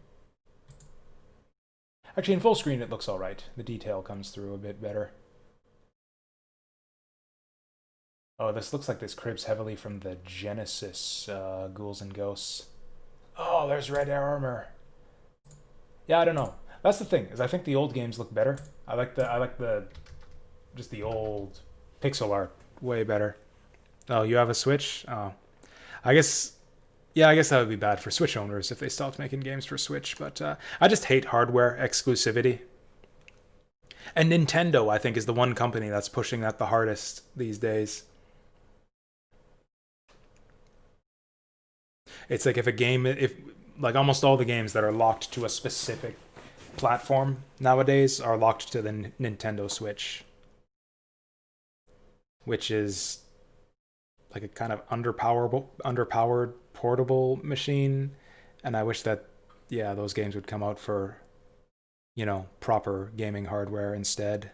Actually, in full screen it looks alright. The detail comes through a bit better. Oh, this looks like this cribs heavily from the Genesis Ghouls and Ghosts. Oh, there's red armor. Yeah, I don't know. That's the thing, is I think the old games look better. I like the just the old pixel art way better. Oh, you have a Switch? Oh. I guess yeah, I guess that would be bad for Switch owners if they stopped making games for Switch, but I just hate hardware exclusivity. And Nintendo, I think, is the one company that's pushing that the hardest these days. It's like if a game, if like almost all the games that are locked to a specific platform nowadays are locked to the Nintendo Switch, which is like a kind of underpowered portable machine. And I wish that, yeah, those games would come out for, proper gaming hardware instead.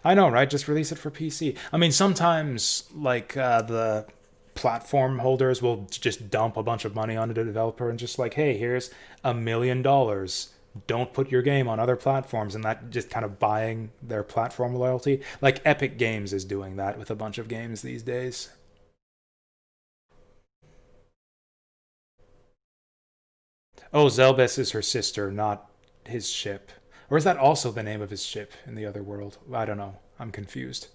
I know, right? Just release it for PC. I mean, sometimes like the platform holders will just dump a bunch of money onto the developer and just like, hey, here's $1 million. Don't put your game on other platforms, and that just kind of buying their platform loyalty. Like Epic Games is doing that with a bunch of games these days. Oh, Zelbes is her sister, not his ship. Or is that also the name of his ship in the other world? I don't know. I'm confused.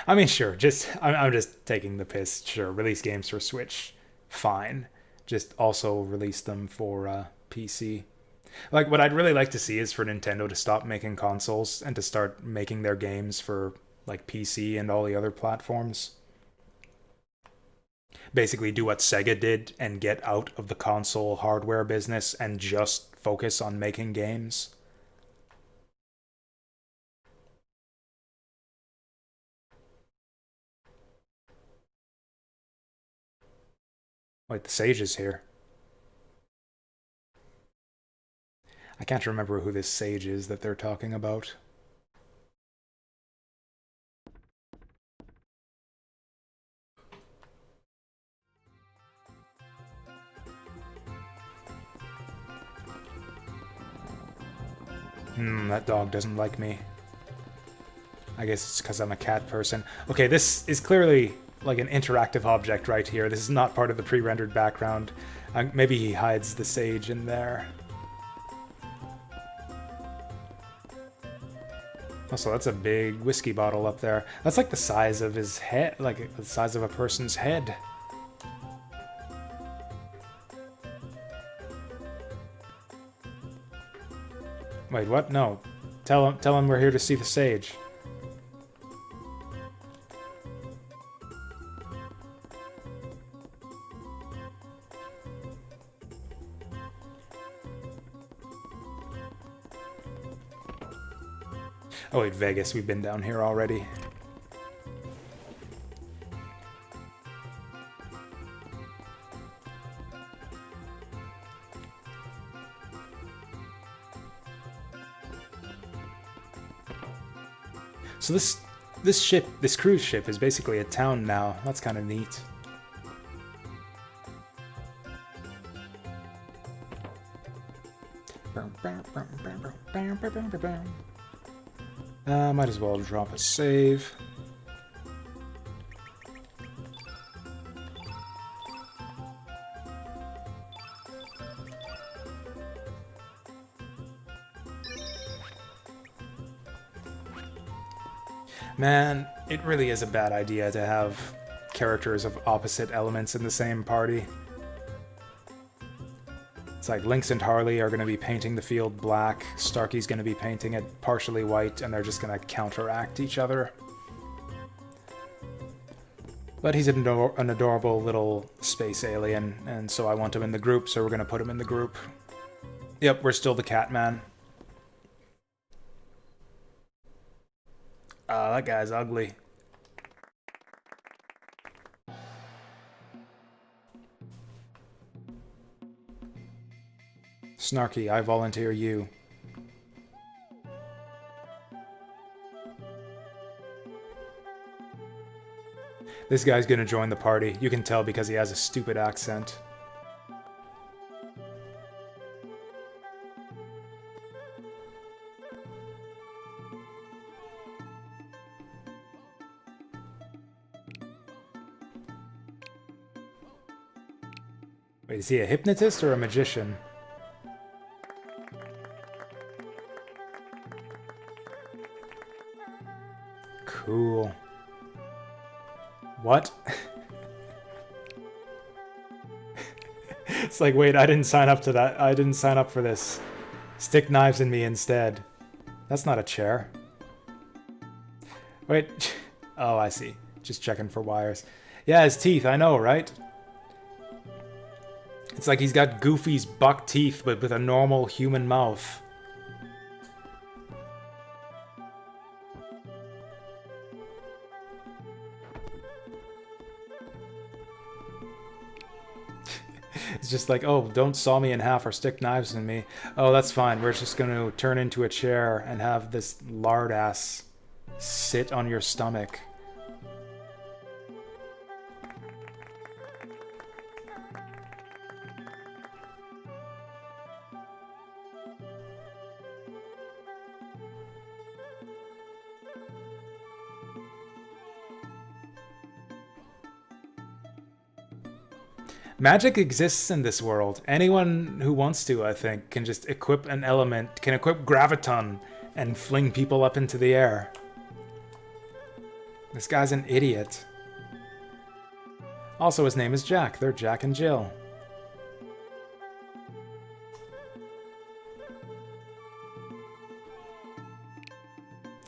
I mean, sure. I'm just taking the piss. Sure, release games for Switch, fine. Just also release them for PC. Like what I'd really like to see is for Nintendo to stop making consoles and to start making their games for like PC and all the other platforms. Basically, do what Sega did and get out of the console hardware business and just focus on making games. Wait, the Sage is here. I can't remember who this Sage is that they're talking about. That dog doesn't like me. I guess it's because I'm a cat person. Okay, this is clearly like an interactive object right here. This is not part of the pre-rendered background. Maybe he hides the sage in there. Also, that's a big whiskey bottle up there. That's like the size of his head, like the size of a person's head. Wait, what? No. Tell him we're here to see the sage. Oh wait, Vegas, we've been down here already. So this cruise ship is basically a town now. That's kind of neat. Might as well drop a save. Man, it really is a bad idea to have characters of opposite elements in the same party. It's like Lynx and Harley are going to be painting the field black, Starkey's going to be painting it partially white, and they're just going to counteract each other. But he's an adorable little space alien, and so I want him in the group, so we're going to put him in the group. Yep, we're still the Catman. That guy's ugly. Snarky, I volunteer you. This guy's gonna join the party. You can tell because he has a stupid accent. Wait, is he a hypnotist or a magician? Cool. What? It's like, wait, I didn't sign up to that. I didn't sign up for this. Stick knives in me instead. That's not a chair. Wait. Oh, I see. Just checking for wires. Yeah, his teeth, I know, right? It's like he's got Goofy's buck teeth, but with a normal human mouth. It's just like, oh, don't saw me in half or stick knives in me. Oh, that's fine. We're just going to turn into a chair and have this lard ass sit on your stomach. Magic exists in this world. Anyone who wants to, I think, can just equip an element, can equip Graviton, and fling people up into the air. This guy's an idiot. Also, his name is Jack. They're Jack and Jill.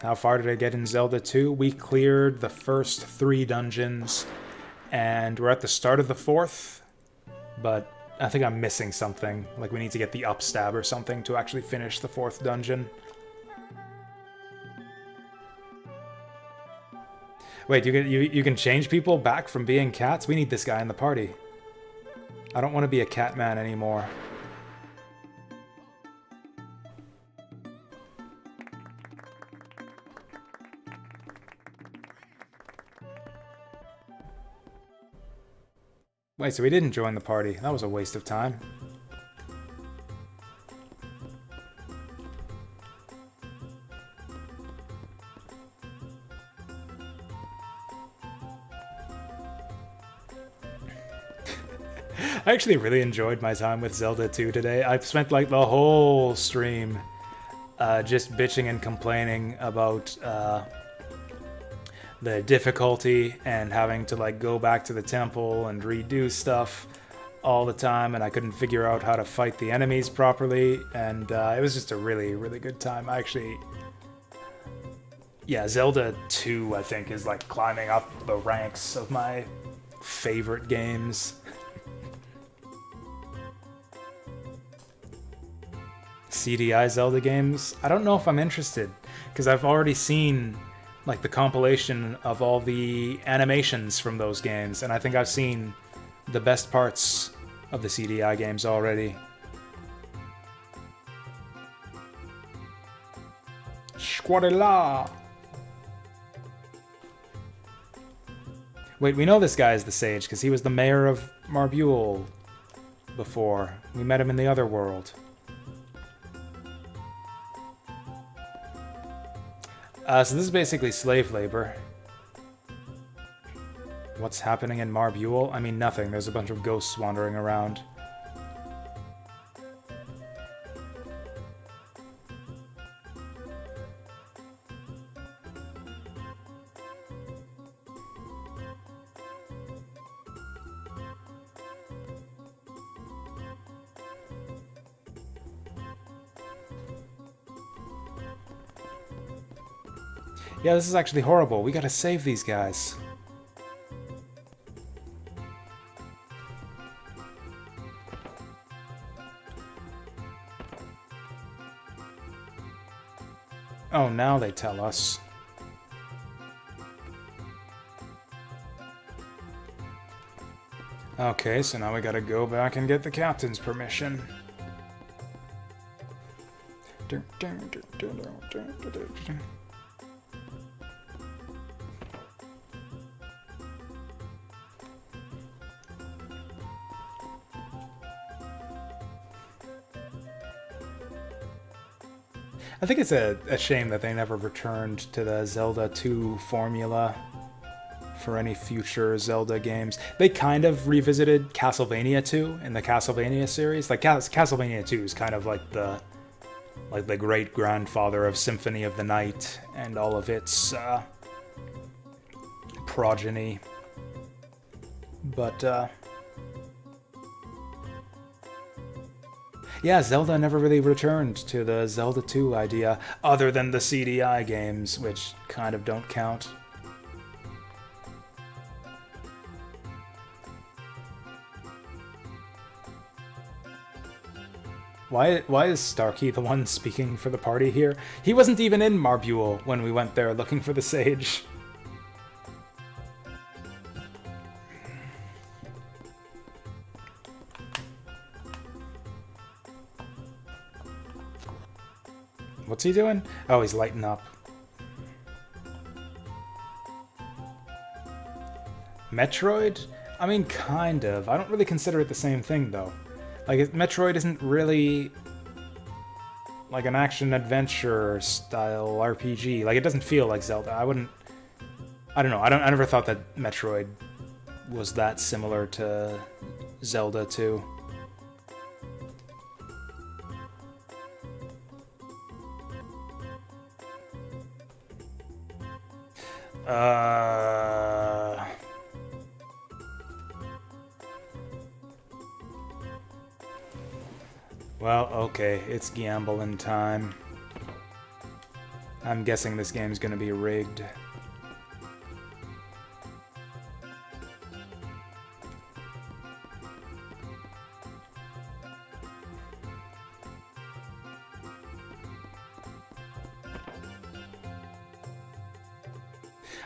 How far did I get in Zelda 2? We cleared the first 3 dungeons, and we're at the start of the 4th. But I think I'm missing something. Like, we need to get the upstab or something to actually finish the 4th dungeon. Wait, you can change people back from being cats? We need this guy in the party. I don't want to be a Catman anymore. Wait, so we didn't join the party. That was a waste of time. I actually really enjoyed my time with Zelda 2 today. I've spent like the whole stream just bitching and complaining about the difficulty and having to like go back to the temple and redo stuff all the time, and I couldn't figure out how to fight the enemies properly, and it was just a really, really good time. Yeah, Zelda 2, I think, is like climbing up the ranks of my favorite games. CDI Zelda games? I don't know if I'm interested. because I've already seen like the compilation of all the animations from those games, and I think I've seen the best parts of the CDI games already. Squadilla! Wait, we know this guy is the Sage, because he was the mayor of Marbule before. We met him in the other world. So this is basically slave labor. What's happening in Marbule? I mean, nothing. There's a bunch of ghosts wandering around. Yeah, this is actually horrible. We gotta save these guys. Oh, now they tell us. Okay, so now we gotta go back and get the captain's permission. I think it's a shame that they never returned to the Zelda 2 formula for any future Zelda games. They kind of revisited Castlevania 2 in the Castlevania series. Like Castlevania 2 is kind of like the great grandfather of Symphony of the Night and all of its progeny. But yeah, Zelda never really returned to the Zelda 2 idea, other than the CDI games, which kind of don't count. Why is Starkey the one speaking for the party here? He wasn't even in Marbule when we went there looking for the Sage. What's he doing? Oh, he's lighting up. Metroid? I mean, kind of. I don't really consider it the same thing, though. Like, Metroid isn't really like an action-adventure style RPG. Like, it doesn't feel like Zelda. I don't know. I never thought that Metroid was that similar to Zelda 2. Well, okay, it's gambling time. I'm guessing this game's gonna be rigged.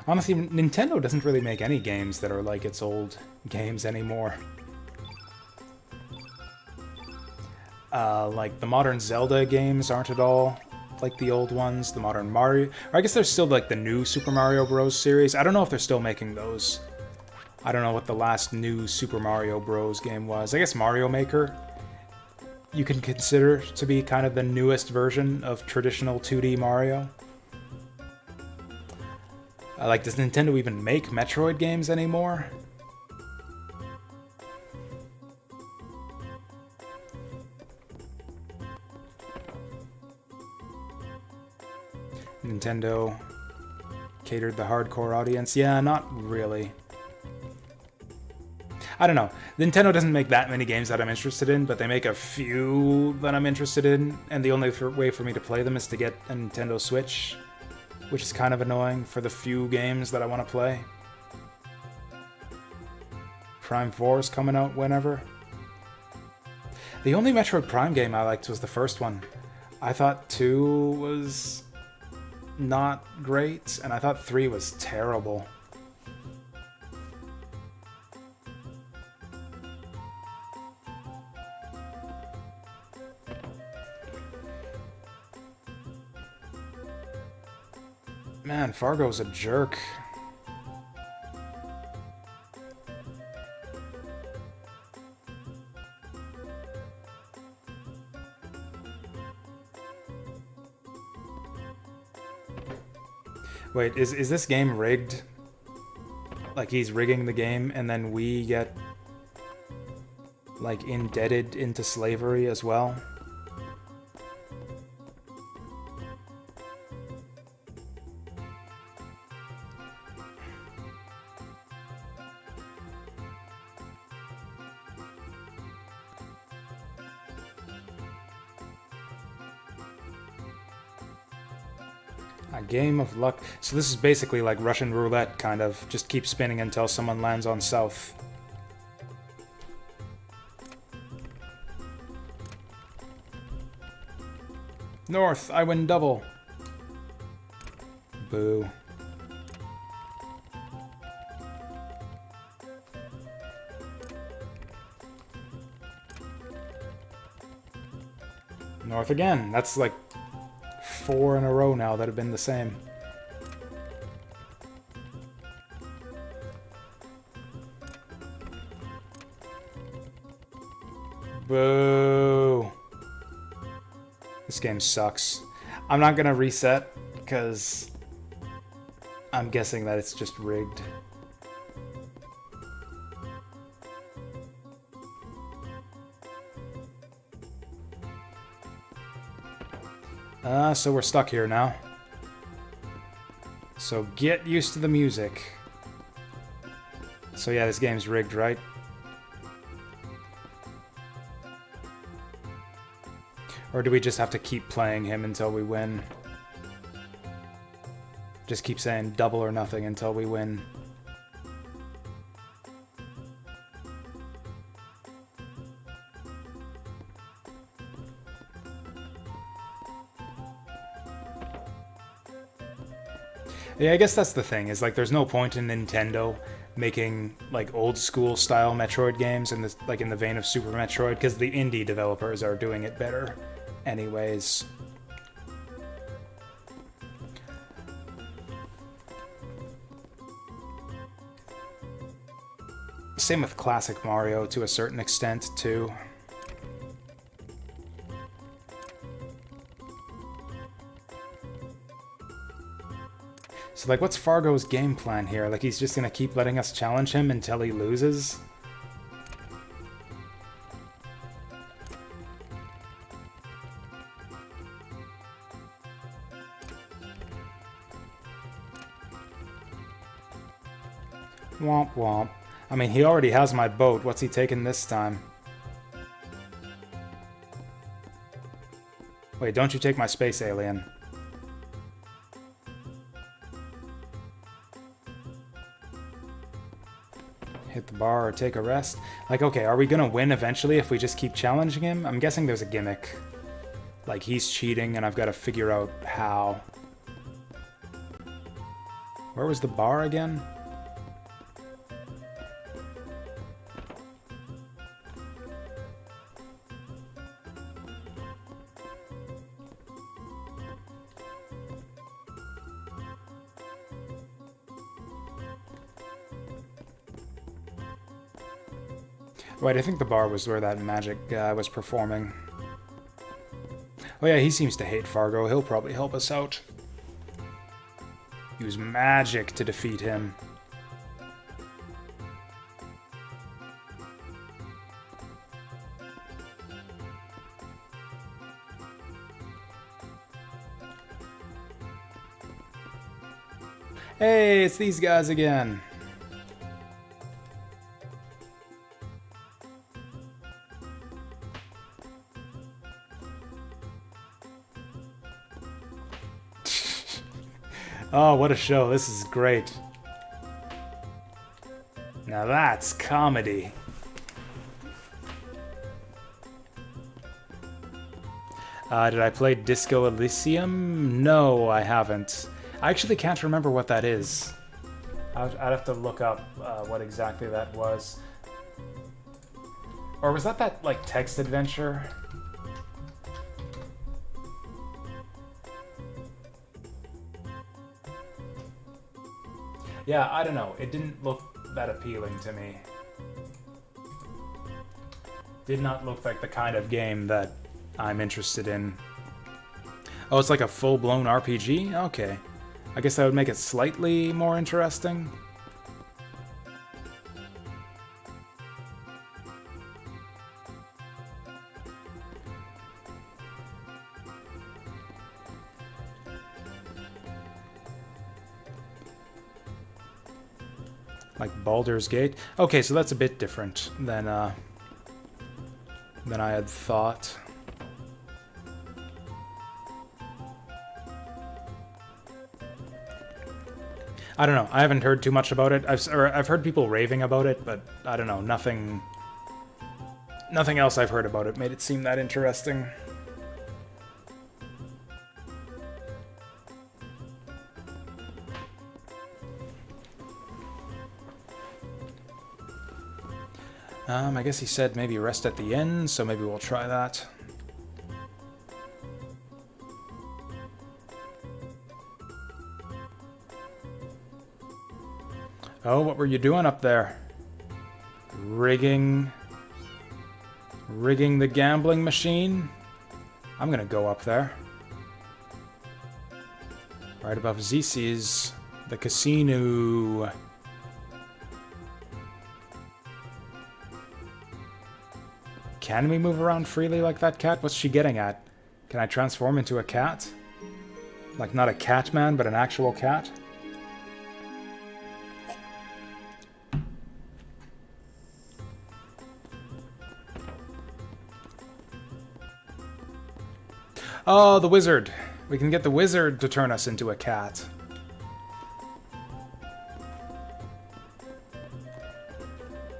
Honestly, Nintendo doesn't really make any games that are like its old games anymore. Like, the modern Zelda games aren't at all like the old ones. The modern Mario... Or I guess there's still, like, the new Super Mario Bros. Series. I don't know if they're still making those. I don't know what the last new Super Mario Bros. Game was. I guess Mario Maker you can consider to be kind of the newest version of traditional 2D Mario. Like, does Nintendo even make Metroid games anymore? Nintendo catered the hardcore audience? Yeah, not really. I don't know. Nintendo doesn't make that many games that I'm interested in, but they make a few that I'm interested in, and the only way for me to play them is to get a Nintendo Switch, which is kind of annoying for the few games that I want to play. Prime 4 is coming out whenever. The only Metroid Prime game I liked was the first one. I thought 2 was not great, and I thought 3 was terrible. Man, Fargo's a jerk. Wait, is this game rigged? Like he's rigging the game and then we get like indebted into slavery as well? A game of luck. So this is basically like Russian roulette, kind of. Just keep spinning until someone lands on south. North, I win double. Boo. North again. That's like 4 in a row now that have been the same. Boo. This game sucks. I'm not gonna reset because I'm guessing that it's just rigged. So we're stuck here now. So get used to the music. So yeah, this game's rigged, right? Or do we just have to keep playing him until we win? Just keep saying double or nothing until we win. Yeah, I guess that's the thing, is like there's no point in Nintendo making like old school style Metroid games in this, like in the vein of Super Metroid, because the indie developers are doing it better anyways. Same with classic Mario to a certain extent too. So, like, what's Fargo's game plan here? Like, he's just gonna keep letting us challenge him until he loses? Womp womp. I mean, he already has my boat. What's he taking this time? Wait, don't you take my space alien. Hit the bar or take a rest. Like, okay, are we gonna win eventually if we just keep challenging him? I'm guessing there's a gimmick. Like, he's cheating and I've got to figure out how. Where was the bar again? Wait, I think the bar was where that magic guy was performing. Oh yeah, he seems to hate Fargo. He'll probably help us out. Use magic to defeat him. Hey, it's these guys again. Oh, what a show. This is great. Now that's comedy. Did I play Disco Elysium? No, I haven't. I actually can't remember what that is. I'd have to look up what exactly that was. Or was that like text adventure? Yeah, I don't know. It didn't look that appealing to me. Did not look like the kind of game that I'm interested in. Oh, it's like a full-blown RPG? Okay. I guess that would make it slightly more interesting. Like Baldur's Gate. Okay, so that's a bit different than I had thought. I don't know. I haven't heard too much about it. I've heard people raving about it, but I don't know. Nothing else I've heard about it made it seem that interesting. I guess he said maybe rest at the inn, so maybe we'll try that. Oh, what were you doing up there? Rigging the gambling machine? I'm gonna go up there. Right above Zisi's, the casino. Can we move around freely like that cat? What's she getting at? Can I transform into a cat? Like not a cat man, but an actual cat? Oh, the wizard! We can get the wizard to turn us into a cat.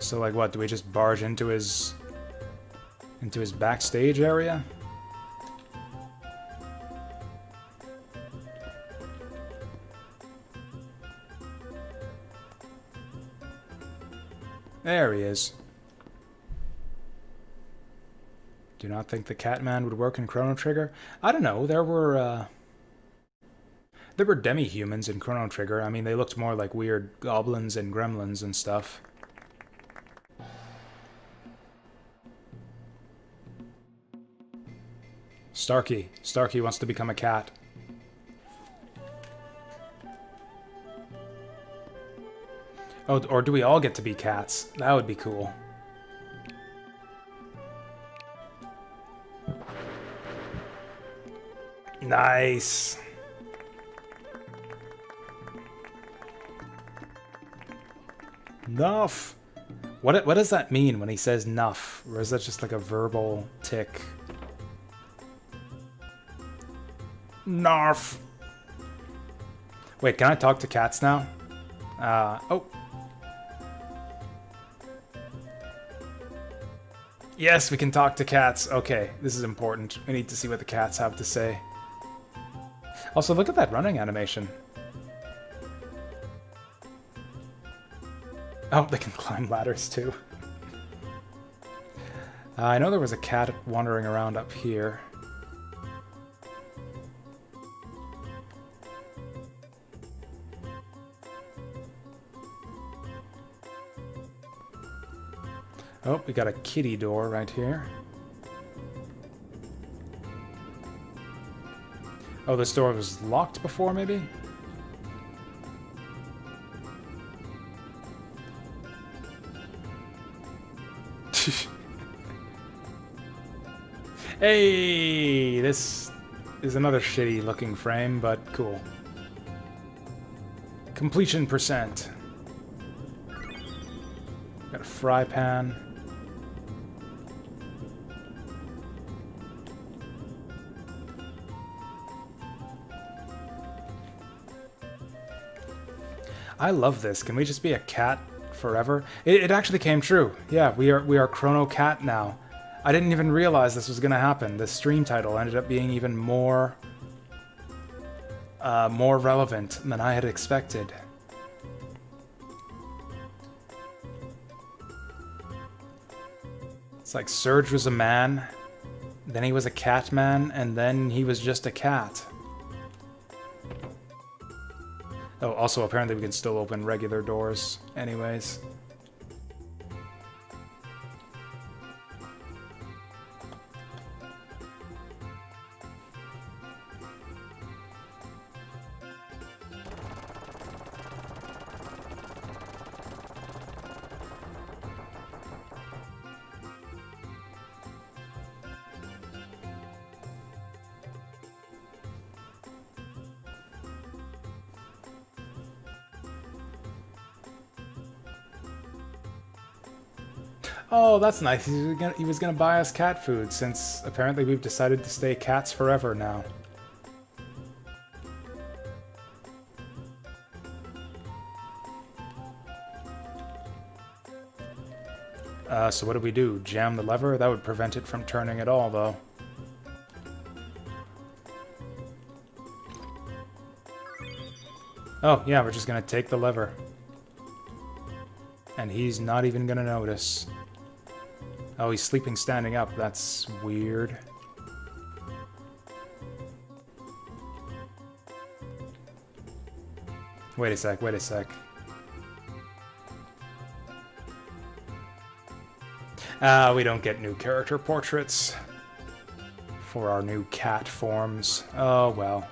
So like what, do we just barge into his backstage area? There he is. Do not think the Catman would work in Chrono Trigger? I don't know. There were demi-humans in Chrono Trigger. I mean, they looked more like weird goblins and gremlins and stuff. Starkey. Starkey wants to become a cat. Oh, or do we all get to be cats? That would be cool. Nice. Nuff. What does that mean when he says nuff? Or is that just like a verbal tick? Narf. Wait, can I talk to cats now? Oh. Yes, we can talk to cats. Okay, this is important. We need to see what the cats have to say. Also, look at that running animation. Oh, they can climb ladders too. I know there was a cat wandering around up here. Oh, we got a kitty door right here. Oh, this door was locked before, maybe? Hey, this is another shitty looking frame, but cool. Completion percent. Got a fry pan. I love this. Can we just be a cat forever? It actually came true. Yeah, we are Chrono Cat now. I didn't even realize this was going to happen. The stream title ended up being even more relevant than I had expected. It's like Surge was a man, then he was a cat man, and then he was just a cat. Oh, also apparently we can still open regular doors anyways. Oh, that's nice. He was gonna buy us cat food, since apparently we've decided to stay cats forever now. So what do we do? Jam the lever? That would prevent it from turning at all, though. Oh, yeah, we're just gonna take the lever. And he's not even gonna notice. Oh, he's sleeping standing up. That's weird. Wait a sec, wait a sec. We don't get new character portraits for our new cat forms. Oh, well.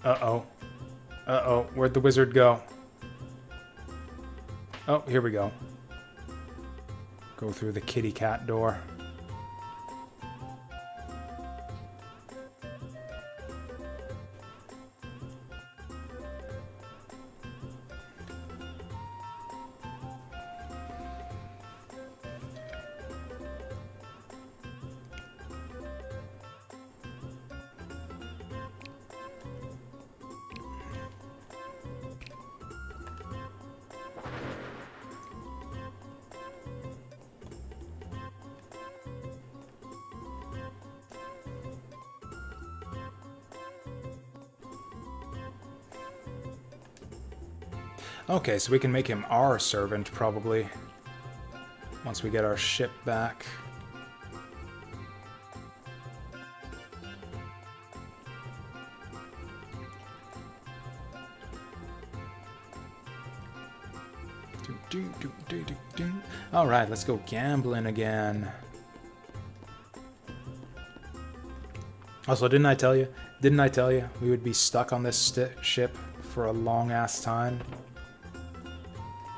Uh-oh. Uh-oh. Where'd the wizard go? Oh, here we go. Go through the kitty cat door. Okay, so we can make him our servant, probably. Once we get our ship back. Alright, let's go gambling again. Also, didn't I tell you? Didn't I tell you we would be stuck on this ship for a long-ass time?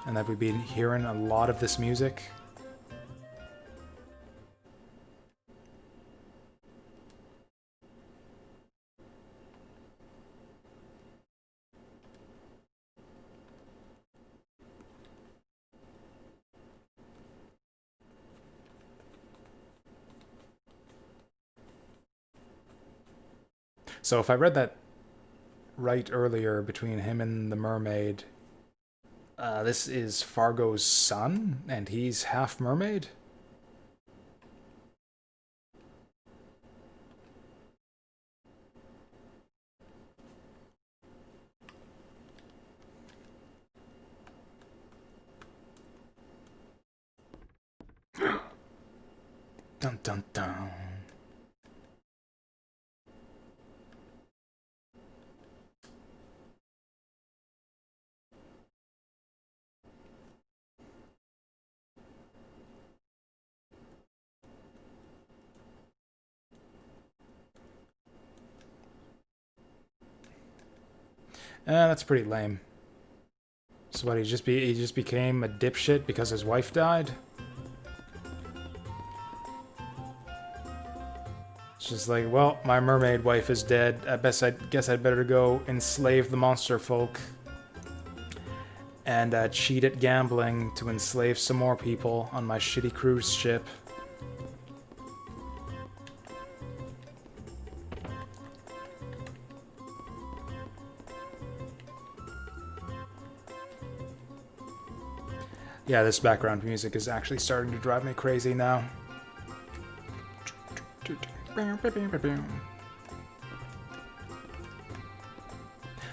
And that we'd be hearing a lot of this music? So if I read that right earlier between him and the mermaid, this is Fargo's son, and he's half mermaid? Dun dun dun. That's pretty lame. So what, he just became a dipshit because his wife died? It's just like, well, my mermaid wife is dead. I guess I'd better go enslave the monster folk. And cheat at gambling to enslave some more people on my shitty cruise ship. Yeah, this background music is actually starting to drive me crazy now.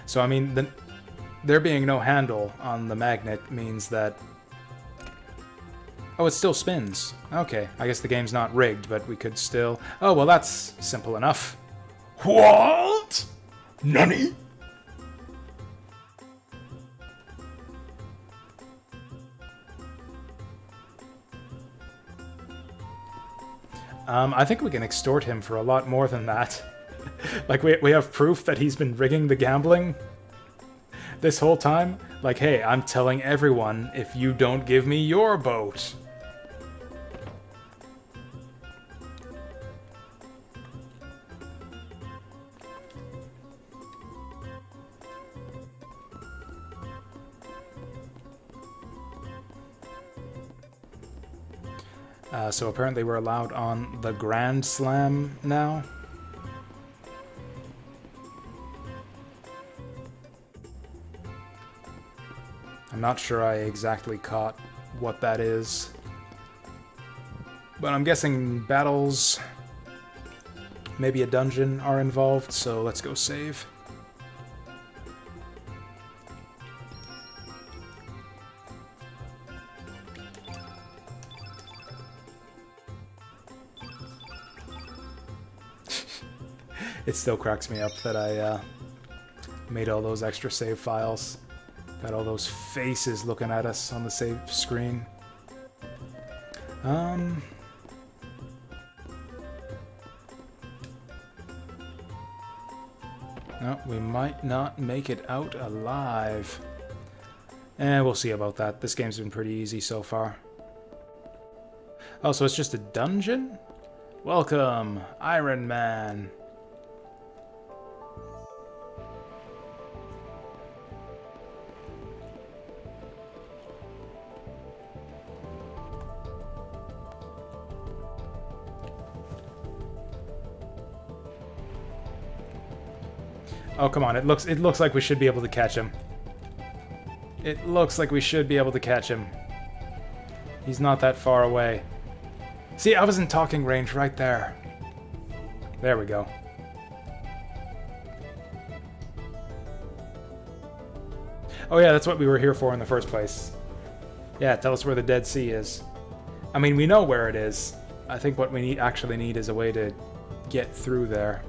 So, I mean, there being no handle on the magnet means that... Oh, it still spins. Okay, I guess the game's not rigged, but we could still... Oh, well, that's simple enough. What? Nani? I think we can extort him for a lot more than that. Like, we have proof that he's been rigging the gambling this whole time. Like, hey, I'm telling everyone if you don't give me your boat. So apparently we're allowed on the Grand Slam now. I'm not sure I exactly caught what that is. But I'm guessing battles, maybe a dungeon are involved, so let's go save. It still cracks me up that I made all those extra save files. Got all those faces looking at us on the save screen. No, we might not make it out alive. We'll see about that. This game's been pretty easy so far. Oh, so it's just a dungeon? Welcome, Iron Man. Oh, come on. It looks like we should be able to catch him. It looks like we should be able to catch him. He's not that far away. See, I was in talking range right there. There we go. Oh yeah, that's what we were here for in the first place. Yeah, tell us where the Dead Sea is. I mean, we know where it is. I think what we actually need is a way to get through there.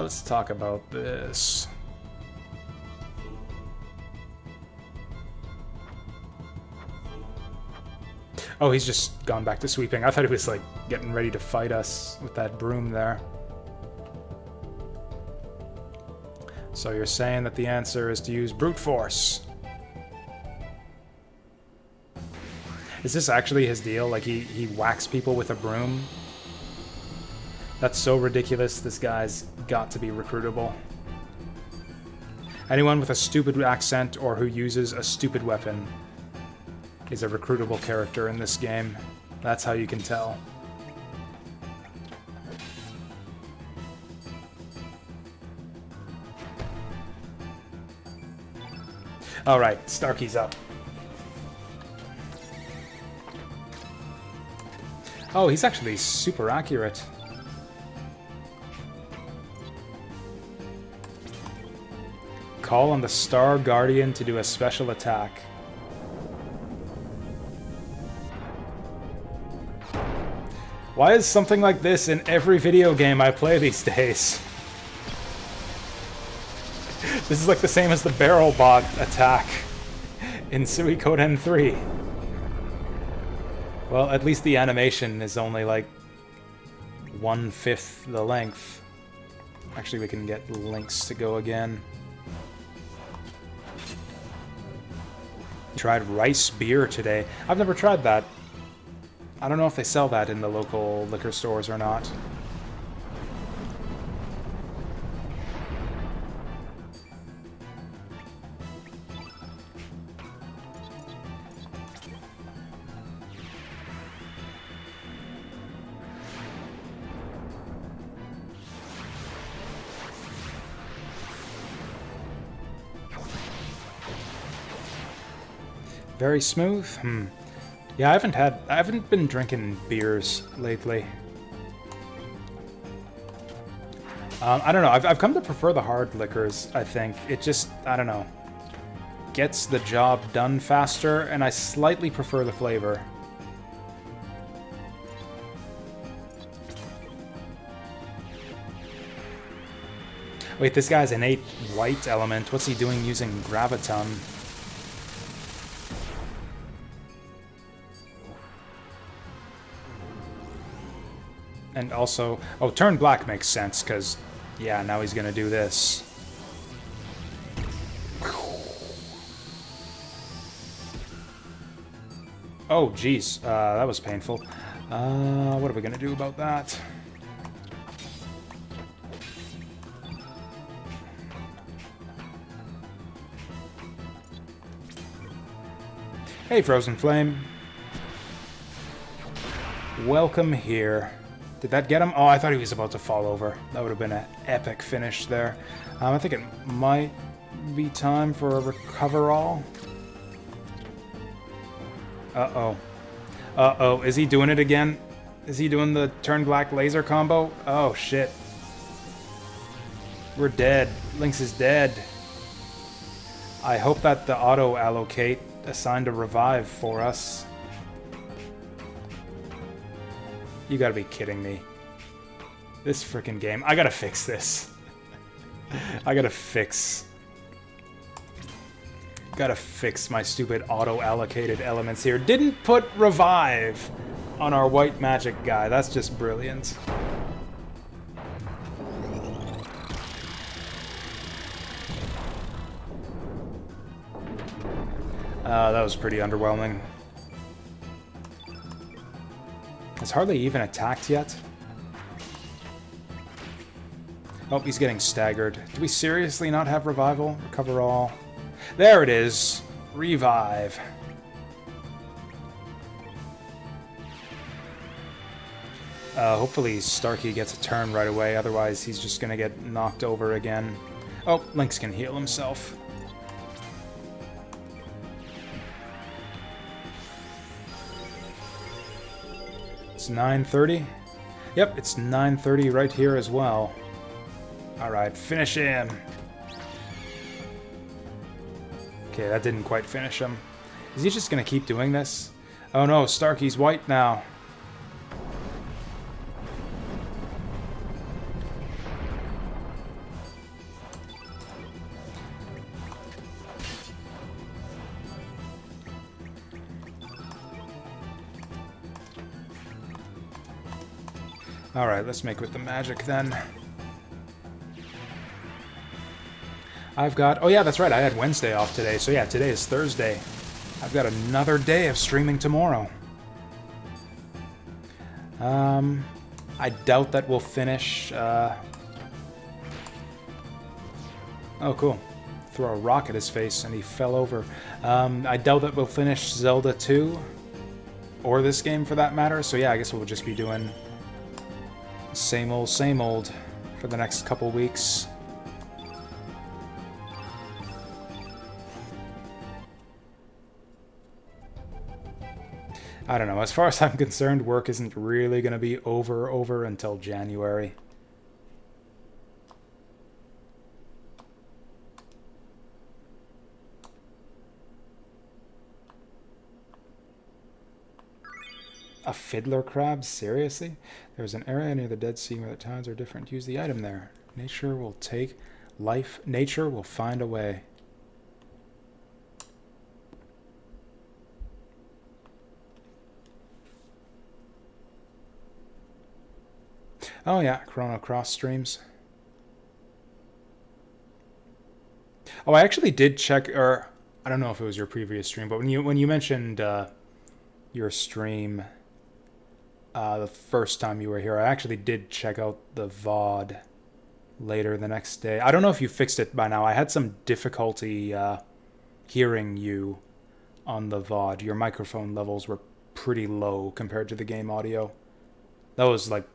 Let's talk about this. Oh, he's just gone back to sweeping. I thought he was, like, getting ready to fight us with that broom there. So you're saying that the answer is to use brute force. Is this actually his deal? Like, he whacks people with a broom? That's so ridiculous. This guy's got to be recruitable. Anyone with a stupid accent or who uses a stupid weapon is a recruitable character in this game. That's how you can tell. Alright, Starkey's up. Oh, he's actually super accurate. Call on the Star Guardian to do a special attack. Why is something like this in every video game I play these days? This is like the same as the barrel bot attack in Suikoden 3. Well, at least the animation is only like 1/5 the length. Actually, we can get links to go again. Tried rice beer today. I've never tried that. I don't know if they sell that in the local liquor stores or not. Very smooth? Yeah, I haven't been drinking beers lately. I don't know, I've come to prefer the hard liquors, I think. It just, I don't know, gets the job done faster, and I slightly prefer the flavor. Wait, this guy's innate white element. What's he doing using Graviton? And also... Oh, turn black makes sense, because... Yeah, now he's gonna do this. Oh, jeez. That was painful. What are we gonna do about that? Hey, Frozen Flame. Welcome here. Did that get him? Oh, I thought he was about to fall over. That would have been an epic finish there. I think it might be time for a recover-all. Uh-oh. Uh-oh. Is he doing it again? Is he doing the turn black laser combo? Oh, shit. We're dead. Lynx is dead. I hope that the auto-allocate assigned a revive for us. You gotta be kidding me. This frickin' game. I gotta fix this. I gotta fix my stupid auto-allocated elements here. Didn't put revive on our white magic guy. That's just brilliant. That was pretty underwhelming. Has hardly even attacked yet. Oh, he's getting staggered. Do we seriously not have revival? Recover all. There it is. Revive. Hopefully Starkey gets a turn right away, otherwise he's just gonna get knocked over again. Oh, Lynx can heal himself. It's 9:30? Yep, it's 9:30 right here as well. Alright, finish him. Okay, that didn't quite finish him. Is he just gonna keep doing this? Oh no, Starkey's white now. Alright, let's make with the magic then. I've got... Oh yeah, that's right, I had Wednesday off today, so yeah, today is Thursday. I've got another day of streaming tomorrow. I doubt that we'll finish... Oh, cool. Throw a rock at his face and he fell over. I doubt that we'll finish Zelda 2. Or this game, for that matter, so yeah, I guess we'll just be doing... same old for the next couple weeks. I don't know, as far as I'm concerned, work isn't really going to be over until January. A fiddler crab? Seriously? There's an area near the Dead Sea where the tides are different. Use the item there. Nature will take life. Nature will find a way. Oh yeah, Chrono Cross streams. Oh, I actually did check, or I don't know if it was your previous stream, but when you mentioned your stream the first time you were here, I actually did check out the VOD later the next day. I don't know if you fixed it by now. I had some difficulty hearing you on the VOD. Your microphone levels were pretty low compared to the game audio. That was like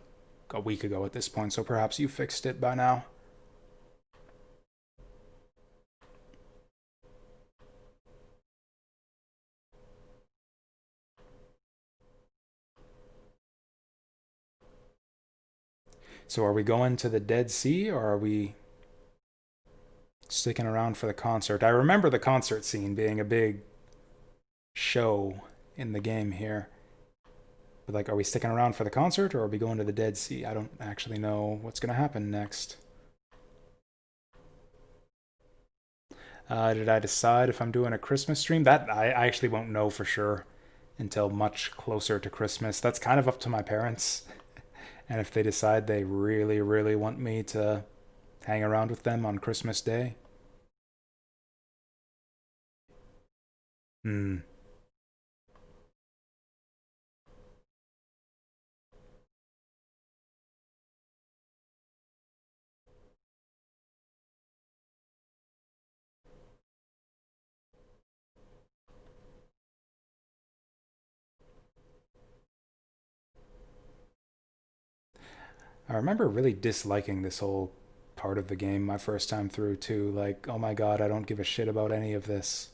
a week ago at this point, so perhaps you fixed it by now. So are we going to the Dead Sea, or are we sticking around for the concert? I remember the concert scene being a big show in the game here. But like, are we sticking around for the concert, or are we going to the Dead Sea? I don't actually know what's going to happen next. Did I decide if I'm doing a Christmas stream? That I actually won't know for sure until much closer to Christmas. That's kind of up to my parents. And if they decide they really, really want me to hang around with them on Christmas Day. I remember really disliking this whole part of the game my first time through too. Like, oh my god, I don't give a shit about any of this.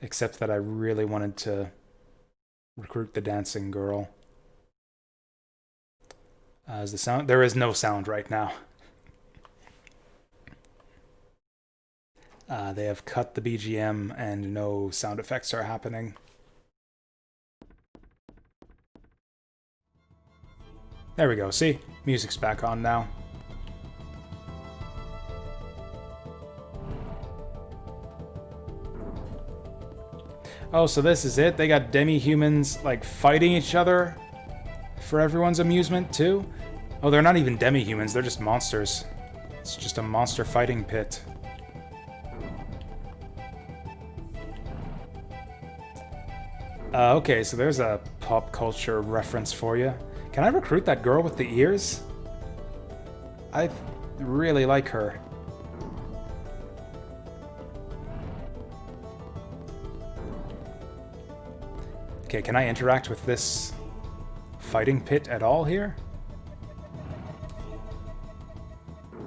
Except that I really wanted to recruit the dancing girl. Is the sound? There is no sound right now. They have cut the BGM and no sound effects are happening. There we go, see? Music's back on now. Oh, so this is it? They got demi-humans, like, fighting each other for everyone's amusement, too? Oh, they're not even demi-humans, they're just monsters. It's just a monster fighting pit. Okay, so there's a pop culture reference for you. Can I recruit that girl with the ears? I really like her. Okay, can I interact with this fighting pit at all here?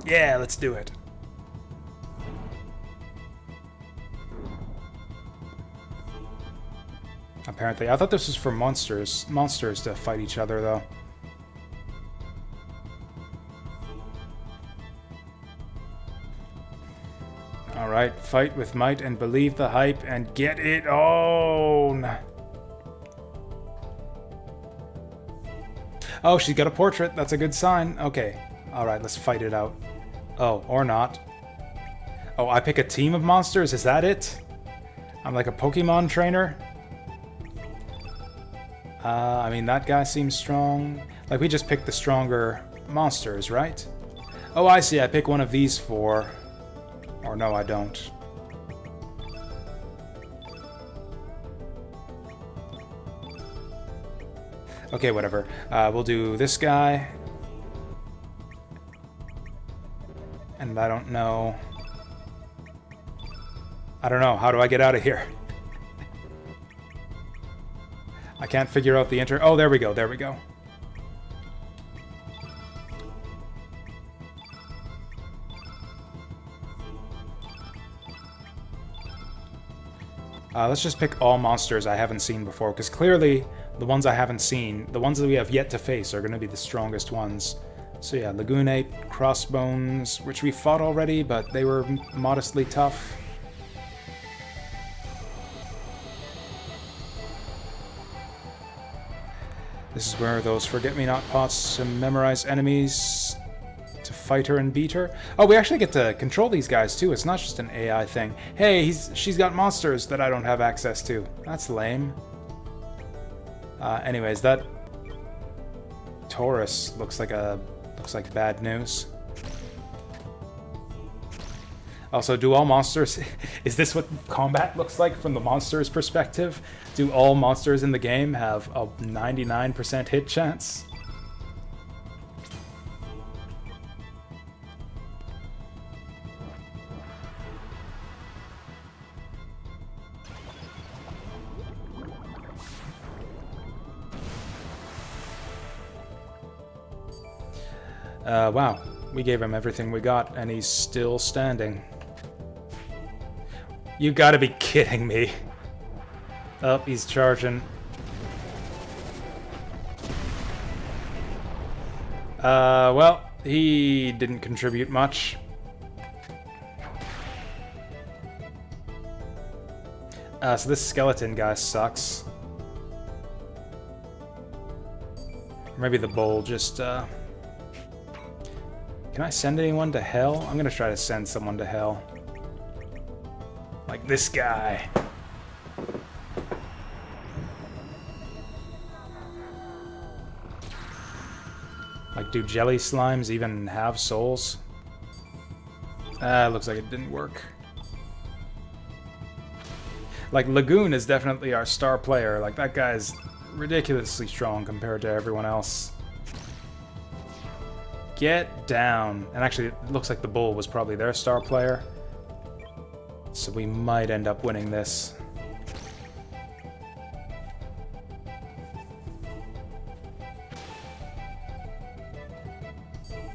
Yeah, let's do it. Apparently. I thought this was for monsters to fight each other, though. Alright, fight with might and believe the hype and get it on! Oh, she's got a portrait. That's a good sign. Okay. Alright, let's fight it out. Oh, or not. Oh, I pick a team of monsters? Is that it? I'm like a Pokemon trainer? I mean, that guy seems strong. Like, we just picked the stronger monsters, right? Oh, I see. I pick one of these four. Or no, I don't. Okay, whatever. We'll do this guy. And I don't know. I don't know. How do I get out of here? I can't figure out the Oh, there we go. There we go. Let's just pick all monsters I haven't seen before, because clearly the ones I haven't seen, the ones that we have yet to face, are going to be the strongest ones. So yeah, Lagoon Ape, Crossbones, which we fought already, but they were modestly tough. This is where those forget-me-not pots to memorize enemies, to fight her and beat her. Oh, we actually get to control these guys too. It's not just an AI thing. Hey, she's got monsters that I don't have access to. That's lame. Anyways, that Taurus looks like bad news. Also, do all monsters... Is this what combat looks like from the monster's perspective? Do all monsters in the game have a 99% hit chance? Wow. We gave him everything we got, and he's still standing. You gotta be kidding me. Oh, he's charging. Well, he didn't contribute much. So this skeleton guy sucks. Maybe the bowl just, Can I send anyone to hell? I'm gonna try to send someone to hell. Like this guy. Like, do jelly slimes even have souls? Looks like it didn't work. Like, Lagoon is definitely our star player. Like, that guy's ridiculously strong compared to everyone else. Get down. And actually, it looks like the bull was probably their star player. So we might end up winning this.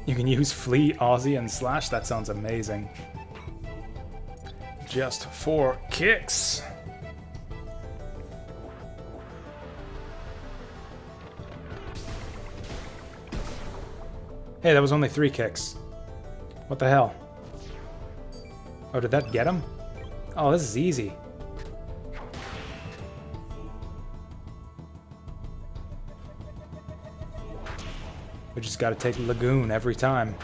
You can use Flee, Aussie, and Slash? That sounds amazing. Just 4 kicks. Hey, that was only 3 kicks. What the hell? Oh, did that get him? Oh, this is easy. We just gotta take Lagoon every time.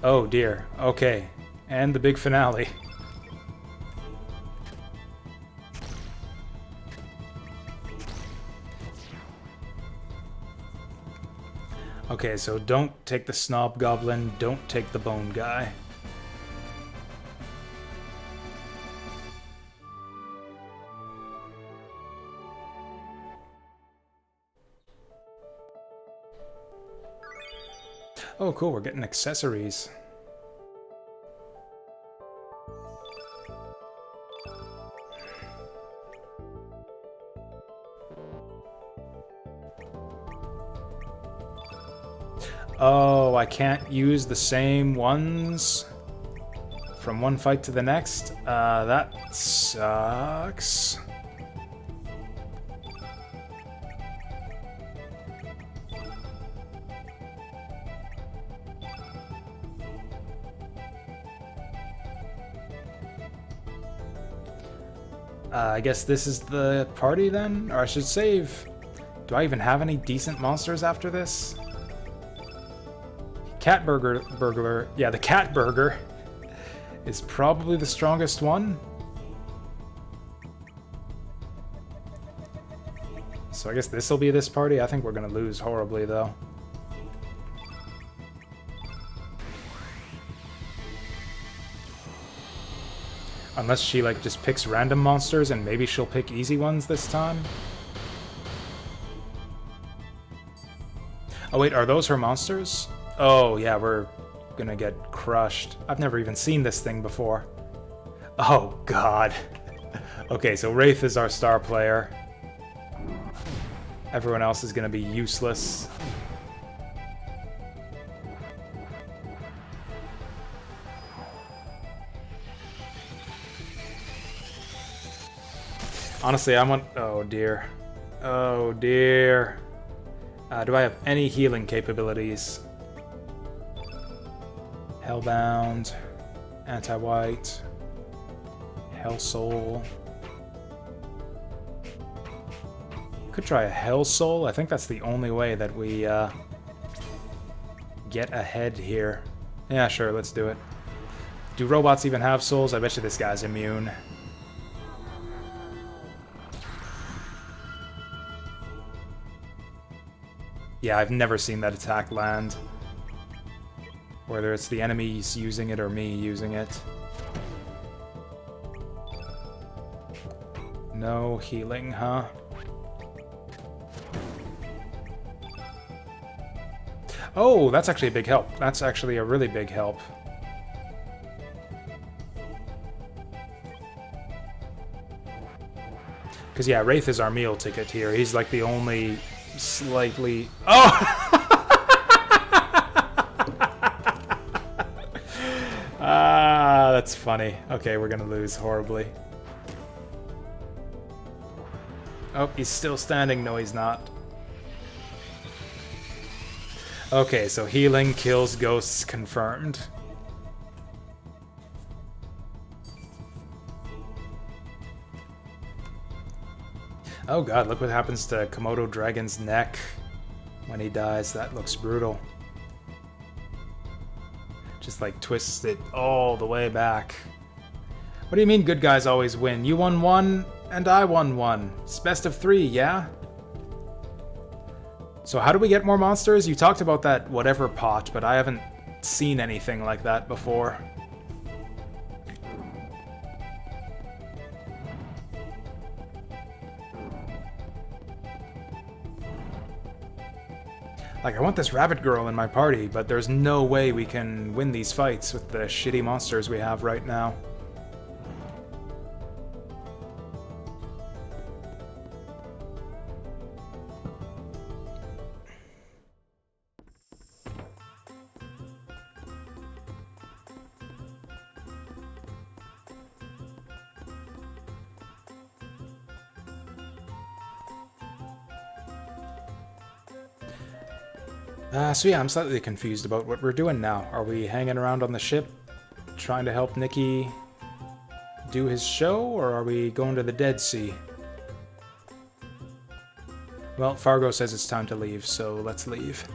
Oh dear. Okay. And the big finale. Okay, so don't take the Snob Goblin, don't take the Bone Guy. Oh, cool, we're getting accessories. Oh, I can't use the same ones from one fight to the next? That sucks. I guess this is the party then? Or I should save. Do I even have any decent monsters after this? Cat Burglar. Yeah, the Cat Burger is probably the strongest one. So I guess this will be this party. I think we're going to lose horribly, though. Unless she, like, just picks random monsters and maybe she'll pick easy ones this time. Oh, wait, are those her monsters? Oh, yeah, we're gonna get crushed. I've never even seen this thing before. Oh, God. Okay, so Wraith is our star player. Everyone else is gonna be useless. Honestly, I want... Oh, dear. Oh, dear. Do I have any healing capabilities? Hellbound, Anti-White, Hell Soul. Could try a Hell Soul. I think that's the only way that we get ahead here. Yeah, sure, let's do it. Do robots even have souls? I bet you this guy's immune. Yeah, I've never seen that attack land. Whether it's the enemies using it or me using it. No healing, huh? Oh, that's actually a big help. That's actually a really big help. Because, yeah, Wraith is our meal ticket here. He's like the only slightly... Oh! Ah, that's funny. Okay, we're gonna lose horribly. Oh, he's still standing. No, he's not. Okay, so healing kills ghosts confirmed. Oh god, look what happens to Komodo Dragon's neck when he dies. That looks brutal. Just like twists it all the way back. What do you mean good guys always win? You won one, and I won one. It's best of 3, yeah? So how do we get more monsters? You talked about that whatever pot, but I haven't seen anything like that before. Like, I want this rabbit girl in my party, but there's no way we can win these fights with the shitty monsters we have right now. So yeah, I'm slightly confused about what we're doing now. Are we hanging around on the ship, trying to help Nicky do his show, or are we going to the Dead Sea? Well, Fargo says it's time to leave, so let's leave.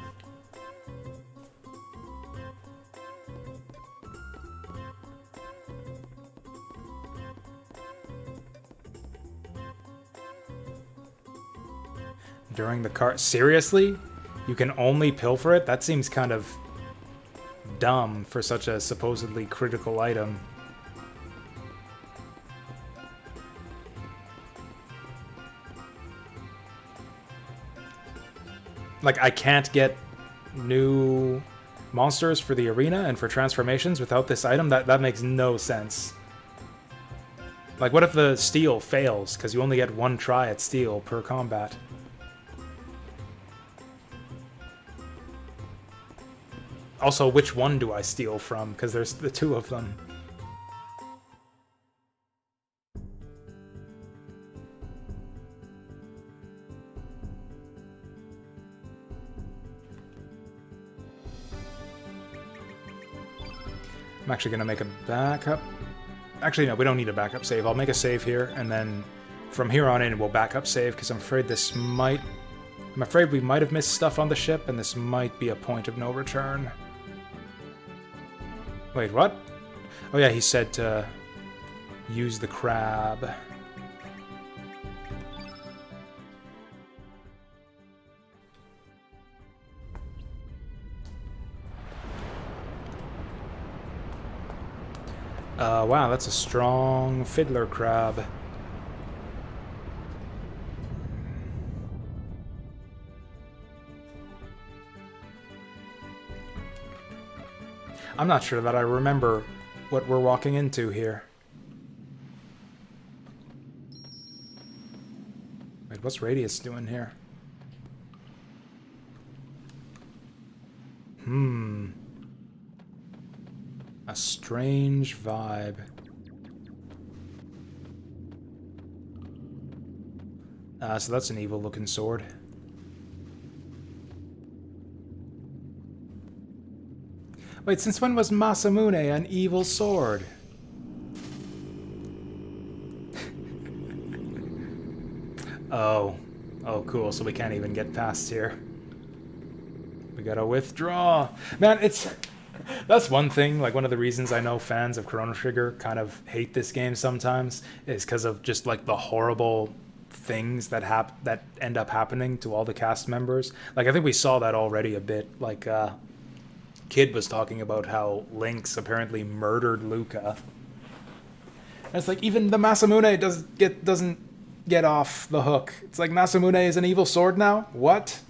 During the car... Seriously? You can only pilfer it? That seems kind of dumb for such a supposedly critical item. Like, I can't get new monsters for the arena and for transformations without this item? That makes no sense. Like, what if the steal fails? Because you only get one try at steal per combat. Also, which one do I steal from? Because there's the 2 of them. I'm actually going to make a backup. Actually, no, we don't need a backup save. I'll make a save here, and then from here on in, we'll backup save, because I'm afraid this might... I'm afraid we might have missed stuff on the ship, and this might be a point of no return. Wait, what? Oh yeah, he said to use the crab. Wow, that's a strong fiddler crab. I'm not sure that I remember what we're walking into here. Wait, what's Radius doing here? A strange vibe. So that's an evil-looking sword. Wait, since when was Masamune an evil sword? Oh, cool, so we can't even get past here. We gotta withdraw. Man, that's one thing, like one of the reasons I know fans of Chrono Trigger kind of hate this game sometimes, is because of just like the horrible things that end up happening to all the cast members. Like, I think we saw that already a bit, like, Kid was talking about how Lynx apparently murdered Luca. And it's like, even the Masamune doesn't get off the hook. It's like, Masamune is an evil sword now? What?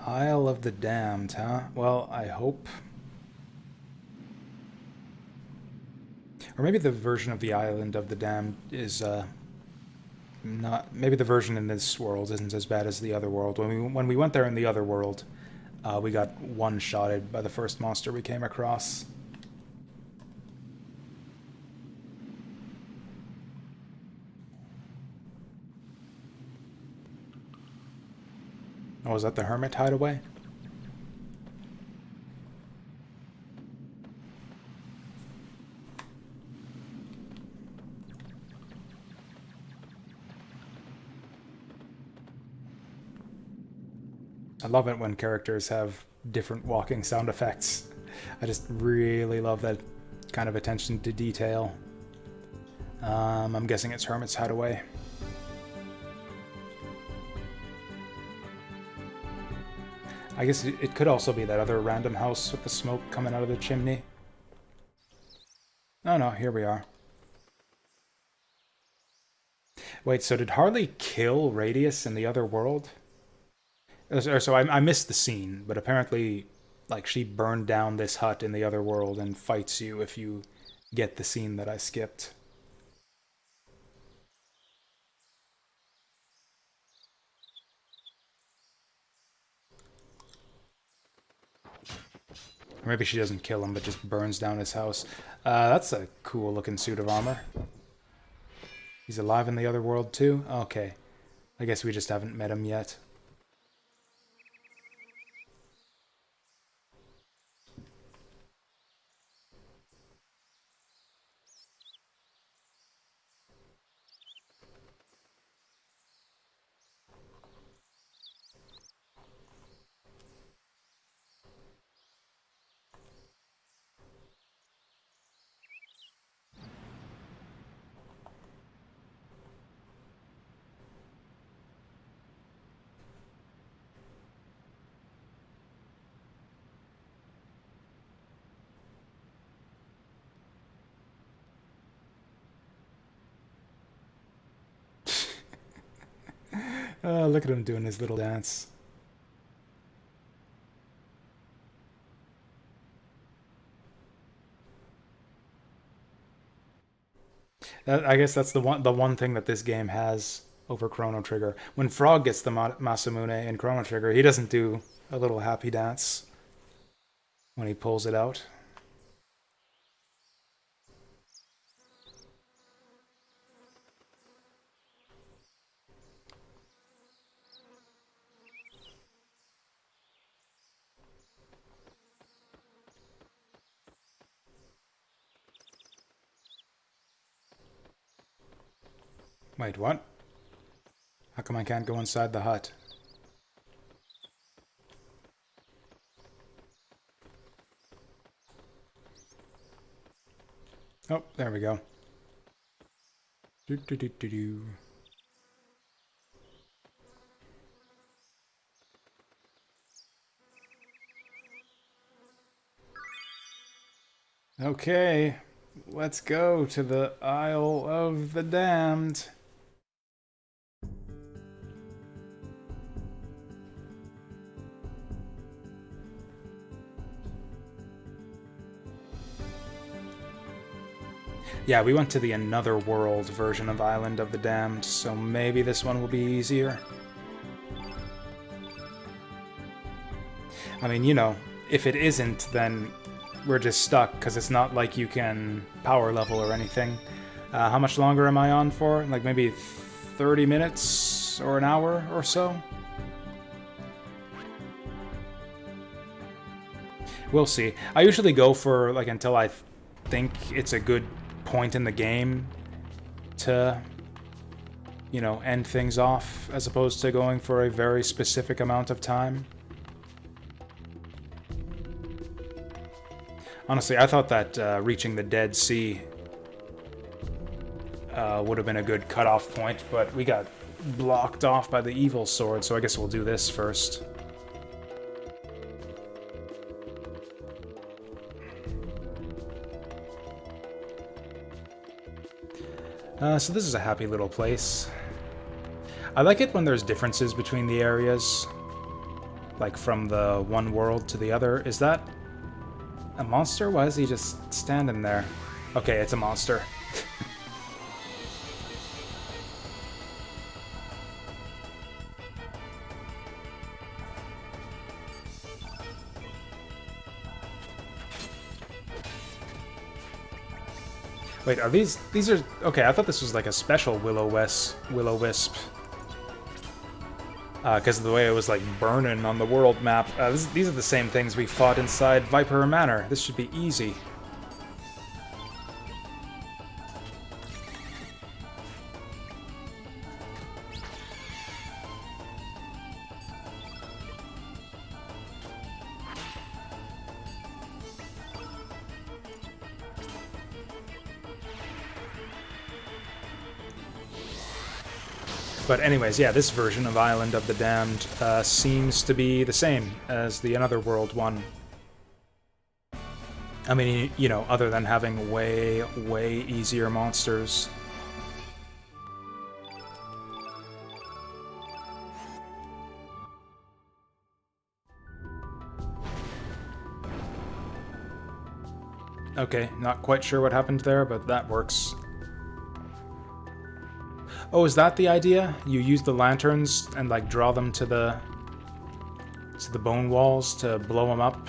Isle of the Damned, huh? Well, I hope... Or maybe the version of the Island of the Damned is, not... Maybe the version in this world isn't as bad as the other world. When we went there in the other world, we got one-shotted by the first monster we came across. Oh, is that the Hermit Hideaway? I love it when characters have different walking sound effects. I just really love that kind of attention to detail. I'm guessing it's Hermit's Hideaway. I guess it could also be that other random house with the smoke coming out of the chimney. Oh no, here we are. Wait, so did Harley kill Radius in the other world? So I missed the scene, but apparently, like, she burned down this hut in the other world and fights you if you get the scene that I skipped. Or maybe she doesn't kill him, but just burns down his house. That's a cool looking suit of armor. He's alive in the other world too? Okay. I guess we just haven't met him yet. Oh, look at him doing his little dance. I guess that's the one thing that this game has over Chrono Trigger. When Frog gets the Masamune in Chrono Trigger, he doesn't do a little happy dance when he pulls it out. Wait, what? How come I can't go inside the hut? Oh, there we go. Do do do do do. Okay, let's go to the Isle of the Damned. Yeah, we went to the Another World version of Island of the Damned, so maybe this one will be easier. I mean, you know, if it isn't, then we're just stuck, because it's not like you can power level or anything. How much longer am I on for? Like maybe 30 minutes or an hour or so? We'll see. I usually go for, like, until I think it's a good point in the game to, you know, end things off, as opposed to going for a very specific amount of time. Honestly, I thought that reaching the Dead Sea would have been a good cutoff point, but we got blocked off by the Evil Sword, so I guess we'll do this first. So this is a happy little place. I like it when there's differences between the areas. Like from the one world to the other. Is that a monster? Why is he just standing there? Okay, it's a monster. Wait, are these are... Okay, I thought this was like a special Will-O-Wisp. Because of the way it was like burning on the world map. These are the same things we fought inside Viper Manor. This should be easy. But anyways, yeah, this version of Island of the Damned seems to be the same as the Another World one. I mean, you know, other than having way, way easier monsters. Okay, not quite sure what happened there, but that works. Oh, is that the idea? You use the lanterns and like draw them to the bone walls to blow them up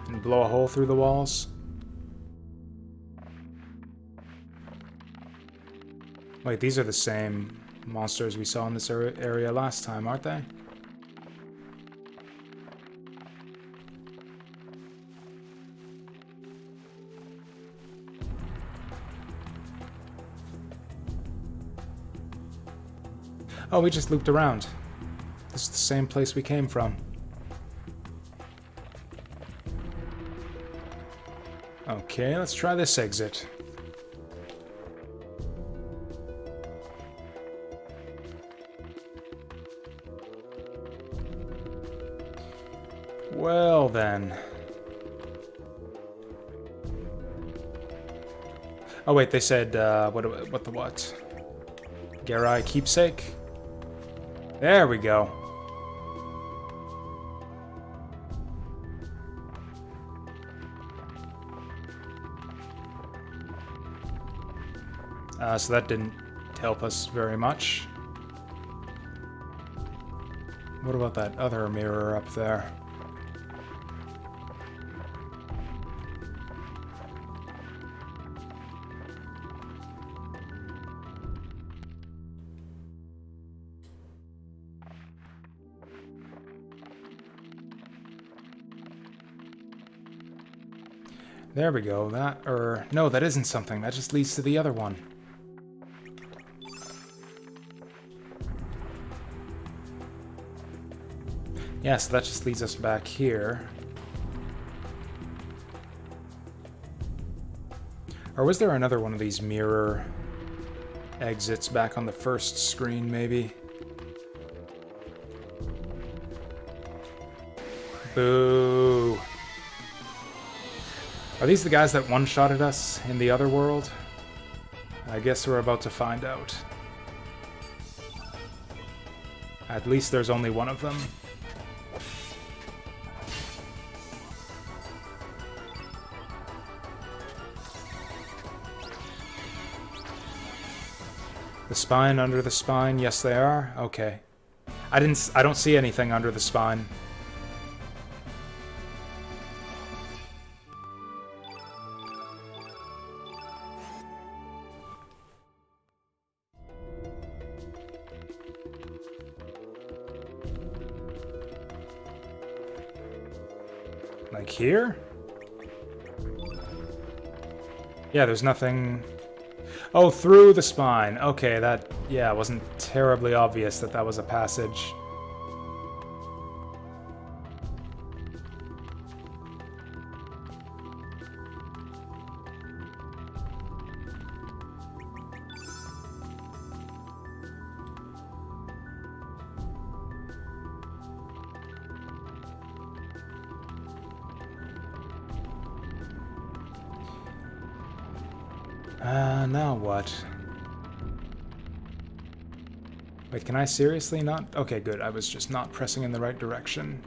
and blow a hole through the walls? Wait, these are the same monsters we saw in this area last time, aren't they? Oh, we just looped around. This is the same place we came from. Okay, let's try this exit. Well then. Oh wait, they said, what the what? Garai keepsake? There we go. So that didn't help us very much. What about that other mirror up there? There we go. That, or... No, that isn't something. That just leads to the other one. Yeah, so that just leads us back here. Or was there another one of these mirror exits back on the first screen, maybe? Boo! Are these the guys that one-shotted us in the other world? I guess we're about to find out. At least there's only one of them. The spine under the spine? Yes, they are? Okay. I don't see anything under the spine. Like here? Yeah, there's nothing... Oh, through the spine. Okay, that... Yeah, it wasn't terribly obvious that that was a passage. Now what? Wait, can I seriously not? Okay, good. I was just not pressing in the right direction.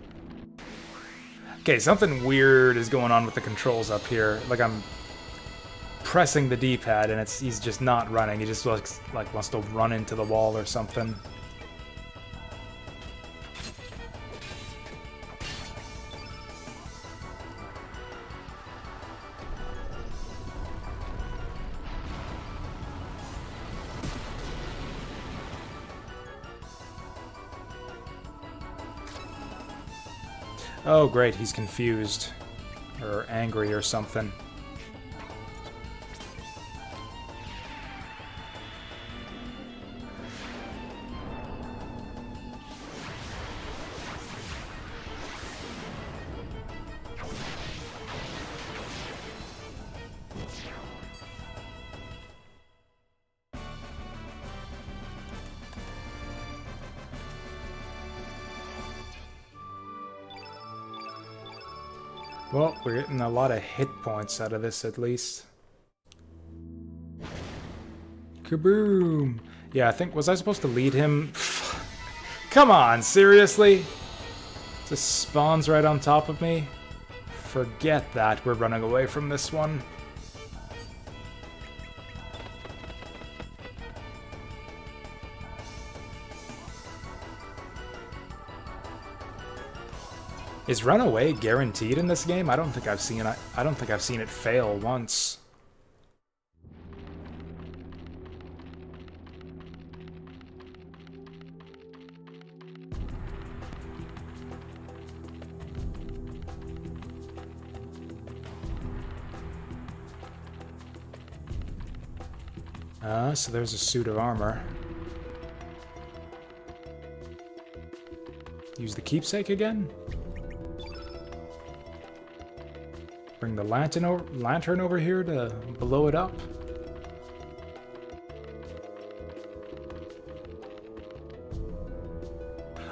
Okay, something weird is going on with the controls up here. Like I'm pressing the D-pad and he's just not running. He just looks like wants to run into the wall or something. Oh great, he's confused. Or angry or something. Well, we're getting a lot of hit points out of this, at least. Kaboom! Yeah, I think... Was I supposed to lead him? Come on, seriously? Just spawns right on top of me? Forget that, we're running away from this one. Is runaway guaranteed in this game? I don't think I've seen it fail once. So there's a suit of armor. Use the keepsake again? Bring the lantern over here to blow it up.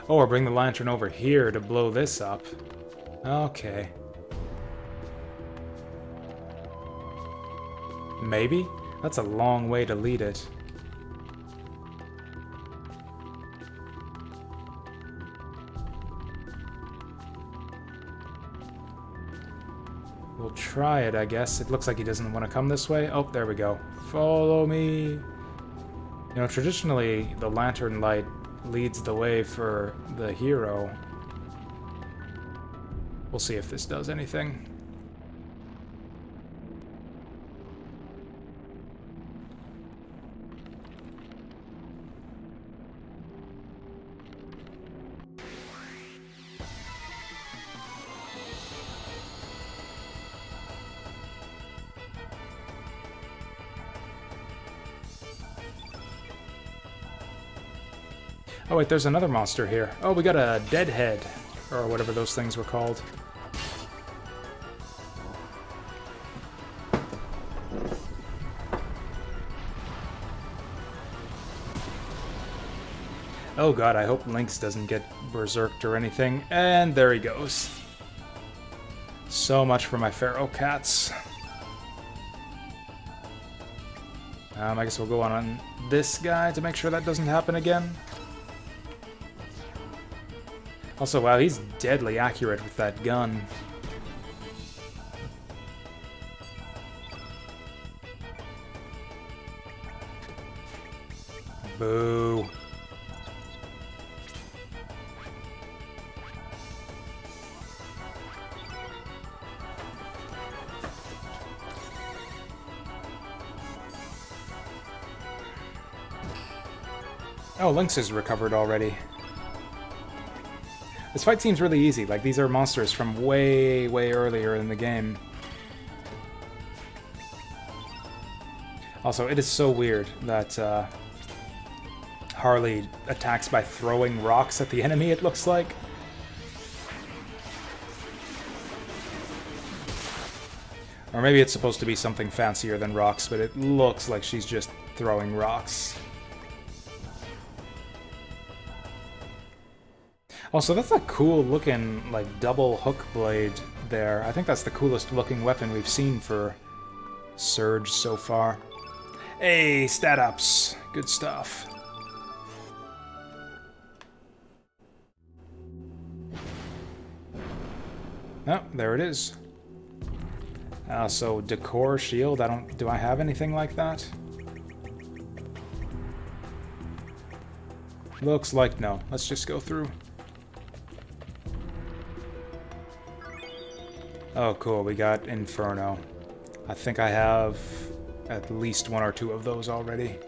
Oh, or bring the lantern over here to blow this up. Okay. Maybe? That's a long way to lead it. We'll try it, I guess. It looks like he doesn't want to come this way. Oh, there we go. Follow me. You know, traditionally, the lantern light leads the way for the hero. We'll see if this does anything. Oh wait, there's another monster here. Oh, we got a deadhead, or whatever those things were called. Oh god, I hope Lynx doesn't get berserked or anything. And there he goes. So much for my feral cats. I guess we'll go on this guy to make sure that doesn't happen again. Also, wow, he's deadly accurate with that gun. Boo. Oh, Lynx is recovered already. This fight seems really easy, like these are monsters from way, way earlier in the game. Also, it is so weird that Harley attacks by throwing rocks at the enemy, it looks like. Or maybe it's supposed to be something fancier than rocks, but it looks like she's just throwing rocks. Also, that's a cool looking, like, double hook blade there. I think that's the coolest looking weapon we've seen for Surge so far. Hey, stat ups. Good stuff. Oh, there it is. So decor shield, do I have anything like that? Looks like no. Let's just go through. Oh, cool. We got Inferno. I think I have at least one or two of those already.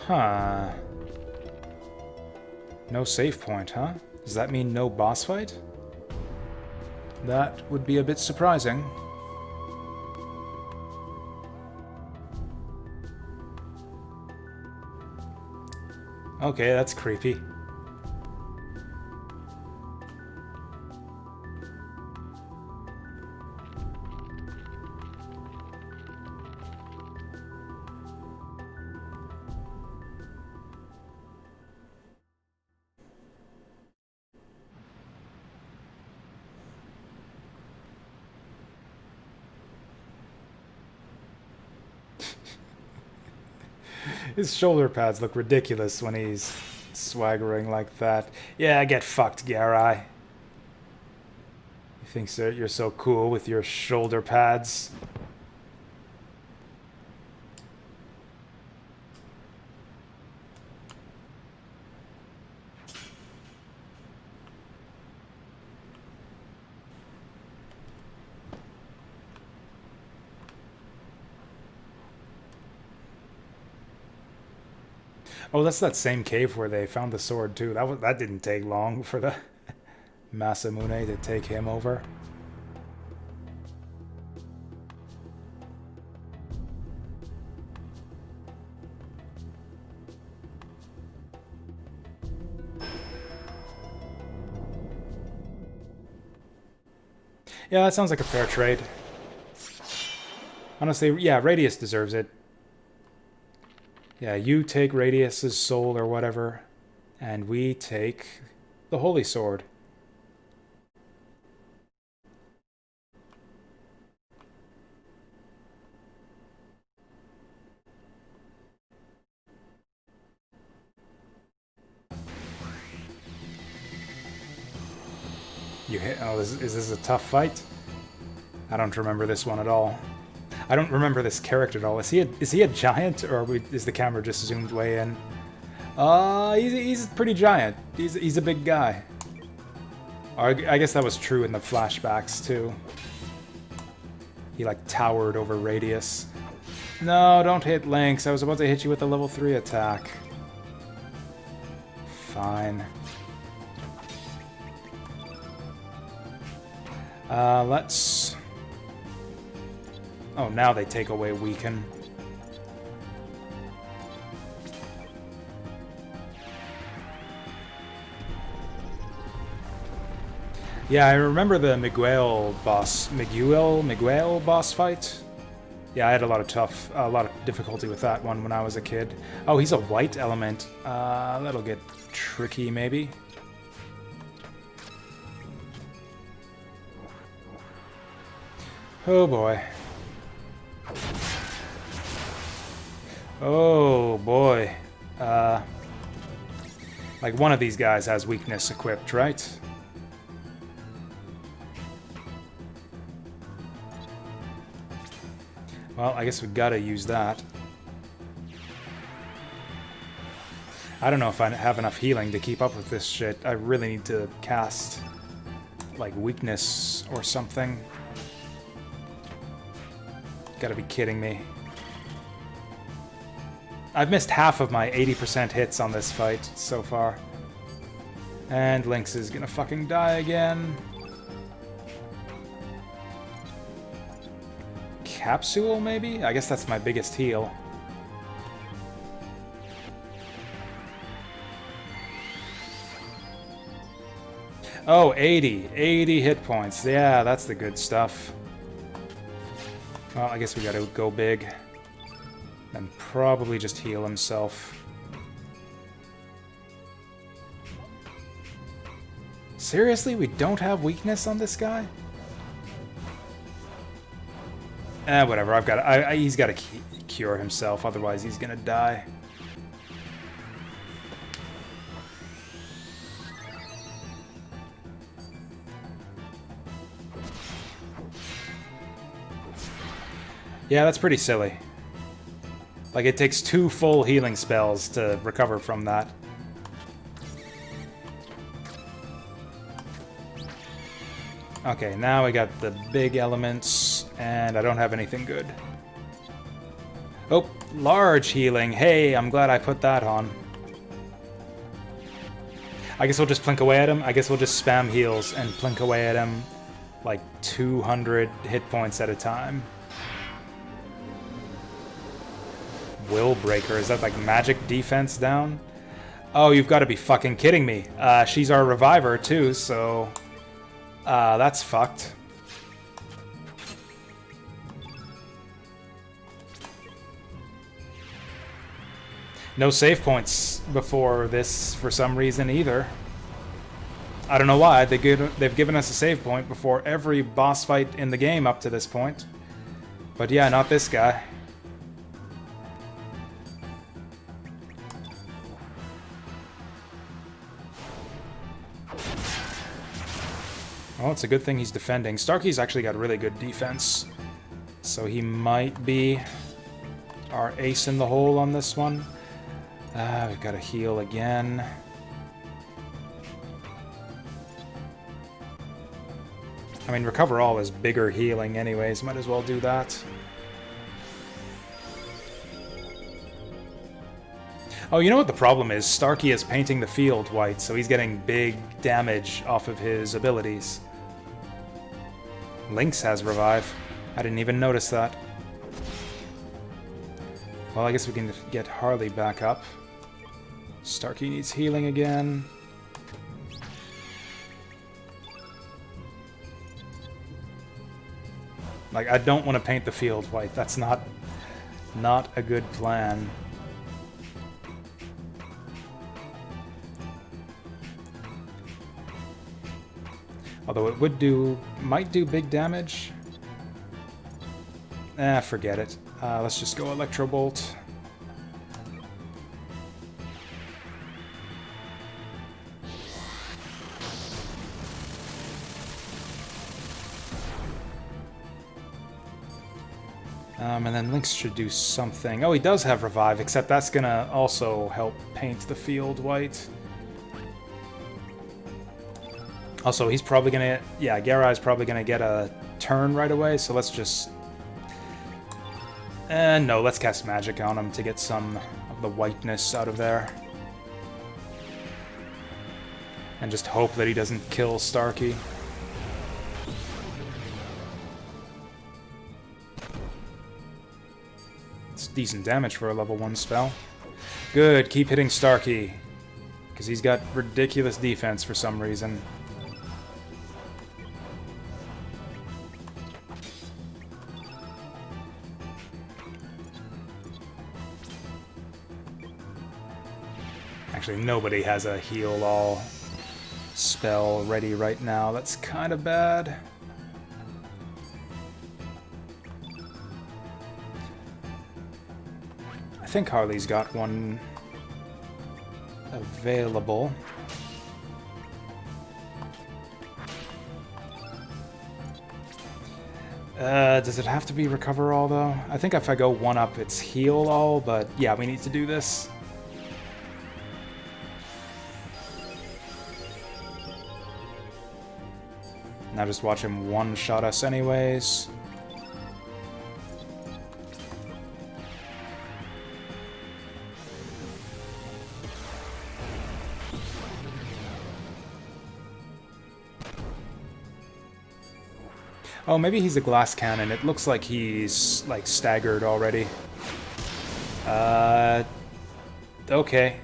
Huh. No save point, huh? Does that mean no boss fight? That would be a bit surprising. Okay, that's creepy. His shoulder pads look ridiculous when he's swaggering like that. Yeah, get fucked, Garai. You think so, you're so cool with your shoulder pads? Oh, that's that same cave where they found the sword too. That didn't take long for the Masamune to take him over. Yeah, that sounds like a fair trade. Honestly, yeah, Radius deserves it. Yeah, you take Radius's soul or whatever, and we take the Holy Sword. You hit. Oh, is this a tough fight? I don't remember this one at all. I don't remember this character at all. Is he a giant, or is the camera just zoomed way in? He's pretty giant. He's a big guy. I guess that was true in the flashbacks too. He like towered over Radius. No, don't hit Lynx. I was about to hit you with a level 3 attack. Fine. Let's... Oh, now they take away Weaken. Yeah, I remember the Miguel boss fight. Yeah, I had a lot of difficulty with that one when I was a kid. Oh, he's a white element. That'll get tricky, maybe. Oh boy. Oh boy. Like one of these guys has weakness equipped, right? Well, I guess we gotta use that. I don't know if I have enough healing to keep up with this shit. I really need to cast, like, weakness or something. Gotta be kidding me. I've missed half of my 80% hits on this fight so far. And Lynx is gonna fucking die again. Capsule, maybe? I guess that's my biggest heal. Oh, 80. 80 hit points. Yeah, that's the good stuff. Well, I guess we gotta go big. And probably just heal himself. Seriously? We don't have weakness on this guy? Whatever. He's gotta cure himself, otherwise he's gonna die. Yeah, that's pretty silly. Like, it takes 2 full healing spells to recover from that. Okay, now we got the big elements, and I don't have anything good. Oh, large healing. Hey, I'm glad I put that on. I guess we'll just plink away at him. I guess we'll just spam heals and plink away at him like 200 hit points at a time. Will Breaker, is that like magic defense down? Oh, you've got to be fucking kidding me. She's our reviver too, so that's fucked. No save points before this for some reason either. I don't know why. They've given us a save point before every boss fight in the game up to this point. But yeah, not this guy. Well, it's a good thing he's defending. Starkey's actually got really good defense. So he might be our ace in the hole on this one. We've got to heal again. I mean, Recover All is bigger healing anyways. Might as well do that. Oh, you know what the problem is? Starkey is painting the field white, so he's getting big damage off of his abilities. Lynx has Revive. I didn't even notice that. Well, I guess we can get Harley back up. Starkey needs healing again. Like, I don't want to paint the field white. That's not a good plan. Although it might do big damage. Forget it. Let's just go Electro Bolt. And then Lynx should do something. Oh, he does have Revive, except that's gonna also help paint the field white. Also, he's probably gonna... Yeah, Garai's probably gonna get a turn right away, so let's just... no, let's cast Magic on him to get some of the whiteness out of there. And just hope that he doesn't kill Starkey. It's decent damage for a level 1 spell. Good, keep hitting Starkey. Because he's got ridiculous defense for some reason. Actually, nobody has a heal all spell ready right now. That's kind of bad. I think Harley's got one available. Does it have to be Recover All, though? I think if I go 1-up, it's Heal All, but yeah, we need to do this. Now just watch him one-shot us anyways. Oh, maybe he's a glass cannon. It looks like he's, like, staggered already. Okay.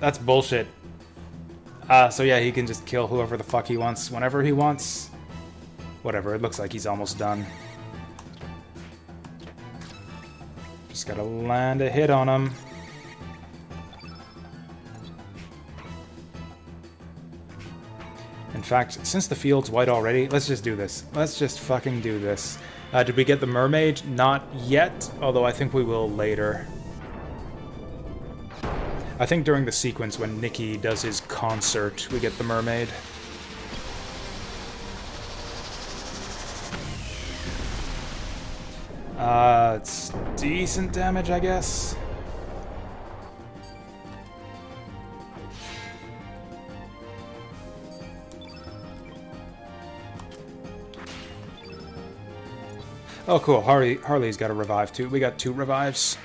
That's bullshit. So yeah, he can just kill whoever the fuck he wants, whenever he wants. Whatever, it looks like he's almost done. Just gotta land a hit on him. In fact, since the field's white already, let's just do this. Let's just fucking do this. Did we get the mermaid? Not yet, although I think we will later. I think during the sequence when Nikki does his concert, we get the mermaid. It's decent damage, I guess. Oh, cool. Harley's got a revive, too. We got 2 revives.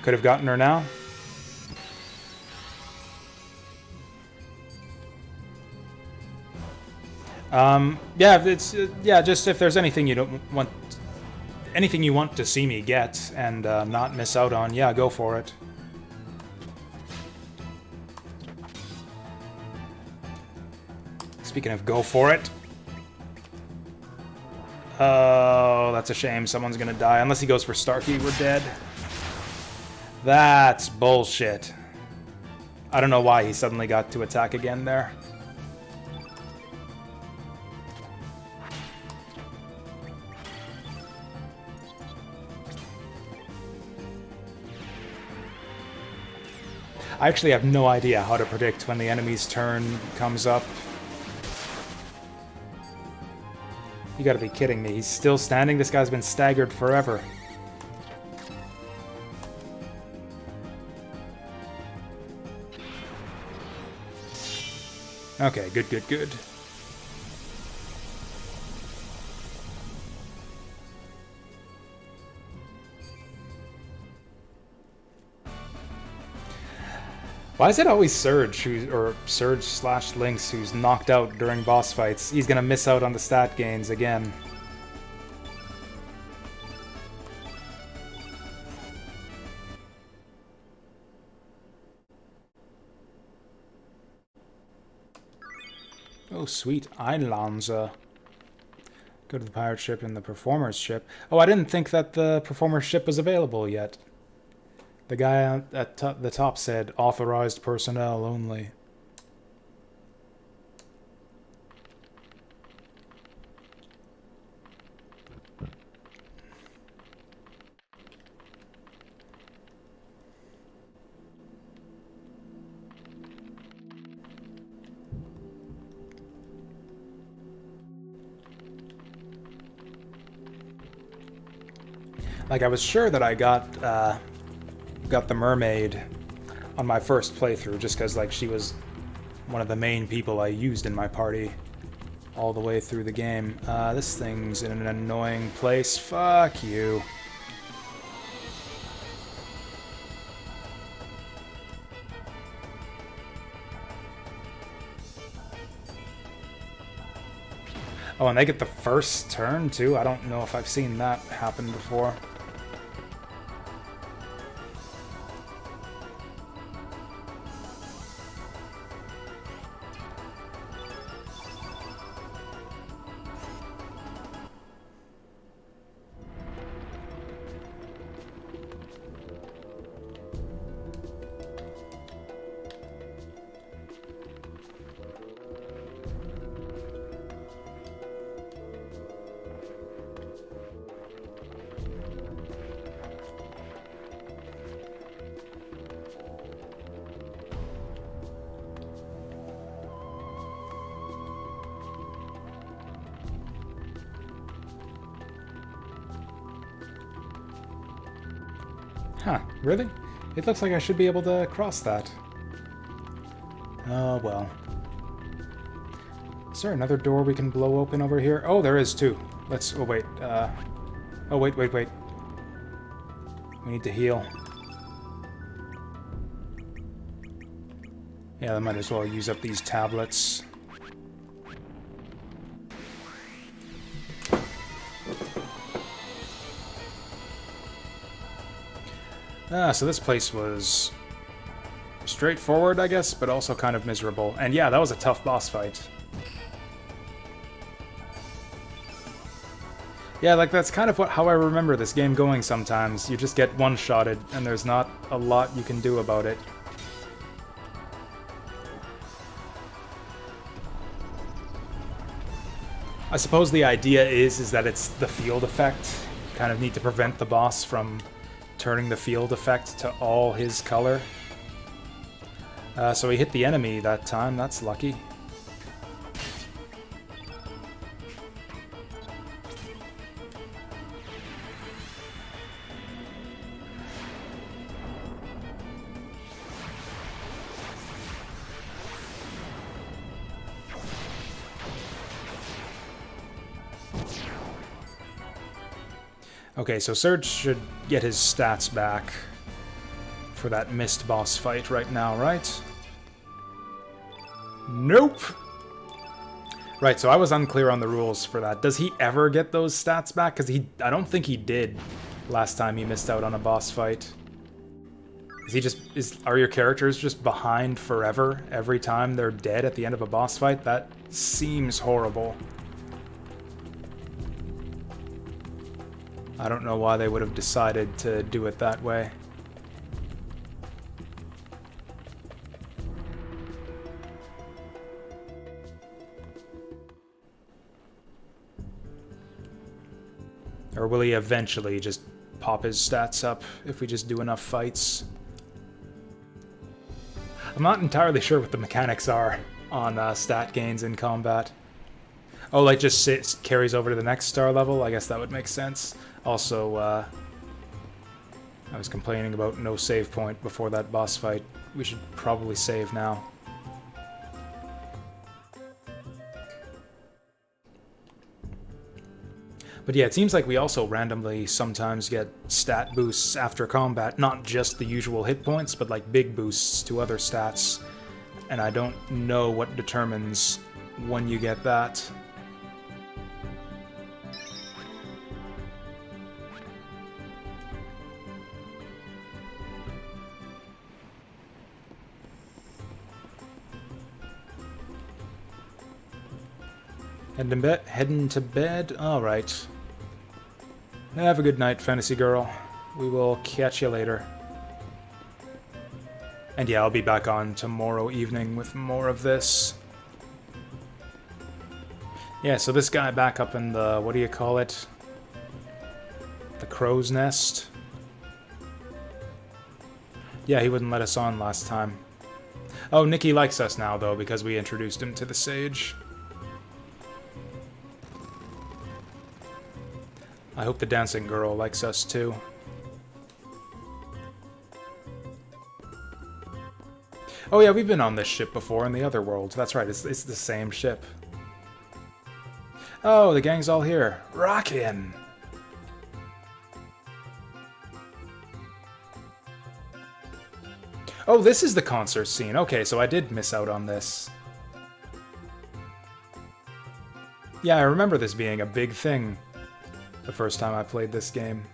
Could have gotten her now. Yeah, it's yeah. Just if there's anything you don't want, anything you want to see me get and not miss out on, yeah, go for it. Speaking of go for it. Oh, that's a shame. Someone's gonna die. Unless he goes for Starkey, we're dead. That's bullshit. I don't know why he suddenly got to attack again there. I actually have no idea how to predict when the enemy's turn comes up. You gotta be kidding me. He's still standing? This guy's been staggered forever. Okay, good, good, good. Why is it always Surge, or Surge/Lynx, who's knocked out during boss fights? He's gonna miss out on the stat gains again. Oh, sweet. Einlanzer. Go to the pirate ship and the performer's ship. Oh, I didn't think that the performer's ship was available yet. The guy at the top said, authorized personnel only. Like, I was sure that I got the mermaid on my first playthrough, just because, like, she was one of the main people I used in my party all the way through the game. This thing's in an annoying place. Fuck you. Oh, and they get the first turn, too? I don't know if I've seen that happen before. Huh, really? It looks like I should be able to cross that. Oh, well. Is there another door we can blow open over here? Oh, there is too. Let's... Oh, wait. Oh, wait. We need to heal. Yeah, I might as well use up these tablets. So this place was straightforward, I guess, but also kind of miserable. And yeah, that was a tough boss fight. Yeah, like, that's kind of how I remember this game going sometimes. You just get one-shotted, and there's not a lot you can do about it. I suppose the idea is that it's the field effect. You kind of need to prevent the boss from turning the field effect to all his color. So he hit the enemy that time. That's lucky. Okay, so Surge should get his stats back for that missed boss fight right now, right? Nope! Right, so I was unclear on the rules for that. Does he ever get those stats back? Because I don't think he did last time he missed out on a boss fight. Are your characters just behind forever every time they're dead at the end of a boss fight? That seems horrible. I don't know why they would have decided to do it that way. Or will he eventually just pop his stats up if we just do enough fights? I'm not entirely sure what the mechanics are on stat gains in combat. Oh, like just carries over to the next star level? I guess that would make sense. Also, I was complaining about no save point before that boss fight. We should probably save now. But yeah, it seems like we also randomly sometimes get stat boosts after combat, not just the usual hit points, but like big boosts to other stats. And I don't know what determines when you get that. Heading to bed? Alright. Have a good night, fantasy girl. We will catch you later. And yeah, I'll be back on tomorrow evening with more of this. Yeah, so this guy back up in the, what do you call it? The crow's nest? Yeah, he wouldn't let us on last time. Oh, Nikki likes us now, though, because we introduced him to the sage. I hope the dancing girl likes us too. Oh yeah, we've been on this ship before in the other world. That's right, it's the same ship. Oh, the gang's all here. Rockin'! Oh, this is the concert scene. Okay, so I did miss out on this. Yeah, I remember this being a big thing the first time I played this game.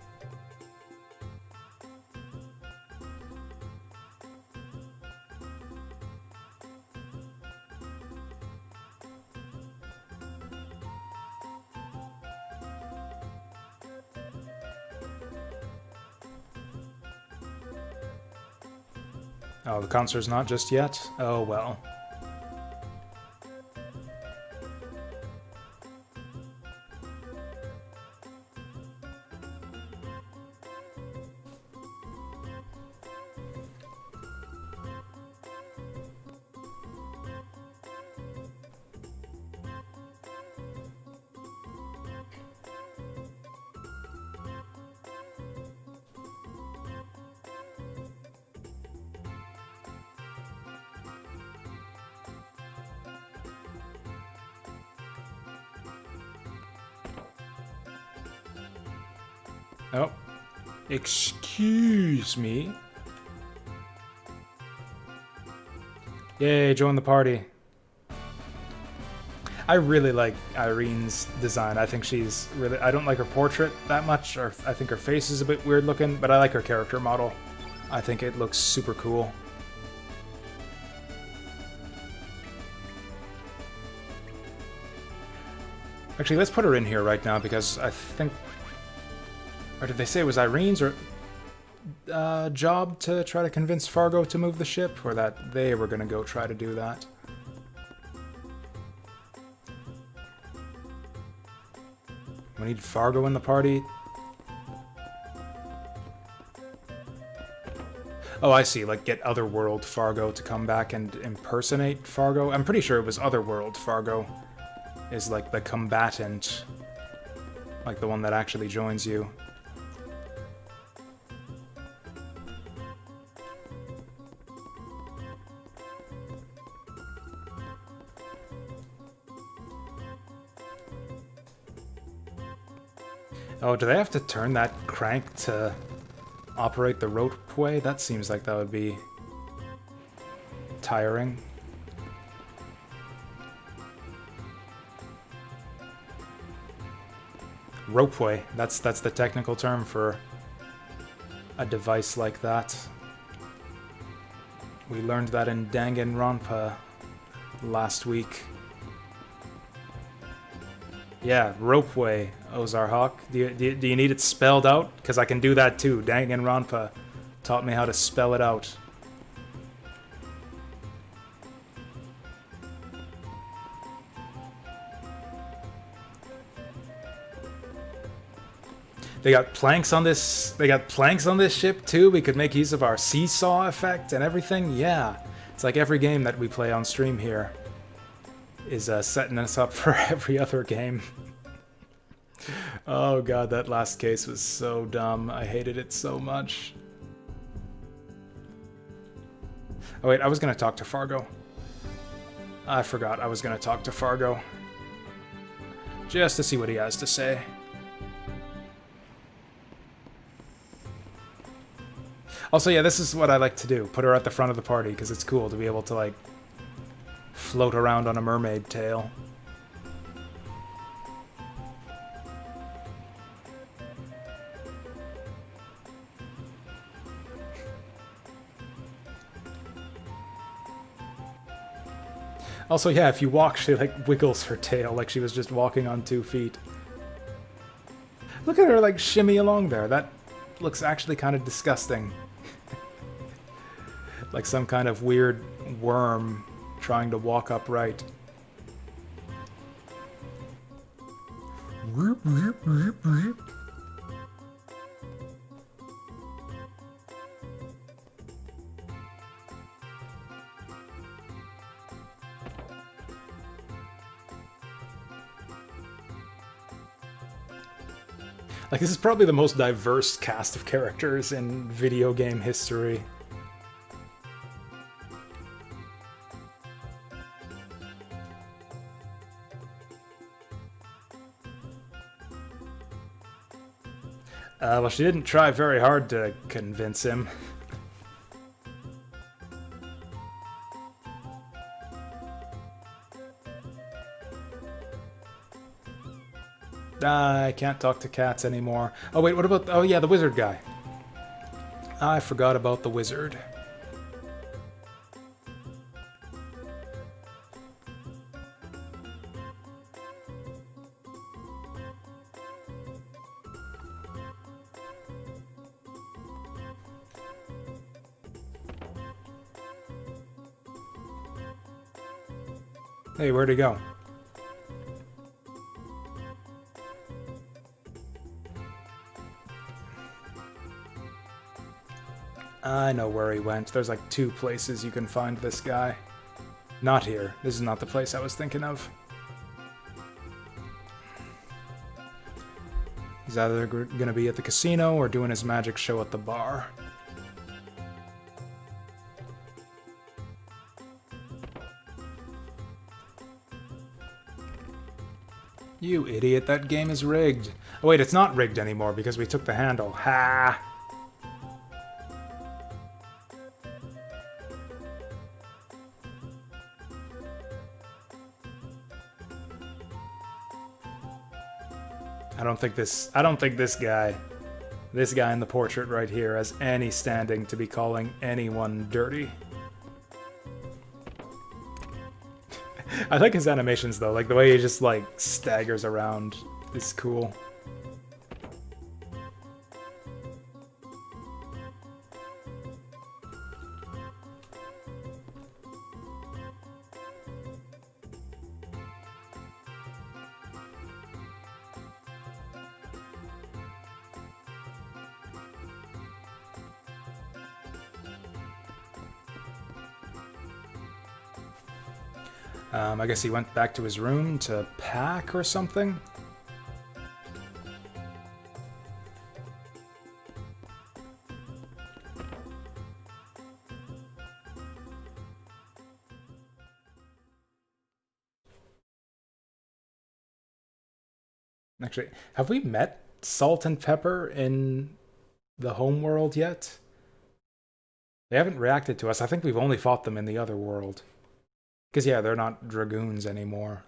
Oh, the concert's not just yet? Oh well. Oh, excuse me. Yay, join the party. I really like Irene's design. I think she's really... I don't like her portrait that much, or I think her face is a bit weird looking, but I like her character model. I think it looks super cool. Actually, let's put her in here right now, because I think... Or did they say it was Irene's job to try to convince Fargo to move the ship? Or that they were going to go try to do that? We need Fargo in the party. Oh, I see. Like, get Otherworld Fargo to come back and impersonate Fargo? I'm pretty sure it was Otherworld Fargo is, like, the combatant. Like, the one that actually joins you. Oh, do they have to turn that crank to operate the ropeway? That seems like that would be tiring. Ropeway, that's the technical term for a device like that. We learned that in Danganronpa last week. Yeah, ropeway, Ozarhawk. Do you need it spelled out? Because I can do that too. Danganronpa taught me how to spell it out. They got planks on this. They got planks on this ship too. We could make use of our seesaw effect and everything. Yeah, it's like every game that we play on stream here is setting us up for every other game. Oh god, that last case was so dumb. I hated it so much. Oh wait, I was gonna talk to Fargo. I forgot I was gonna talk to Fargo. Just to see what he has to say. Also, yeah, this is what I like to do. Put her at the front of the party, because it's cool to be able to, like, float around on a mermaid tail. Also, yeah, if you walk, she, like, wiggles her tail like she was just walking on 2 feet. Look at her, like, shimmy along there. That looks actually kind of disgusting. Like some kind of weird worm trying to walk upright. Like, this is probably the most diverse cast of characters in video game history. Well, she didn't try very hard to convince him. I can't talk to cats anymore. Oh wait, what about... Oh yeah, the wizard guy. I forgot about the wizard. Hey, where'd he go? I know where he went. There's like 2 places you can find this guy. Not here. This is not the place I was thinking of. He's either gonna be at the casino or doing his magic show at the bar. You idiot, that game is rigged. Oh wait, it's not rigged anymore because we took the handle. Ha! I don't think this guy in the portrait right here has any standing to be calling anyone dirty. I like his animations though, like the way he just like staggers around is cool. I guess he went back to his room to pack or something? Actually, have we met salt and pepper in the home world yet. They haven't reacted to us. I think we've only fought them in the other world. Because, yeah, they're not dragoons anymore.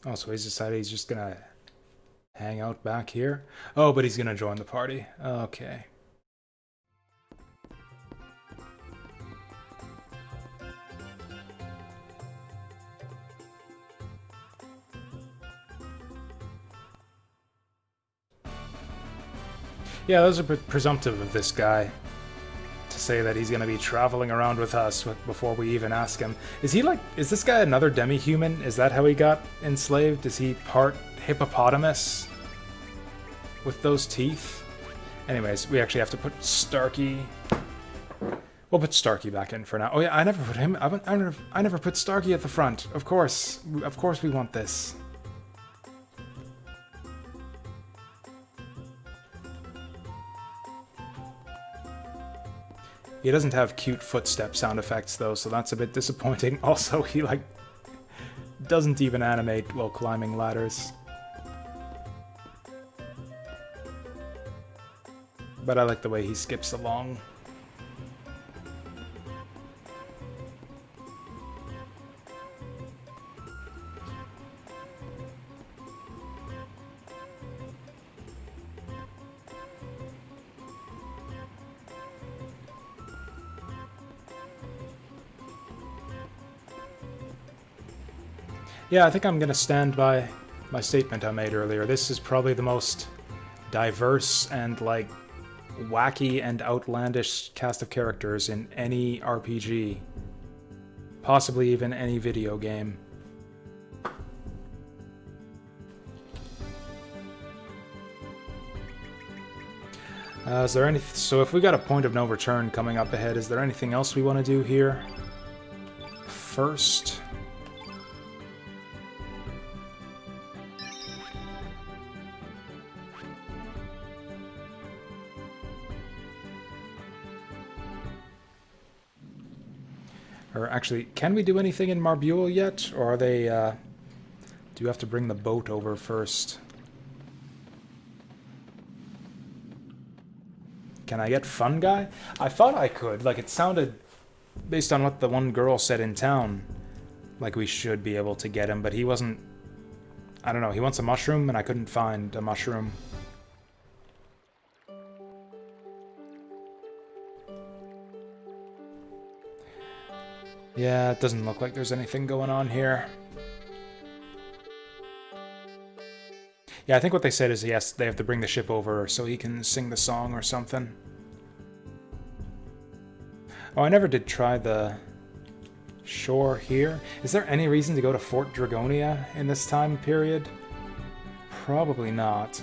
Oh, so he's decided he's just gonna hang out back here? Oh, but he's gonna join the party. Okay. Yeah, those are presumptive of this guy. To say that he's gonna be traveling around with us before we even ask him. Is he like, is this guy another demi-human? Is that how he got enslaved? Is he part hippopotamus? With those teeth? Anyways, we actually have to put Starkey... We'll put Starkey back in for now. Oh yeah, I never put him... I never put Starkey at the front. Of course we want this. He doesn't have cute footstep sound effects though, so that's a bit disappointing. Also, he like doesn't even animate while climbing ladders. But I like the way he skips along. Yeah, I think I'm gonna stand by my statement I made earlier. This is probably the most diverse and, like, wacky and outlandish cast of characters in any RPG. Possibly even any video game. Is there any... So if we got a point of no return coming up ahead, is there anything else we want to do here? First... Or actually, can we do anything in Marbule yet? Or are they, do you have to bring the boat over first? Can I get Fun Guy? I thought I could. Like, it sounded, based on what the one girl said in town, like we should be able to get him, but he wasn't... I don't know, he wants a mushroom, and I couldn't find a mushroom. Yeah, it doesn't look like there's anything going on here. Yeah, I think what they said is, yes, they have to bring the ship over so he can sing the song or something. Oh, I never did try the shore here. Is there any reason to go to Fort Dragonia in this time period? Probably not.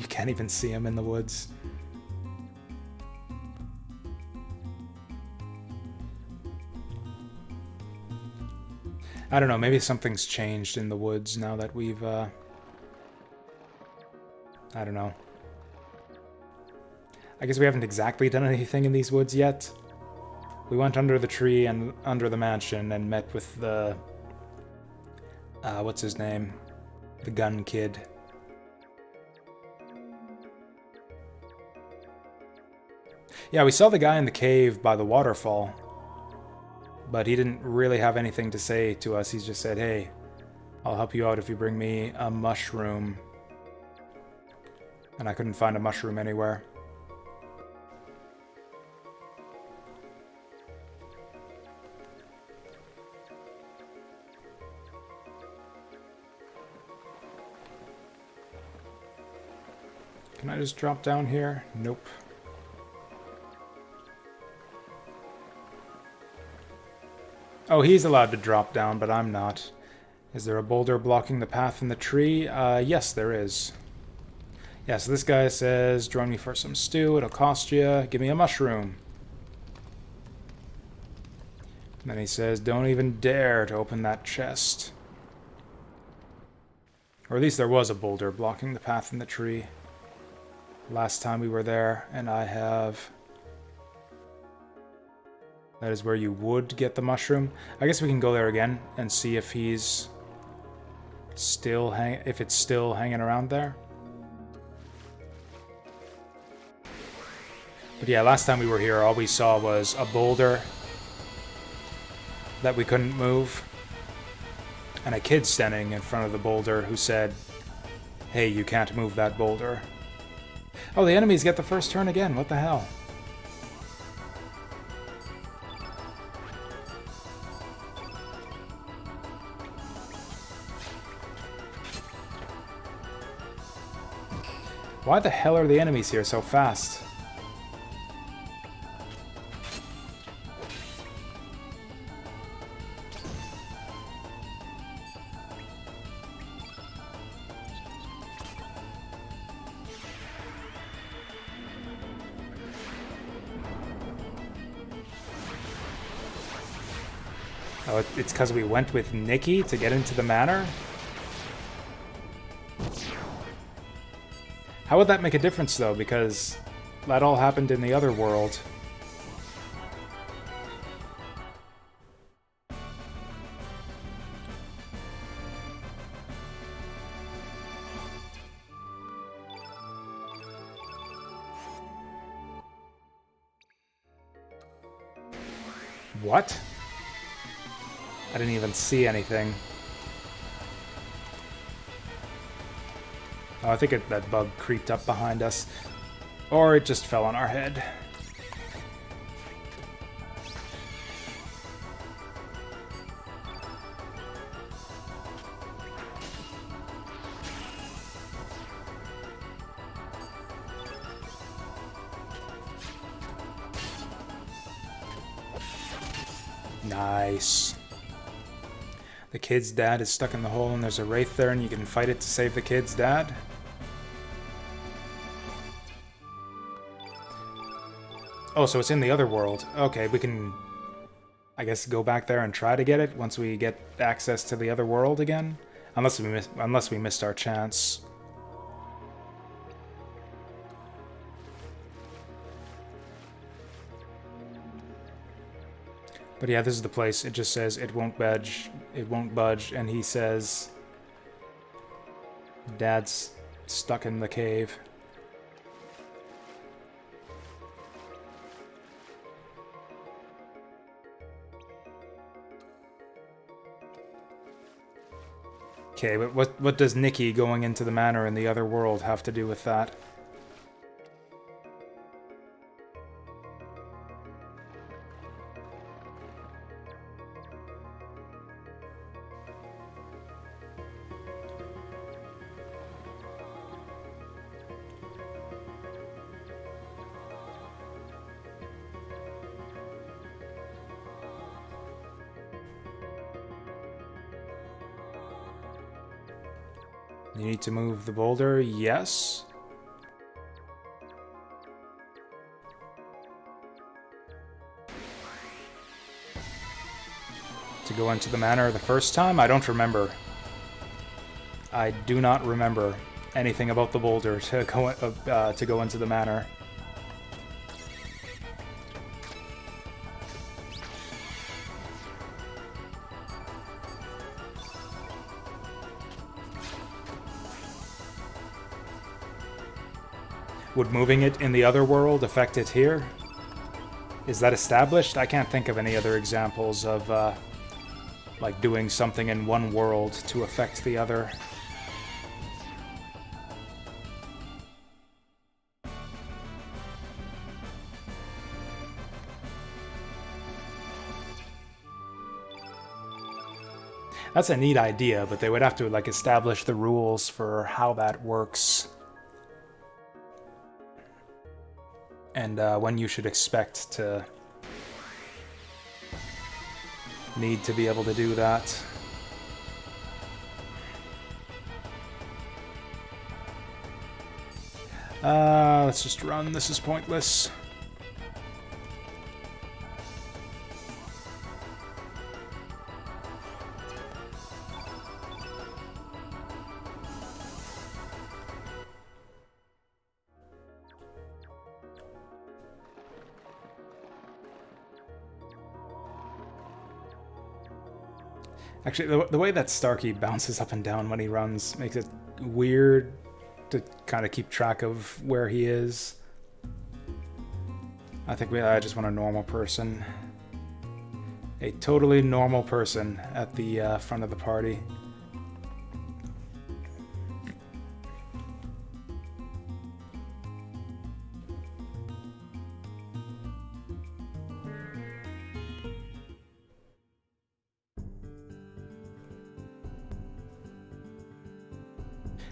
Can't even see him in the woods. I don't know, maybe something's changed in the woods now that we've, I don't know. I guess we haven't exactly done anything in these woods yet. We went under the tree and under the mansion and met with the... what's his name? The gun kid. Yeah, we saw the guy in the cave by the waterfall, but he didn't really have anything to say to us. He just said, hey, I'll help you out if you bring me a mushroom. And I couldn't find a mushroom anywhere. Can I just drop down here? Nope. Oh, he's allowed to drop down, but I'm not. Is there a boulder blocking the path in the tree? Yes, there is. Yeah, so this guy says, join me for some stew, it'll cost you, give me a mushroom. And then he says, don't even dare to open that chest. Or at least there was a boulder blocking the path in the tree last time we were there, and I have... That is where you would get the mushroom. I guess we can go there again and see if he's still if it's still hanging around there. But yeah, last time we were here, all we saw was a boulder that we couldn't move, and a kid standing in front of the boulder who said, hey, you can't move that boulder. Oh, the enemies get the first turn again. What the hell? Why the hell are the enemies here so fast? Oh, it's because we went with Nikki to get into the manor? How would that make a difference, though? Because that all happened in the other world. What? I didn't even see anything. Oh, I think that bug creeped up behind us. Or it just fell on our head. Nice. The kid's dad is stuck in the hole and there's a wraith there and you can fight it to save the kid's dad. Oh, so it's in the other world. Okay, we can, I guess, go back there and try to get it once we get access to the other world again? Unless we missed our chance. But yeah, this is the place. It just says it won't budge, and he says Dad's stuck in the cave. Okay, but what does Nikki going into the manor in the other world have to do with that? You need to move the boulder, yes. To go into the manor the first time? I don't remember. I do not remember anything about the boulder to go into the manor. Would moving it in the other world affect it here? Is that established? I can't think of any other examples of, like, doing something in one world to affect the other. That's a neat idea, but they would have to, like, establish the rules for how that works. and when you should expect to need to be able to do that. Let's just run. This is pointless. Actually, the way that Starkey bounces up and down when he runs makes it weird to kind of keep track of where he is. I think I just want a normal person. A totally normal person at the front of the party.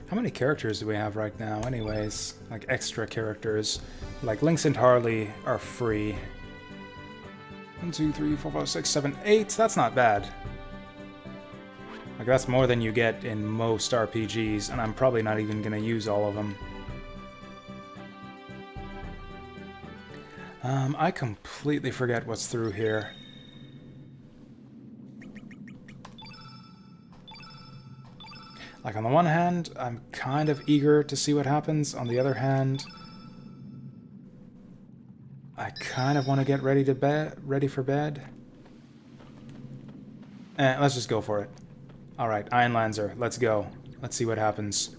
How many characters do we have right now anyways? Like extra characters. Like Lynx and Harley are free. 1, 2, 3, 4, 5, 6, 7, 8. That's not bad. Like that's more than you get in most RPGs, and I'm probably not even gonna use all of them. I completely forget what's through here. Like, on the one hand, I'm kind of eager to see what happens. On the other hand, I kind of want to get ready for bed. Let's just go for it. Alright, Ironlancer, let's go. Let's see what happens.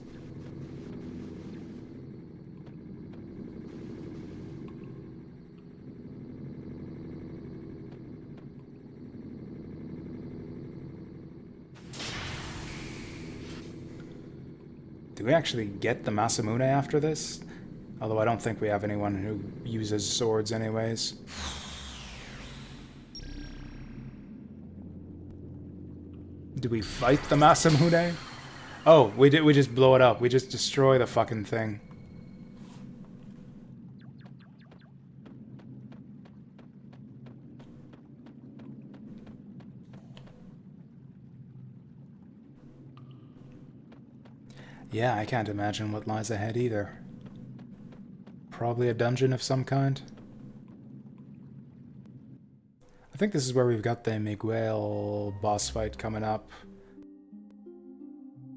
Do we actually get the Masamune after this? Although I don't think we have anyone who uses swords anyways. Do we fight the Masamune? Oh, we just blow it up. We just destroy the fucking thing. Yeah, I can't imagine what lies ahead either. Probably a dungeon of some kind. I think this is where we've got the Miguel boss fight coming up.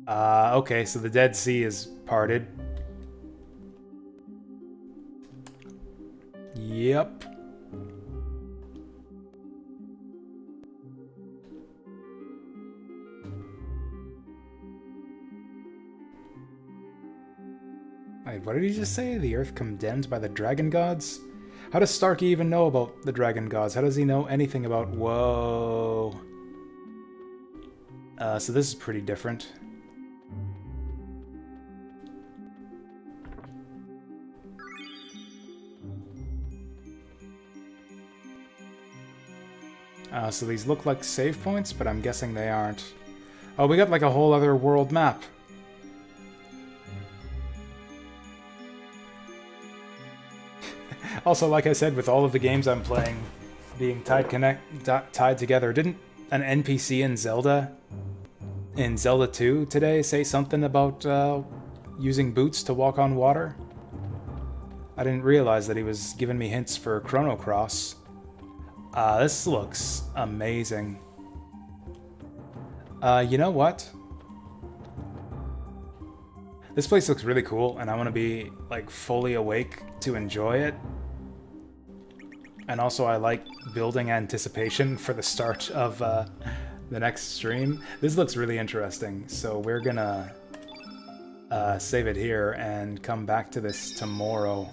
Okay, so the Dead Sea is parted. Yep. Wait, what did he just say? The earth condemned by the dragon gods? How does Starkey even know about the dragon gods? How does he know anything about... Whoa. So this is pretty different. So these look like save points, but I'm guessing they aren't. Oh, we got like a whole other world map. Also, like I said, with all of the games I'm playing being tied together, didn't an NPC in Zelda 2 today say something about using boots to walk on water? I didn't realize that he was giving me hints for Chrono Cross. This looks amazing. You know what? This place looks really cool, and I want to be, like, fully awake to enjoy it. And also, I like building anticipation for the start of the next stream. This looks really interesting, so we're gonna save it here and come back to this tomorrow.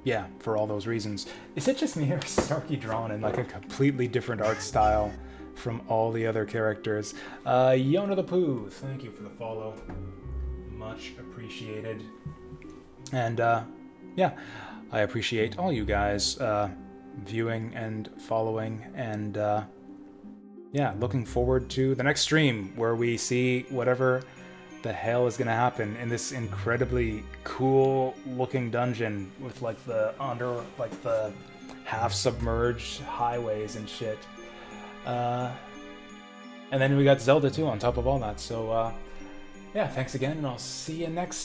Yeah, for all those reasons. Is it just me or is Starkey drawn in like a completely different art style from all the other characters? Yona the Pooh, thank you for the follow. Much appreciated. And yeah, I appreciate all you guys viewing and following, and yeah, looking forward to the next stream where we see whatever the hell is gonna happen in this incredibly cool looking dungeon with like the half submerged highways and shit. And then we got Zelda too on top of all that. So yeah, thanks again, and I'll see you next